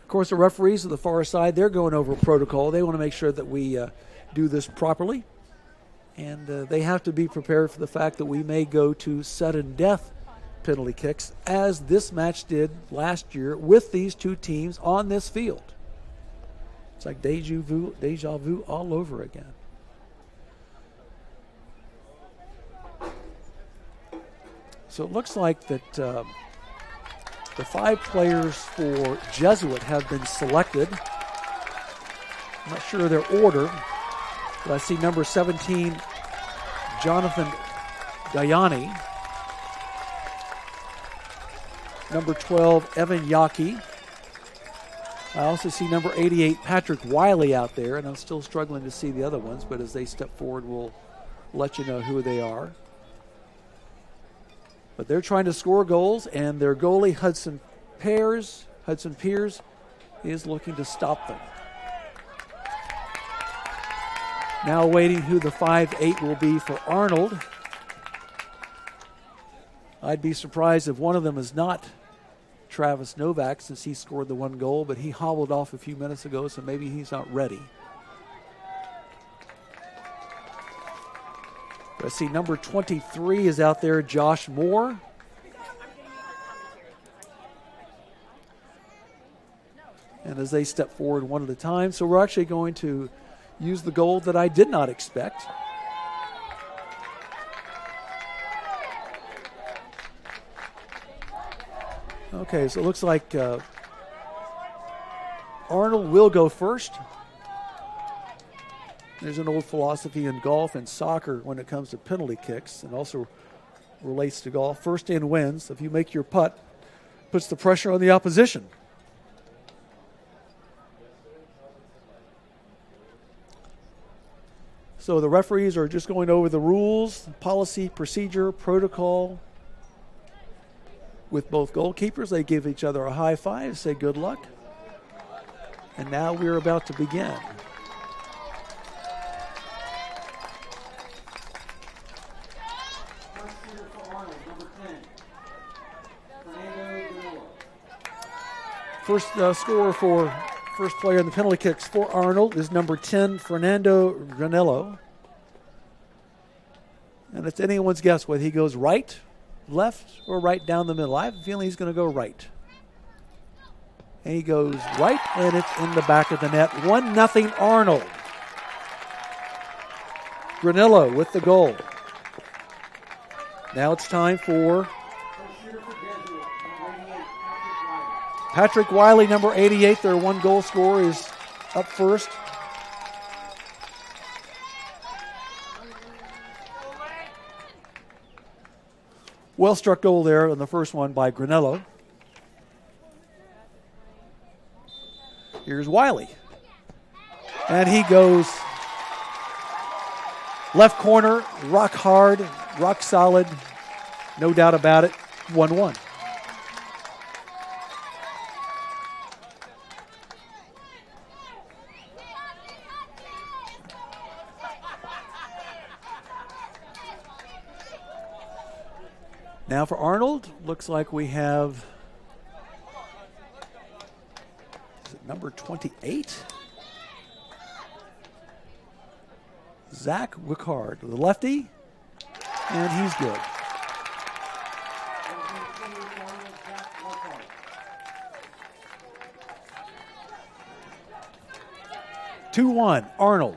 Of course, the referees at the far side, they're going over protocol. They want to make sure that we do this properly. And they have to be prepared for the fact that we may go to sudden death penalty kicks, as this match did last year with these 2 teams on this field. It's like deja vu all over again. So it looks like that the 5 players for Jesuit have been selected. I'm not sure their order, but I see number 17, Jonathan Gayani. Number 12, Evan Yaki. I also see number 88, Patrick Wiley out there, and I'm still struggling to see the other ones, but as they step forward, we'll let you know who they are. But they're trying to score goals, and their goalie, Hudson Pears, is looking to stop them. Now waiting who the 5-8 will be for Arnold. I'd be surprised if one of them is not Travis Novak, since he scored the 1 goal, but he hobbled off a few minutes ago, so maybe he's not ready. I see number 23 is out there, Josh Moore. And as they step forward one at a time, so we're actually going to use the goal that I did not expect. Okay, so it looks like Arnold will go first. There's an old philosophy in golf and soccer when it comes to penalty kicks, and also relates to golf. First in wins. If you make your putt, puts the pressure on the opposition. So the referees are just going over the rules, policy, procedure, protocol. With both goalkeepers, they give each other a high five, say good luck. And now we're about to begin. First scorer for first player in the penalty kicks for Arnold is number 10, Fernando Granello. And it's anyone's guess whether he goes right, left, or right down the middle. I have a feeling he's going to go right. And he goes right, and it's in the back of the net. 1-0 Arnold. Granello with the goal. Now it's time for Patrick Wiley, number 88, their one goal scorer, is up first. Well struck goal there in the first one by Granello. Here's Wiley. And he goes left corner, rock hard, rock solid, no doubt about it, 1-1. Now for Arnold, looks like we have number 28. Zach Wickard, the lefty, and he's good. (2-1) Arnold.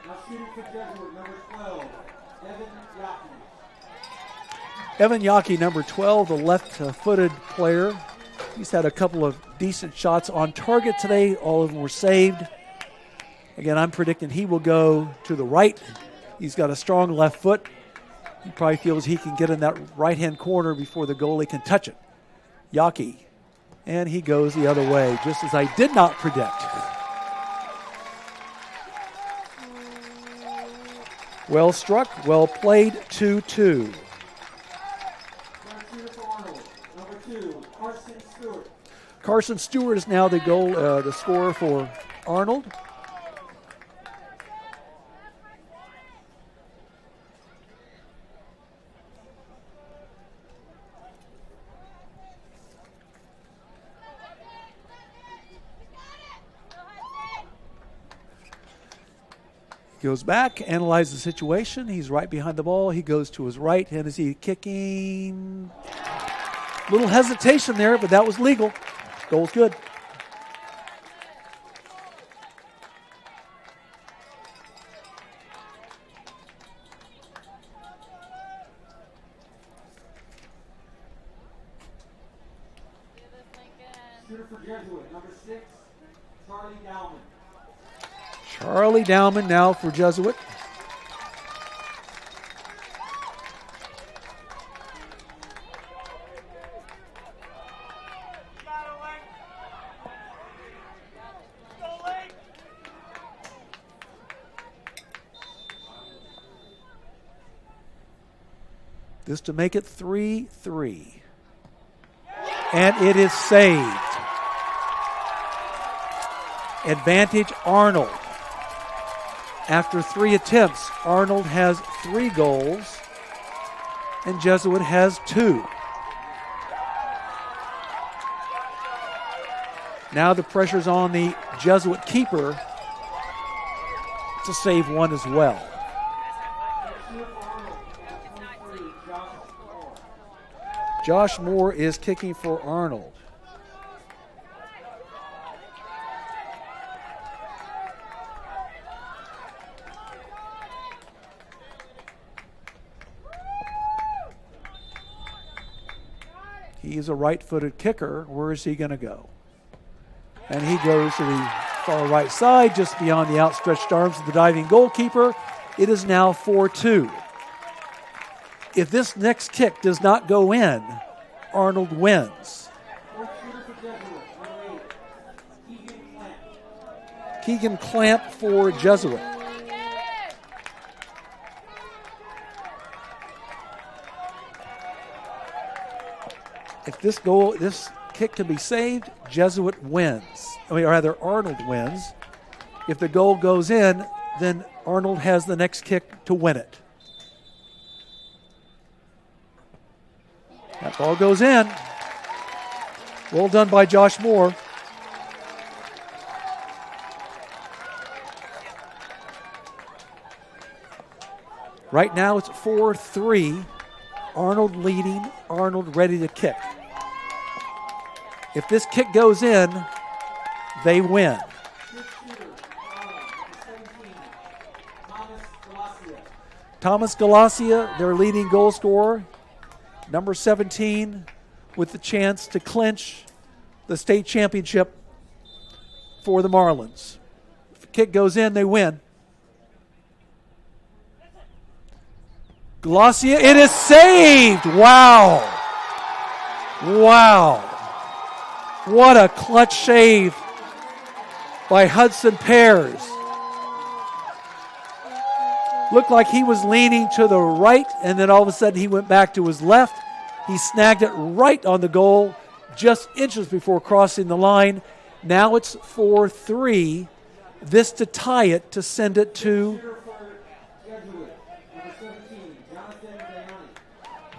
Now shooting for Jesuit, number 12, Evan Yaki. Evan Yaki, number 12, the left-footed player. He's had a couple of decent shots on target today. All of them were saved. Again, I'm predicting he will go to the right. He's got a strong left foot. He probably feels he can get in that right-hand corner before the goalie can touch it. Yaki. And he goes the other way, just as I did not predict. Well struck, well played, 2-2. Carson Stewart is now the scorer for Arnold. Goes back, analyzes the situation. He's right behind the ball. He goes to his right, and is he kicking? Little hesitation there, but that was legal. Goal's good. Shooter for Jesuit, number 6, Charlie Dowman. Charlie Dowman now for Jesuit. This to make it 3-3. And it is saved. Advantage Arnold. After 3 attempts, Arnold has 3 goals and Jesuit has 2. Now the pressure's on the Jesuit keeper to save one as well. Josh Moore is kicking for Arnold. He's a right-footed kicker. Where is he going to go? And he goes to the far right side, just beyond the outstretched arms of the diving goalkeeper. It is now 4-2. If this next kick does not go in, Arnold wins. Keegan Clamp for Jesuit. If this kick can be saved, Jesuit wins. Or rather, Arnold wins. If the goal goes in, then Arnold has the next kick to win it. That ball goes in. Well done by Josh Moore. Right now it's 4-3. Arnold leading. Arnold ready to kick. If this kick goes in, they win. Thomas Galacia, their leading goal scorer, number 17, with the chance to clinch the state championship for the Marlins. If the kick goes in, they win. Galacia, it is saved! Wow! Wow! What a clutch save by Hudson Pears. Looked like he was leaning to the right, and then all of a sudden he went back to his left. He snagged it right on the goal, just inches before crossing the line. Now it's 4-3. This to tie it, to send it to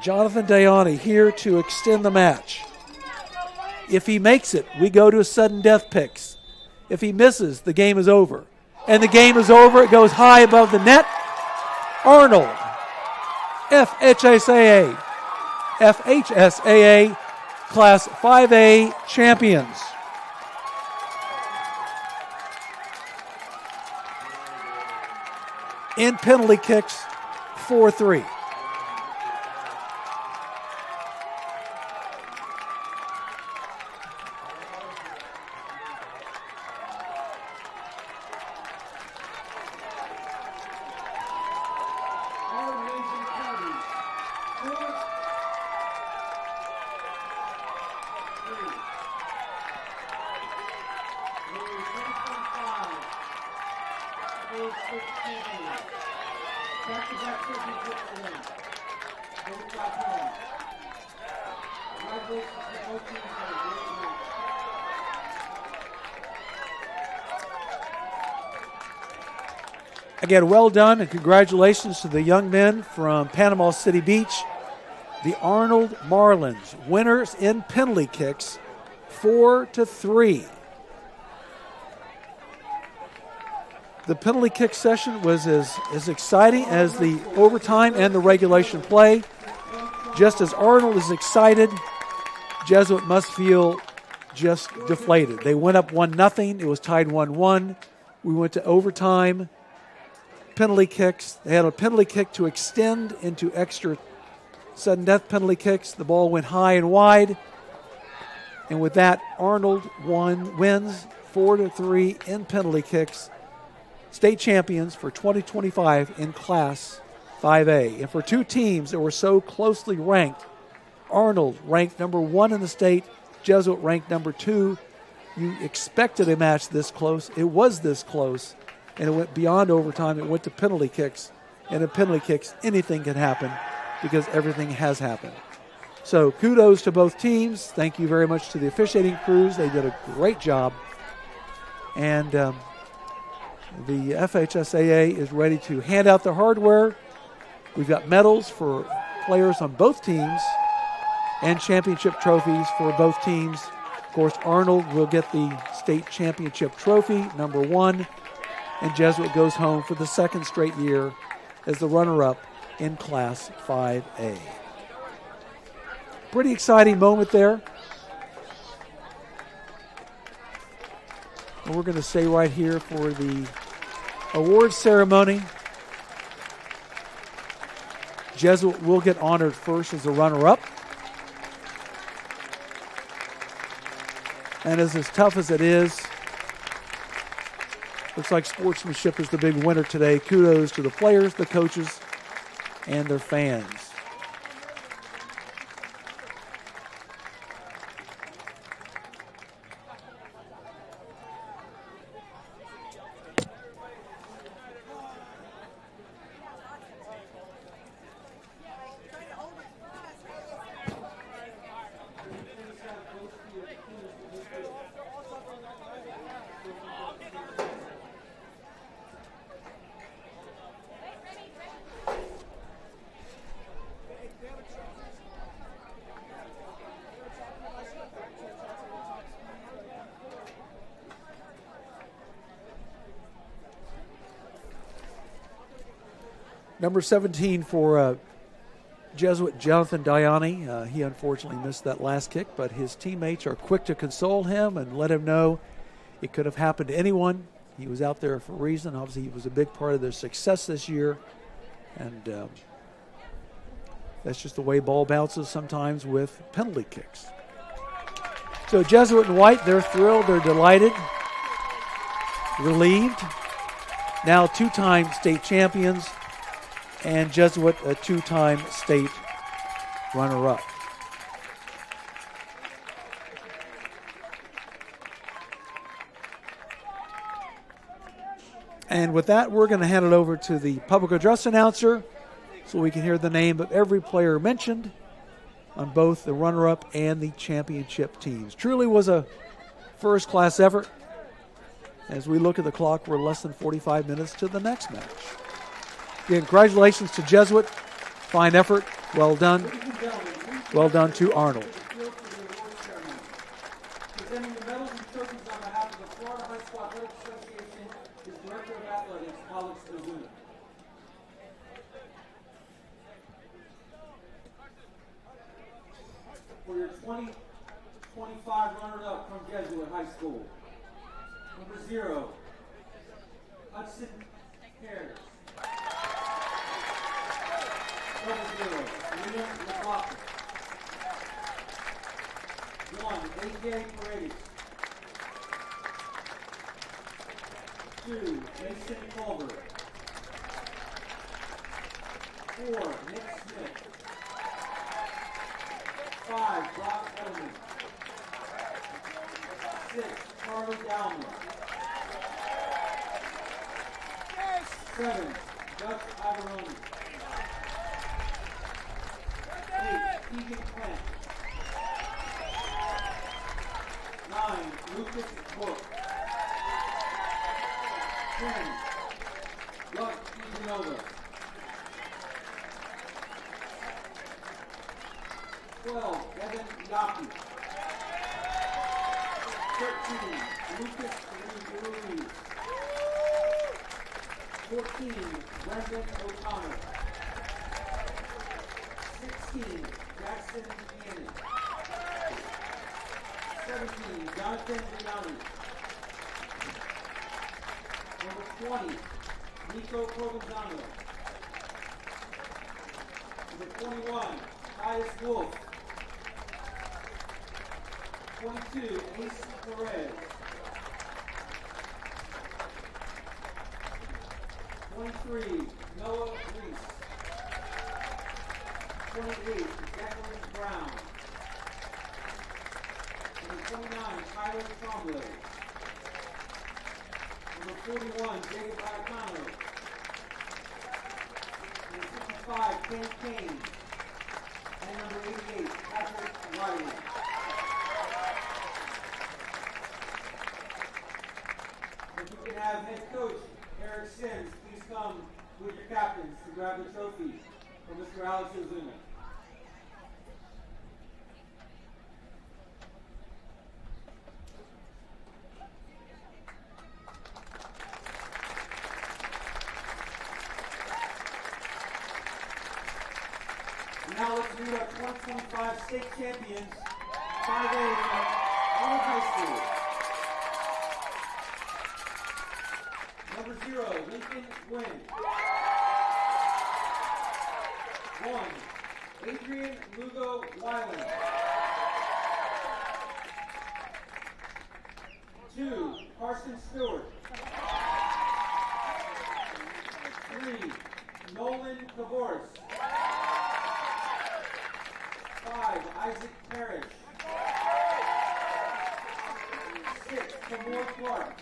Jonathan Dayani here to extend the match. If he makes it, we go to sudden death picks. If he misses, the game is over. And the game is over. It goes high above the net. Arnold, FHSAA Class 5A champions. In penalty kicks, 4-3. Again, well done and congratulations to the young men from Panama City Beach. The Arnold Marlins, winners in penalty kicks, 4-3. The penalty kick session was as exciting as the overtime and the regulation play. Just as Arnold is excited, Jesuit must feel just deflated. They went up 1-0. It was tied 1-1. We went to overtime. Penalty kicks. They had a penalty kick to extend into extra sudden death penalty kicks. The ball went high and wide. And with that, Arnold wins 4-3 in penalty kicks. State champions for 2025 in Class 5A. And for two teams that were so closely ranked, Arnold ranked number 1 in the state, Jesuit ranked number 2. You expected a match this close. It was this close. And it went beyond overtime. It went to penalty kicks. And in penalty kicks, anything can happen because everything has happened. So kudos to both teams. Thank you very much to the officiating crews. They did a great job. And the FHSAA is ready to hand out the hardware. We've got medals for players on both teams and championship trophies for both teams. Of course, Arnold will get the state championship trophy, number 1. And Jesuit goes home for the second straight year as the runner-up in Class 5A. Pretty exciting moment there. And we're going to stay right here for the award ceremony. Jesuit will get honored first as the runner-up. And as tough as it is, looks like sportsmanship is the big winner today. Kudos to the players, the coaches, and their fans. Number 17 for Jesuit, Jonathan Diani. He unfortunately missed that last kick, but his teammates are quick to console him and let him know it could have happened to anyone. He was out there for a reason. Obviously, he was a big part of their success this year. And that's just the way ball bounces sometimes with penalty kicks. So Jesuit in white, they're thrilled, they're delighted, relieved. Now two-time state champions, and Jesuit a two-time state runner-up. And with that, we're going to hand it over to the public address announcer so we can hear the name of every player mentioned on both the runner-up and the championship teams. Truly was a first-class effort. As we look at the clock, we're less than 45 minutes to the next match. Again, congratulations to Jesuit. Fine effort. Well done. Well done to Arnold. Presenting the medals and trophies on behalf of the Florida High School Athletic Association is Director of Athletics, Alex Ozuna. For your 2025 runner-up from Jesuit High School, number 0, Hudson Harris. Number 0, Liam McLaughlin. 1, A.J. Paredes. 2, Mason Culver. 4, Nick Smith. 5, Brock Edelman. 6, Charlie Dalman. 7, Gus Agarone. 8, Keegan Plant. 9, Lucas Book. 10, Luck Ivanova. 12, Evan Yaki. 13, Lucas Ruiz. 14, Brendan O'Connor. 16, Jackson Cannon. 17, Jonathan Rinaldi. Number 20, Nico Provenzano. Number 21, Tyus Wolf. 22, Ace Perez. 23, Noah Reese. 28, Jacqueline Brown. Number 29, Tyler Trombley. Number 41, Jacob Iacano. Number 55, Ken Kane. And number 88, Patrick Riley. If you can have head coach Eric Sims please come with your captains to grab the trophy from Mr. Alex Ozuna. Now let's meet our 2025 state champions, 5A from Arnold High School. Number 0, Lincoln Wynn. 1, Adrian Lugo Weiland. 2, Carson Stewart. 3, Nolan Kavoris. 5, Isaac Parrish. 6, Kamor Clark.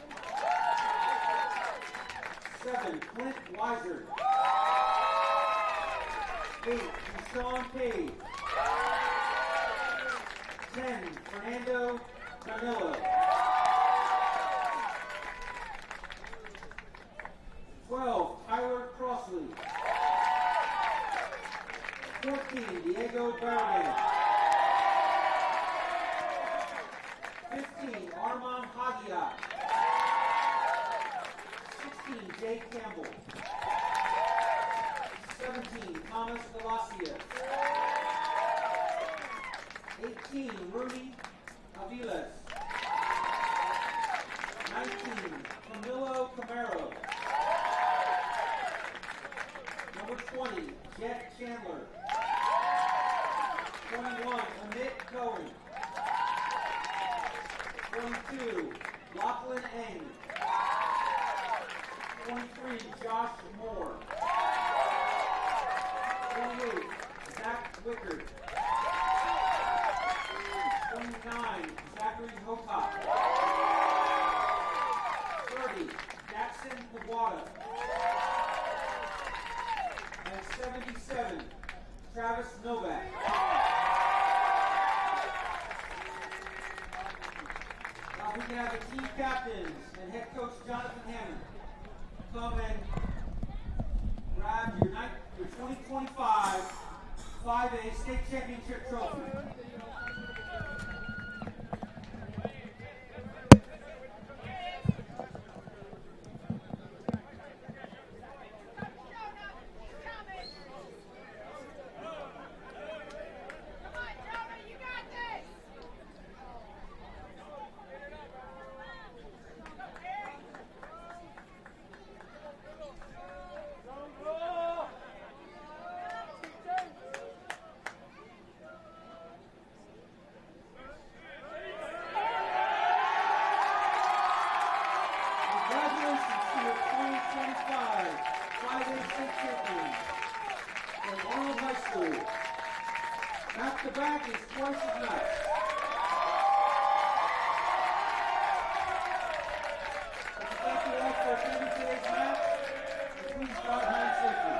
7, Clint Weiser. 8, Sean Cave. 10, Fernando Carmillo. 12, Tyler Crossley. 14, Diego Barrigan. 15, Armand Hagia. 16, Jay Campbell. 17, Thomas Galacia. 18, Rudy Aviles. 19, Camilo Camaro. Number 20, Jet Chandler. 21, Amit Cohen. 22, Lachlan Eng. 23, Josh Moore. 28, Zach Wickard. 29, Zachary Hopak. 30, Jackson Kawada. And 77, Travis Novak. Now we can have the team captains and head coach Jonathan Hammond come and grab your 2025 5A state championship trophy. Arnold High School. Back to back is twice as much. Thank you all for attending today's match. Please drive home safely.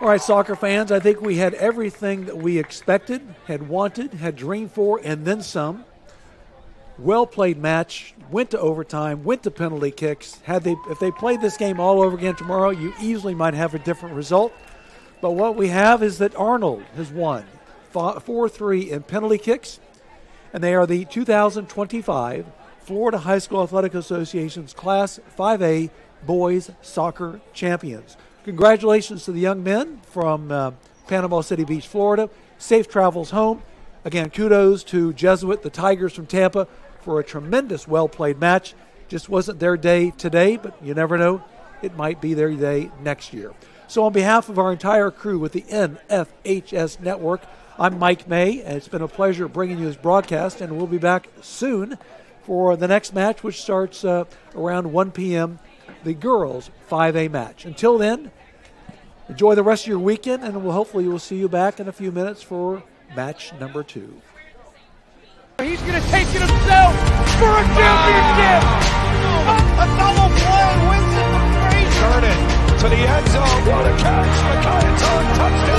All right, soccer fans, I think we had everything that we expected, had wanted, had dreamed for, and then some. Well-played match, went to overtime, went to penalty kicks. If they played this game all over again tomorrow, you easily might have a different result. But what we have is that Arnold has won 4-3 in penalty kicks, and they are the 2025 Florida High School Athletic Association's Class 5A Boys Soccer Champions. Congratulations to the young men from Panama City Beach, Florida. Safe travels home. Again, kudos to Jesuit, the Tigers from Tampa, for a tremendous, well-played match. Just wasn't their day today, but you never know. It might be their day next year. So on behalf of our entire crew with the NFHS Network, I'm Mike May, and it's been a pleasure bringing you this broadcast, and we'll be back soon for the next match, which starts around 1 p.m., the girls' 5A match. Until then, enjoy the rest of your weekend, and hopefully we'll see you back in a few minutes for match number 2. He's going to take it himself for a championship. A double play wins it from Fraser. Turn it to the end zone. What a catch. Micaiah touchdown.